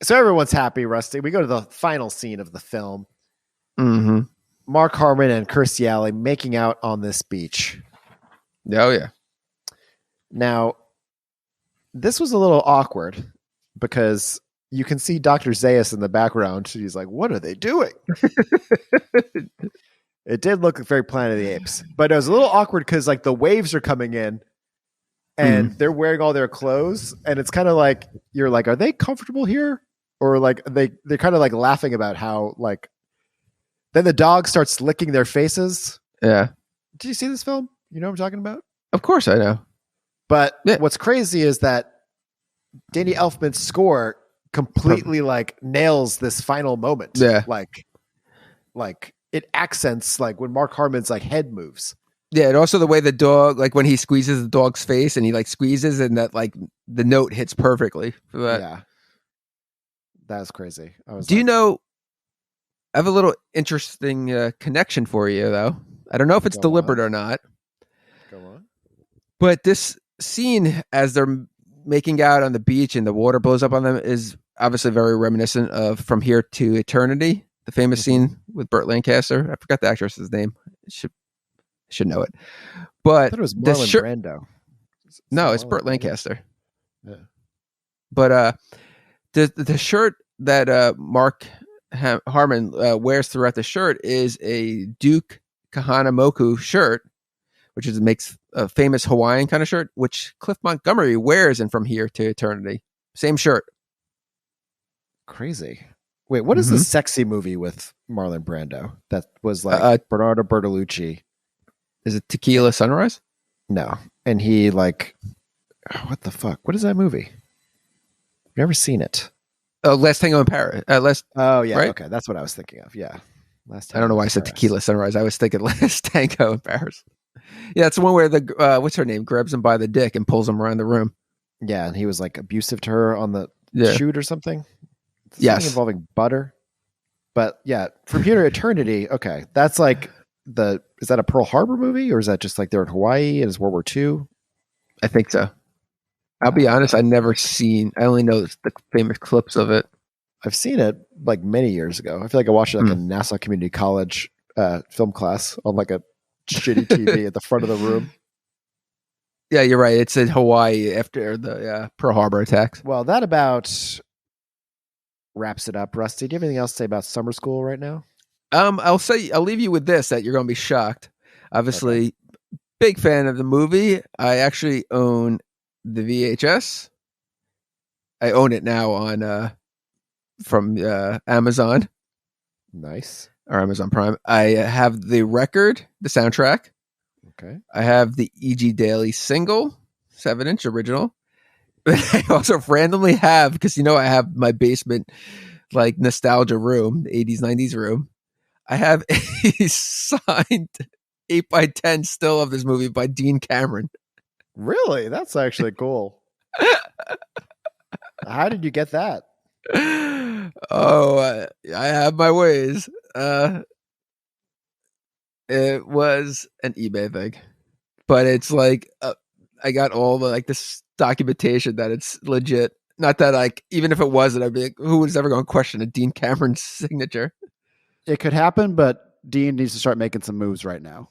So everyone's happy, Rusty. We go to the final scene of the film. Mark Harmon and Kirstie Alley making out on this beach. Oh, yeah. Now, this was a little awkward because you can see Dr. Zaius in the background. He's like, what are they doing? It did look very Planet of the Apes, but it was a little awkward because like the waves are coming in and they're wearing all their clothes. And it's kind of like, you're like, are they comfortable here? or like they're kind of like laughing about how like then the dog starts licking their faces. Yeah. Did you see this film? You know what I'm talking about? Of course I know. But Yeah. what's crazy is that Danny Elfman's score completely like nails this final moment. Yeah. Like it accents like when Mark Harmon's like head moves. Yeah, and also the way the dog, like when he squeezes the dog's face and he like squeezes and that like the note hits perfectly for that. Yeah. That's crazy. Do you know, I have a little interesting connection for you though. I don't know if it's deliberate or not. Go on. But this scene as they're making out on the beach and the water blows up on them is obviously very reminiscent of From Here to Eternity, the famous scene with Burt Lancaster. I forgot the actress's name. Should know it. But I thought it was Marlon Brando. No, it's Burt Lancaster. Yeah. But the shirt that Mark Harmon wears throughout the shirt is a Duke Kahanamoku shirt, which makes a famous Hawaiian kind of shirt, which Cliff Montgomery wears in From Here to Eternity. Same shirt. Crazy. Wait, what is the sexy movie with Marlon Brando that was like Bernardo Bertolucci? Is it Tequila Sunrise? No. And he like, what the fuck? What is that movie? Never seen it. Oh, Last Tango in Paris. Oh yeah, right? Okay, that's what I was thinking of. Yeah. I don't know why I said Tequila Sunrise. I was thinking Last Tango in Paris. Yeah, it's the one where the what's her name grabs him by the dick and pulls him around the room. Yeah, and he was like abusive to her on the shoot or something. Yes, involving butter. But yeah, From Here to Eternity. Okay, that's like is that a Pearl Harbor movie or is that just like they're in Hawaii and it's World War II? I think so. I'll be honest, I only know the famous clips of it. I've seen it like many years ago. I feel like I watched it like in Nassau Community College film class on like a shitty TV at the front of the room. Yeah, you're right. It's in Hawaii after the Pearl Harbor attacks. Well, that about wraps it up. Rusty, do you have anything else to say about summer school right now? I'll leave you with this, that you're going to be shocked. Obviously, big fan of the movie. I actually own the VHS. I own it now on from Amazon. Nice. Or Amazon Prime. I have the record, the soundtrack. Okay. I have the E.G. Daily single, 7-inch original. But I also randomly have, because I have my basement like nostalgia room, the 80s, 90s room. I have a signed 8x10 still of this movie by Dean Cameron. Really? That's actually cool. How did you get that? Oh, I have my ways. It was an eBay thing, but it's like I got all the this documentation that it's legit. Not that even if it wasn't, I'd be like, who was ever going to question a Dean Cameron signature? It could happen, but Dean needs to start making some moves right now.